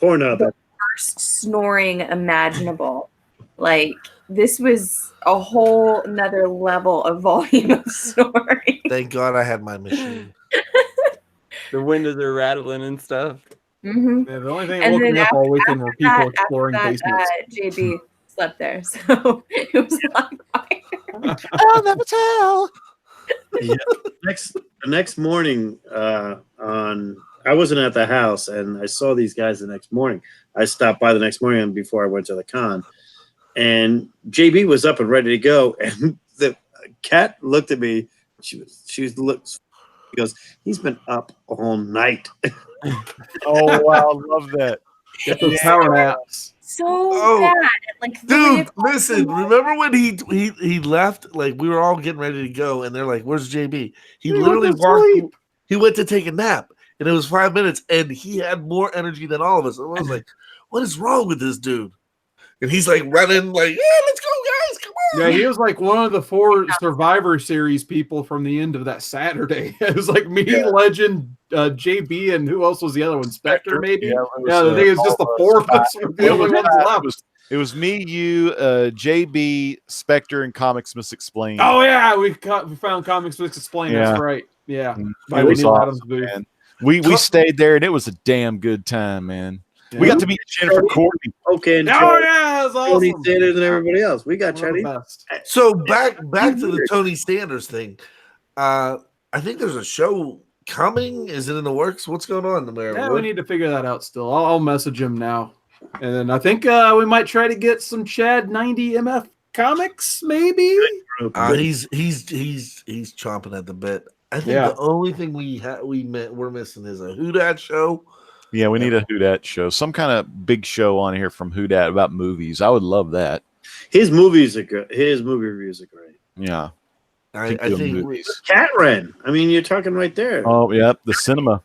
Pornhub. the worst snoring imaginable. Like, this was a whole another level of volume of snoring. Thank God I had my machine. The windows are rattling and stuff. Mm-hmm. Yeah, the only thing And that woke then me up all weekend were people exploring basements. JB slept there, so it was like, I'll never tell. The next morning, I wasn't at the house, and I saw these guys the next morning. I stopped by the next morning before I went to the con, and JB was up and ready to go, and the cat looked at me. She goes, he's been up all night. Oh wow, I love that. Get those power naps. so Oh, bad. Like, 3 Dude, o'clock in the listen, morning. remember when he left? Like, we were all getting ready to go, and they're like, "Where's JB?" He literally walked. He went to take a nap, and it was 5 minutes, and he had more energy than all of us. And I was like, "What is wrong with this dude?" And he's like running, like, "Yeah, let's go, guys, come on!" Yeah, he was like one of the 4 Survivor Series people from the end of that Saturday. It was like me, Legend, JB, and who else was the other one? Spectre, maybe? Yeah, Yeah, I think it's just the 4 of us were the only ones left. It was me, you, JB, Spectre, and Comics Misexplained. Oh, yeah, we found Comics Books Explained. Yeah. That's right. Yeah. It was Neil awesome, Adams' booth. man. We stayed there, and it was a damn good time, man. Yeah. We got to meet Jennifer Courtney. Okay, and Oh, yeah, it was Tony awesome. Sanders and everybody else. We got One of the Chinese. best. So back to the Tony Sanders thing. I think there's a show coming. Is it in the works? What's going on, the mayor? Yeah, we need to figure that out still. I'll message him now. And then I think we might try to get some Chad 90 MF comics, maybe. He's chomping at the bit. I think the only thing we're missing is a Who Dat show. Yeah, we need a Who Dat show. Some kind of big show on here from Who Dat about movies. I would love that. His movies are good. His movie reviews are great. Yeah. I think Cat Ren. I mean, you're talking right there. Oh, yeah, the cinema.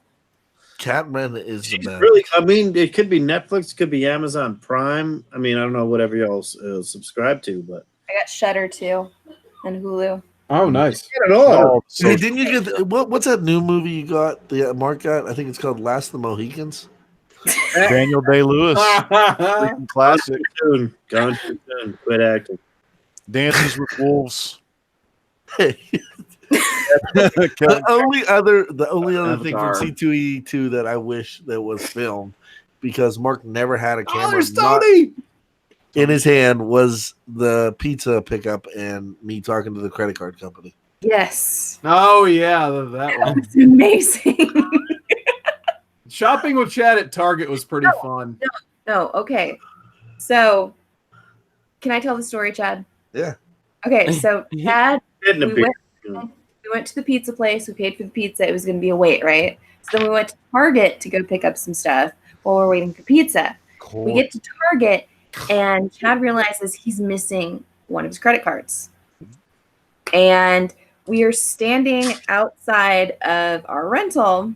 Catman is the best. Really, I mean, it could be Netflix, it could be Amazon Prime. I mean, I don't know whatever y'all subscribe to, but I got Shudder too, and Hulu. Oh, nice. not at all. Hey, didn't you get what's that new movie you got? The Mark got? I think it's called Last of the Mohicans. Daniel Day-Lewis. Freaking classic. Gone too soon. Quit acting. Dances with Wolves. Hey, The only other thing Avatar. from C2E2 that I wish that was filmed, because Mark never had a Oh, camera there's not Tony. in his hand, was the pizza pickup and me talking to the credit card company. Yes. Oh yeah, that That one. was amazing. Shopping with Chad at Target was pretty fun. No, okay. So, can I tell the story, Chad? Yeah. Okay, so Chad, Getting a we beer. went to the pizza place. We paid for the pizza. It was going to be a wait, right? So then we went to Target to go pick up some stuff while we're waiting for pizza. We get to Target, and Chad realizes he's missing one of his credit cards. And we are standing outside of our rental,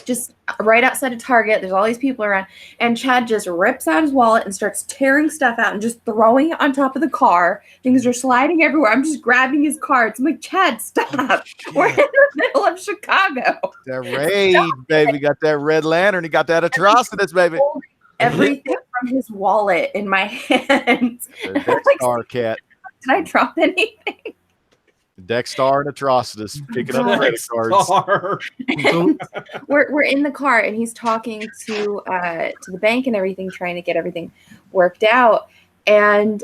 just right outside of Target. There's all these people around, and Chad just rips out his wallet and starts tearing stuff out and just throwing it on top of the car. Things are sliding everywhere. I'm just grabbing his cards. I'm like, Chad, stop. We're in the middle of Chicago. That raid, baby. Got that red lantern. He got that atrocitus, baby. Holding everything from his wallet in my hands. The I'm like, Dexstar cat. did I drop anything? Dexstar and atrocitus picking up credit cards. Star. We're in the car, and he's talking to the bank and everything, trying to get everything worked out. And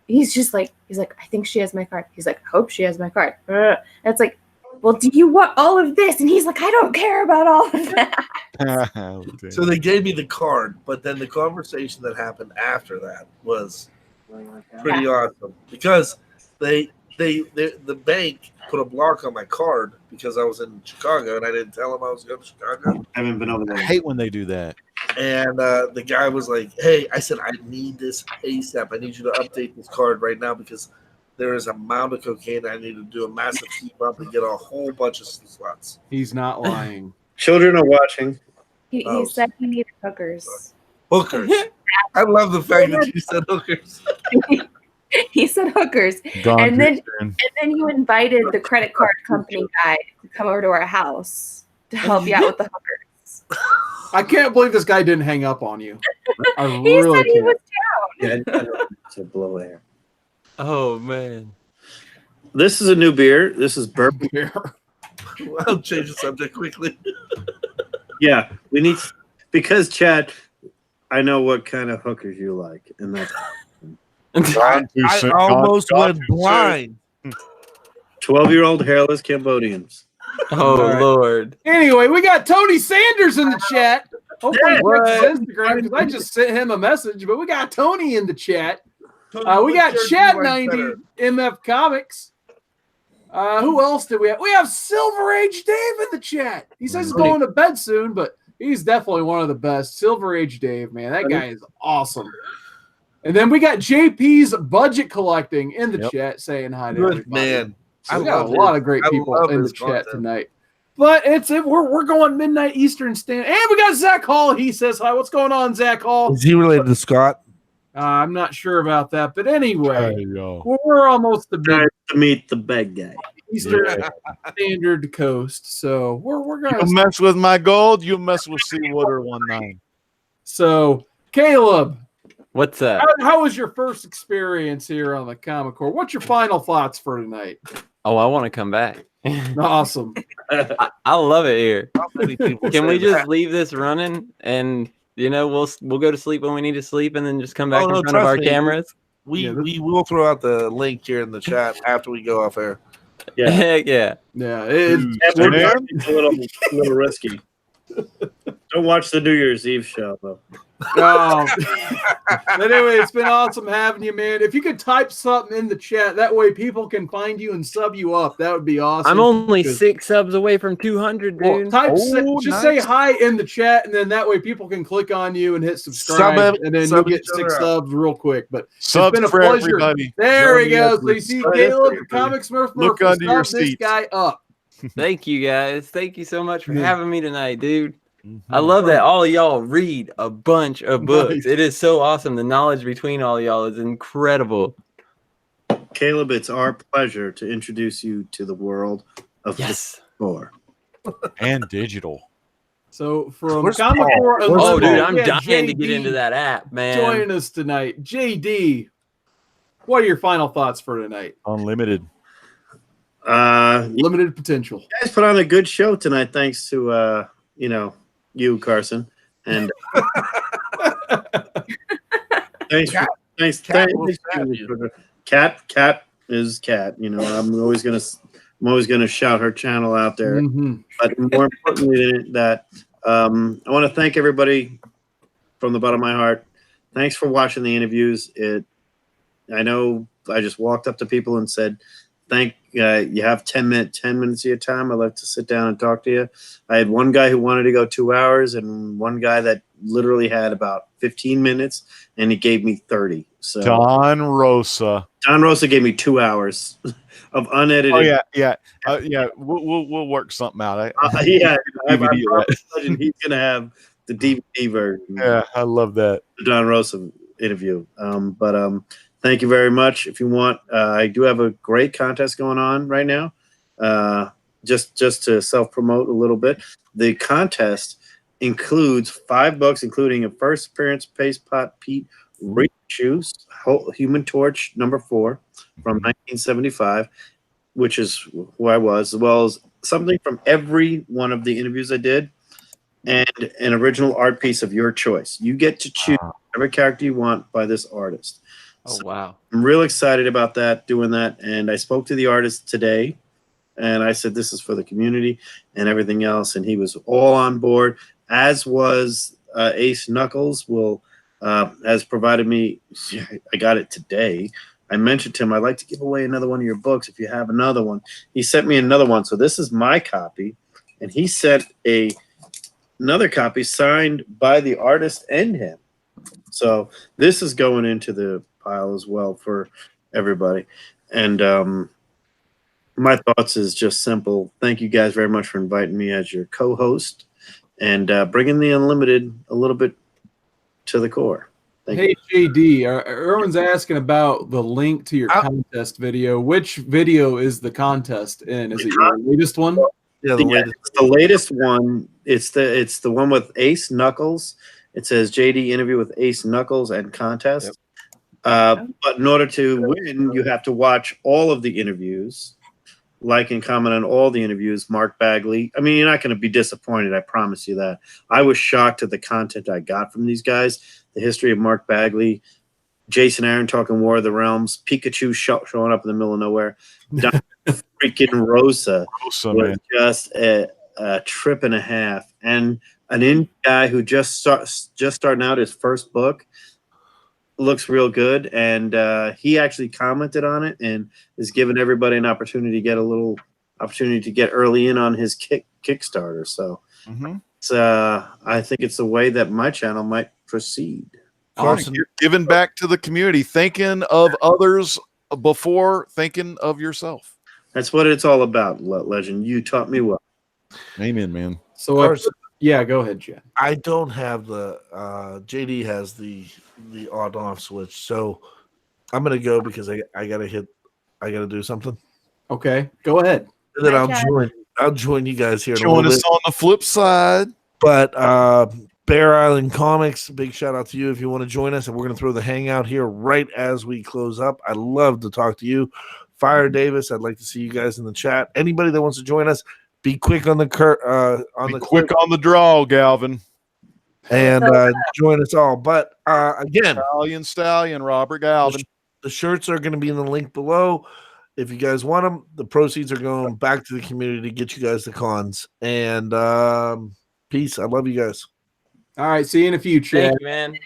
he's like, I think she has my card. He's like, I hope she has my card. And it's like, well, do you want all of this? And he's like, I don't care about all of that. So they gave me the card, but then the conversation that happened after that was pretty awesome because the bank put a block on my card because I was in Chicago and I didn't tell them I was going to Chicago. I haven't been over I there. hate when they do that. And the guy was like, hey, I said, I need this ASAP. I need you to update this card right now because there is a mound of cocaine. I need to do a massive heat up and get a whole bunch of slots. He's not lying. Children are watching. He Oh. said he needed hookers. Hookers. I love the fact that you said hookers. He said hookers. And then you invited the credit card company guy to come over to our house to help you out with the hookers. I can't believe this guy didn't hang up on you. I He really said he can't. was Yeah, I know. To blow air. Oh man. This is a new beer. This is bourbon. I'll change the subject quickly. Yeah, we need because Chad, I know what kind of hookers you like, and that's I almost went blind. 12-year-old hairless Cambodians. Oh All right. Lord. Anyway, we got Tony Sanders in the chat. Hopefully, he What? checks his Instagram because I just sent him a message. But we got Tony in the chat. We got What shirt Chad do you like 90 better? MF Comics. Who else did we have? We have Silver Age Dave in the chat. He says he's going to bed soon, but he's definitely one of the best. Silver Age Dave, man, that guy is awesome. And then we got JP's Budget Collecting in the chat saying hi to Good everybody. man. So we got a lot of great I people love in the his chat content. tonight. But we're going midnight Eastern Standard. And we got Zach Hall. He says hi. What's going on, Zach Hall? Is he related to Scott? I'm not sure about that. But anyway, you go. we're almost the Nice to meet the big guy. Eastern Standard Coast. So we're You going to. mess with my gold, you mess with Seawater 19. So, Caleb, What's that? how was your first experience here on the Comic Core? What's your final thoughts for tonight? Oh, I want to come back. Awesome. I love it here. How many people Can say we just that? leave this running and we'll go to sleep when we need to sleep and then just come back Oh, no, in front of trust our me. cameras? We will throw out the link here in the chat after we go off air. Yeah, Heck yeah. Yeah. it's a little risky. Don't watch the New Year's Eve show though. But anyway, it's been awesome having you, man. If you could type something in the chat, that way people can find you and sub you up. That would be awesome. I'm only Good. 6 subs away from 200, Well, dude. say hi in the chat, and then that way people can click on you and hit subscribe, and then you'll sub get each other 6 out. subs real quick. But Subs been a for pleasure. everybody. there we Join go. me So you see every- Caleb, the Comic Smurf Look Murphy, under your sub this seats. guy up. Thank you guys. Thank you so much for having me tonight, dude. Mhm. I love that all of y'all read a bunch of books. Nice. It is so awesome. The knowledge between all of y'all is incredible. Caleb, it's our pleasure to introduce you to the world of Yes. the store. And digital. So from Where's Comic Paul? Core Where's Oh, Unlimited, dude, Paul? I'm we have dying to get JD into that app, man. joining us tonight. JD, what are your final thoughts for tonight? Unlimited. Limited potential. You guys put on a good show tonight, thanks to you, Carson, and thanks. Cat will stab you. Cat is Cat. I'm always gonna shout her channel out there. Mhm. But more importantly than that, I want to thank everybody from the bottom of my heart. Thanks for watching the interviews. I know I just walked up to people and said, you have 10 minutes of your time. I'd like to sit down and talk to you. I had one guy who wanted to go 2 hours and one guy that literally had about 15 minutes and he gave me 30. So Don Rosa gave me 2 hours of unedited. Oh yeah. We'll work something out. Yeah, I DVD promise Legend, he's gonna have the DVD version. Yeah, I love that. The Don Rosa interview. Thank you very much. If you want, I do have a great contest going on right now. Just to self-promote a little bit. The contest includes 5 books, including a first appearance Paste Pot Pete Shoes, Human Torch #4 from 1975, which is who I was, as well as something from every one of the interviews I did, and an original art piece of your choice. You get to choose whatever character you want by this artist. Oh, wow. I'm real excited about doing that. And I spoke to the artist today and I said, this is for the community and everything else. And he was all on board, as was Ace Knuckles has provided me. I got it today. I mentioned to him, I'd like to give away another one of your books if you have another one. He sent me another one. So this is my copy. And he sent another copy signed by the artist and him. So this is going into the pile as well for everybody. And my thoughts is just simple. Thank you guys very much for inviting me as your co-host and bringing the Unlimited a little bit to the core. Thank you. JD, everyone's asking about the link to your contest video. Which video is the contest in? Is it your latest one? Yeah, It's the latest one. It's the one with Ace Knuckles. It says JD interview with Ace Knuckles and contest. Yep. But in order to win, you have to watch all of the interviews, like and comment on all the interviews. Mark Bagley. I mean, you're not going to be disappointed. I promise you that. I was shocked at the content I got from these guys. The history of Mark Bagley, Jason Aaron talking War of the Realms, Pikachu showing up in the middle of nowhere. Don freaking Rosa was just a trip and a half. And an indie guy who just starting out his first book. Looks real good, and he actually commented on it and is giving everybody an opportunity to get early in on his Kickstarter. So I think it's the way that my channel might proceed. Carson, you're giving back to the community, thinking of others before thinking of yourself. That's what it's all about, Legend. You taught me well. Amen, man. So Carson, yeah, go ahead, Jen. I don't have the JD has the on off switch, so I'm gonna go because I gotta do something. Okay, go ahead. And then I'll join you guys here. Join us on the flip side. But Bear Island Comics, big shout out to you if you want to join us, and we're gonna throw the hangout here right as we close up. I'd love to talk to you. Fire Davis, I'd like to see you guys in the chat. Anybody that wants to join us, be quick on the on the draw, Galvin, and join us all. But again, Stallion, Robert Galvin. The shirts are going to be in the link below. If you guys want them, the proceeds are going back to the community to get you guys the cons. And peace. I love you guys. All right, see you in the future. Thank you, man.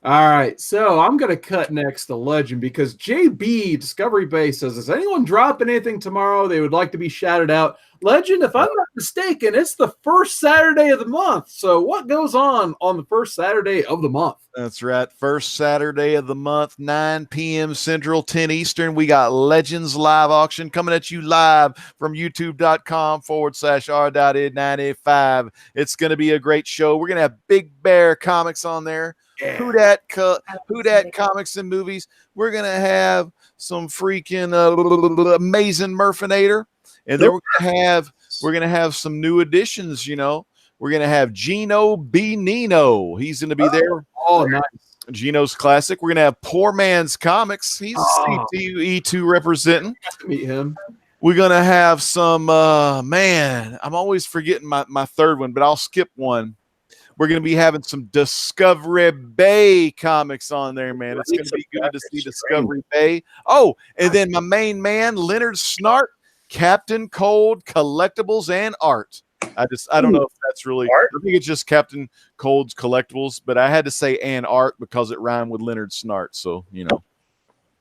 All right, so I'm going to cut next to Legend because JB Discovery Base says, is anyone dropping anything tomorrow they would like to be shouted out? Legend, if I'm not mistaken, it's the first Saturday of the month. So what goes on the first Saturday of the month? That's right. First Saturday of the month, 9 p.m. Central, 10 Eastern. We got Legends live auction coming at you live from youtube.com/r.id985. It's going to be a great show. We're going to have Big Bear Comics on there. Yeah. Who dat Comics and Movies. We're going to have some freaking amazing Murfinator. And then we're gonna have some new additions. We're gonna have Gino B. Nino. He's gonna be there. Oh, nice. Gino's classic. We're gonna have Poor Man's Comics. He's CTE2 representing. Nice to meet him. We're going to have some, man, I'm always forgetting my third one, but I'll skip one. We're going to be having some Discovery Bay comics on there, man. It's going to be good to see Discovery Bay. Oh, and then my main man, Leonard Snart, Captain Cold, Collectibles, and Art. I don't know if that's really, I think it's just Captain Cold's Collectibles, but I had to say and Art because it rhymed with Leonard Snart. So, you know.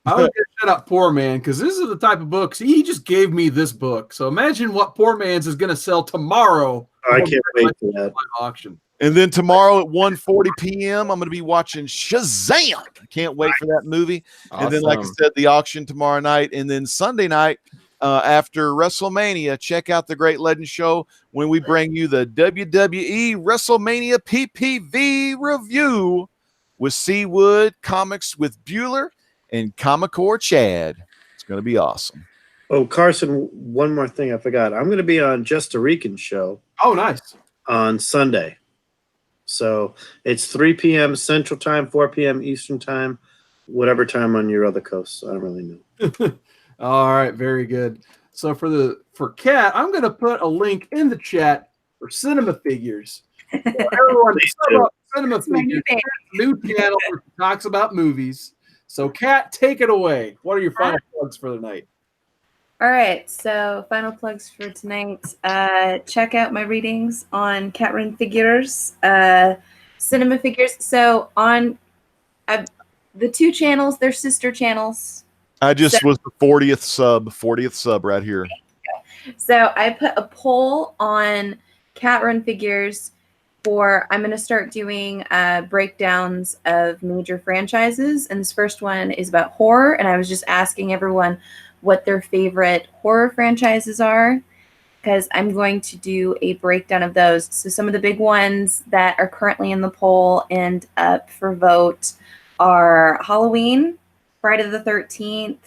I would shut up Poor Man, because this is the type of books he just gave me this book. So imagine what Poor Man's is going to sell tomorrow. I can't wait for that auction. And then tomorrow at 1:40 p.m., I'm going to be watching Shazam. I can't wait for that movie. Awesome. And then, like I said, the auction tomorrow night. And then Sunday night, after WrestleMania, check out the Great Legend Show when we bring you the WWE WrestleMania PPV review with Seawood, Comics with Bueller, and Comicore Chad. It's going to be awesome. Oh, Carson, one more thing I forgot. I'm going to be on Just a Rican show. Oh, nice. On Sunday. So it's 3 p.m. Central Time, 4 p.m. Eastern Time, whatever time on your other coast. I don't really know. All right, very good. So for Kat, I'm going to put a link in the chat for Cinema Figures. So everyone, Cinema Figures, new channel that talks about movies. So Kat, take it away. What are your final plugs for the night? All right, so final plugs for tonight. Check out my readings on Cat Run Figures, Cinema Figures. So on the two channels, they're sister channels. I just was the 40th sub right here. So I put a poll on Cat Run Figures for, I'm going to start doing breakdowns of major franchises. And this first one is about horror. And I was just asking everyone what their favorite horror franchises are, because I'm going to do a breakdown of those. So some of the big ones that are currently in the poll and up for vote are Halloween, Friday the 13th.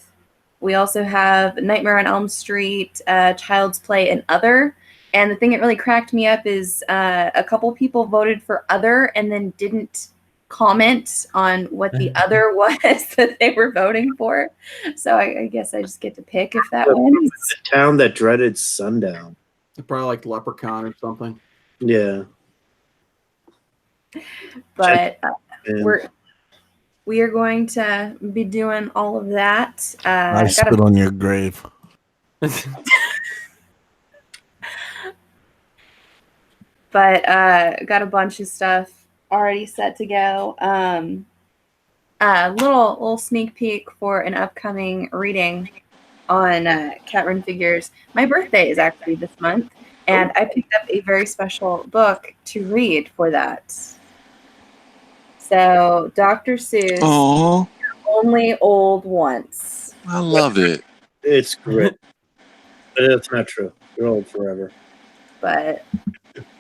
We also have Nightmare on Elm Street, Child's Play, and Other. And the thing that really cracked me up is a couple people voted for Other and then didn't comment on what the other was that they were voting for. So I guess I just get to pick if that wins. The town that dreaded sundown. Probably like Leprechaun or something. Yeah. But we are going to be doing all of that. I spit on your grave. But got a bunch of stuff already set to go. Little sneak peek for an upcoming reading on Cat Run Figures. My birthday is actually this month, and I picked up a very special book to read for that. So, Dr. Seuss, Oh, Only Old Once. I love it. It's great. But it's not true. You're old forever. But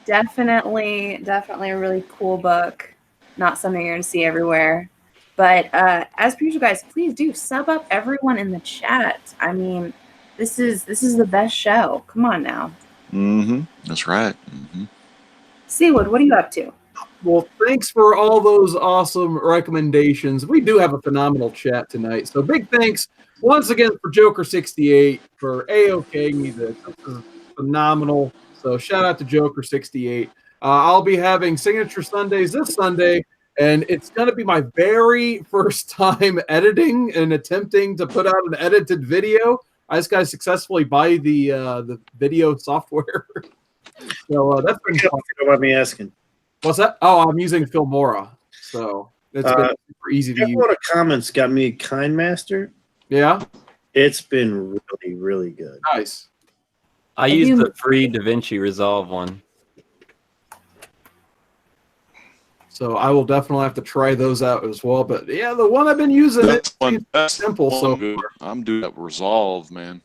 definitely a really cool book. Not something you're going to see everywhere. But as per usual, guys, please do sub up everyone in the chat. I mean, this is the best show. Come on now. Mm-hmm. That's right. Mm-hmm. Seawood, what are you up to? Well, thanks for all those awesome recommendations. We do have a phenomenal chat tonight. So big thanks once again for Joker68 for A-OK me. This is phenomenal. So shout out to Joker68. I'll be having Signature Sundays this Sunday, and it's going to be my very first time editing and attempting to put out an edited video. I just got to successfully buy the video software. So that's been fun. Don't mind me asking. What's that? Oh, I'm using Filmora. So it's been super easy to use. One of the comments got me KindMaster. Yeah? It's been really, really good. Nice. I used the free DaVinci Resolve one. So I will definitely have to try those out as well. But yeah, the one I've been using, it's simple. So I'm doing that Resolve, man.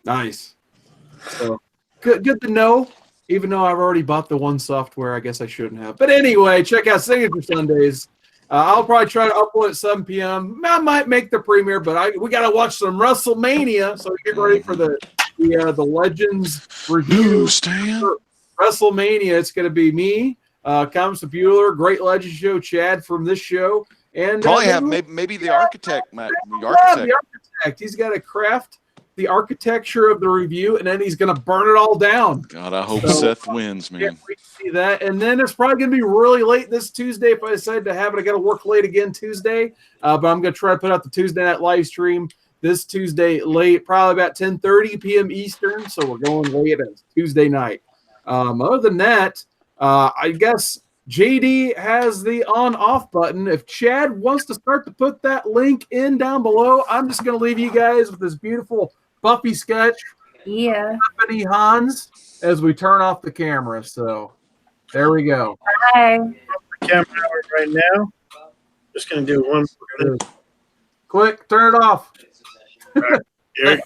Nice. So good to know. Even though I've already bought the one software, I guess I shouldn't have. But anyway, check out Signature Sundays. I'll probably try to upload at 7 p.m. I might make the premiere, but we got to watch some WrestleMania. So get ready for the Legends review. Stan. WrestleMania. It's going to be me, Comics with Bueller, Great Legend Show, Chad from this show, and probably have maybe the architect, Matt. The architect. He's got a craft the architecture of the review, and then he's going to burn it all down. God, I hope So, Seth wins, Can't man. wait to see that. And then it's probably going to be really late this Tuesday if I decide to have it. I got to work late again Tuesday, but I'm going to try to put out the Tuesday night live stream this Tuesday late, probably about 10:30 p.m. Eastern. So we're going late. It's Tuesday night. Other than that, I guess JD has the on-off button. If Chad wants to start to put that link in down below, I'm just going to leave you guys with this beautiful Buffy sketch. Yeah. Stephanie Hans as we turn off the camera. So there we go. Bye. The camera right now. Just gonna do one. Quick, turn it off. Eric.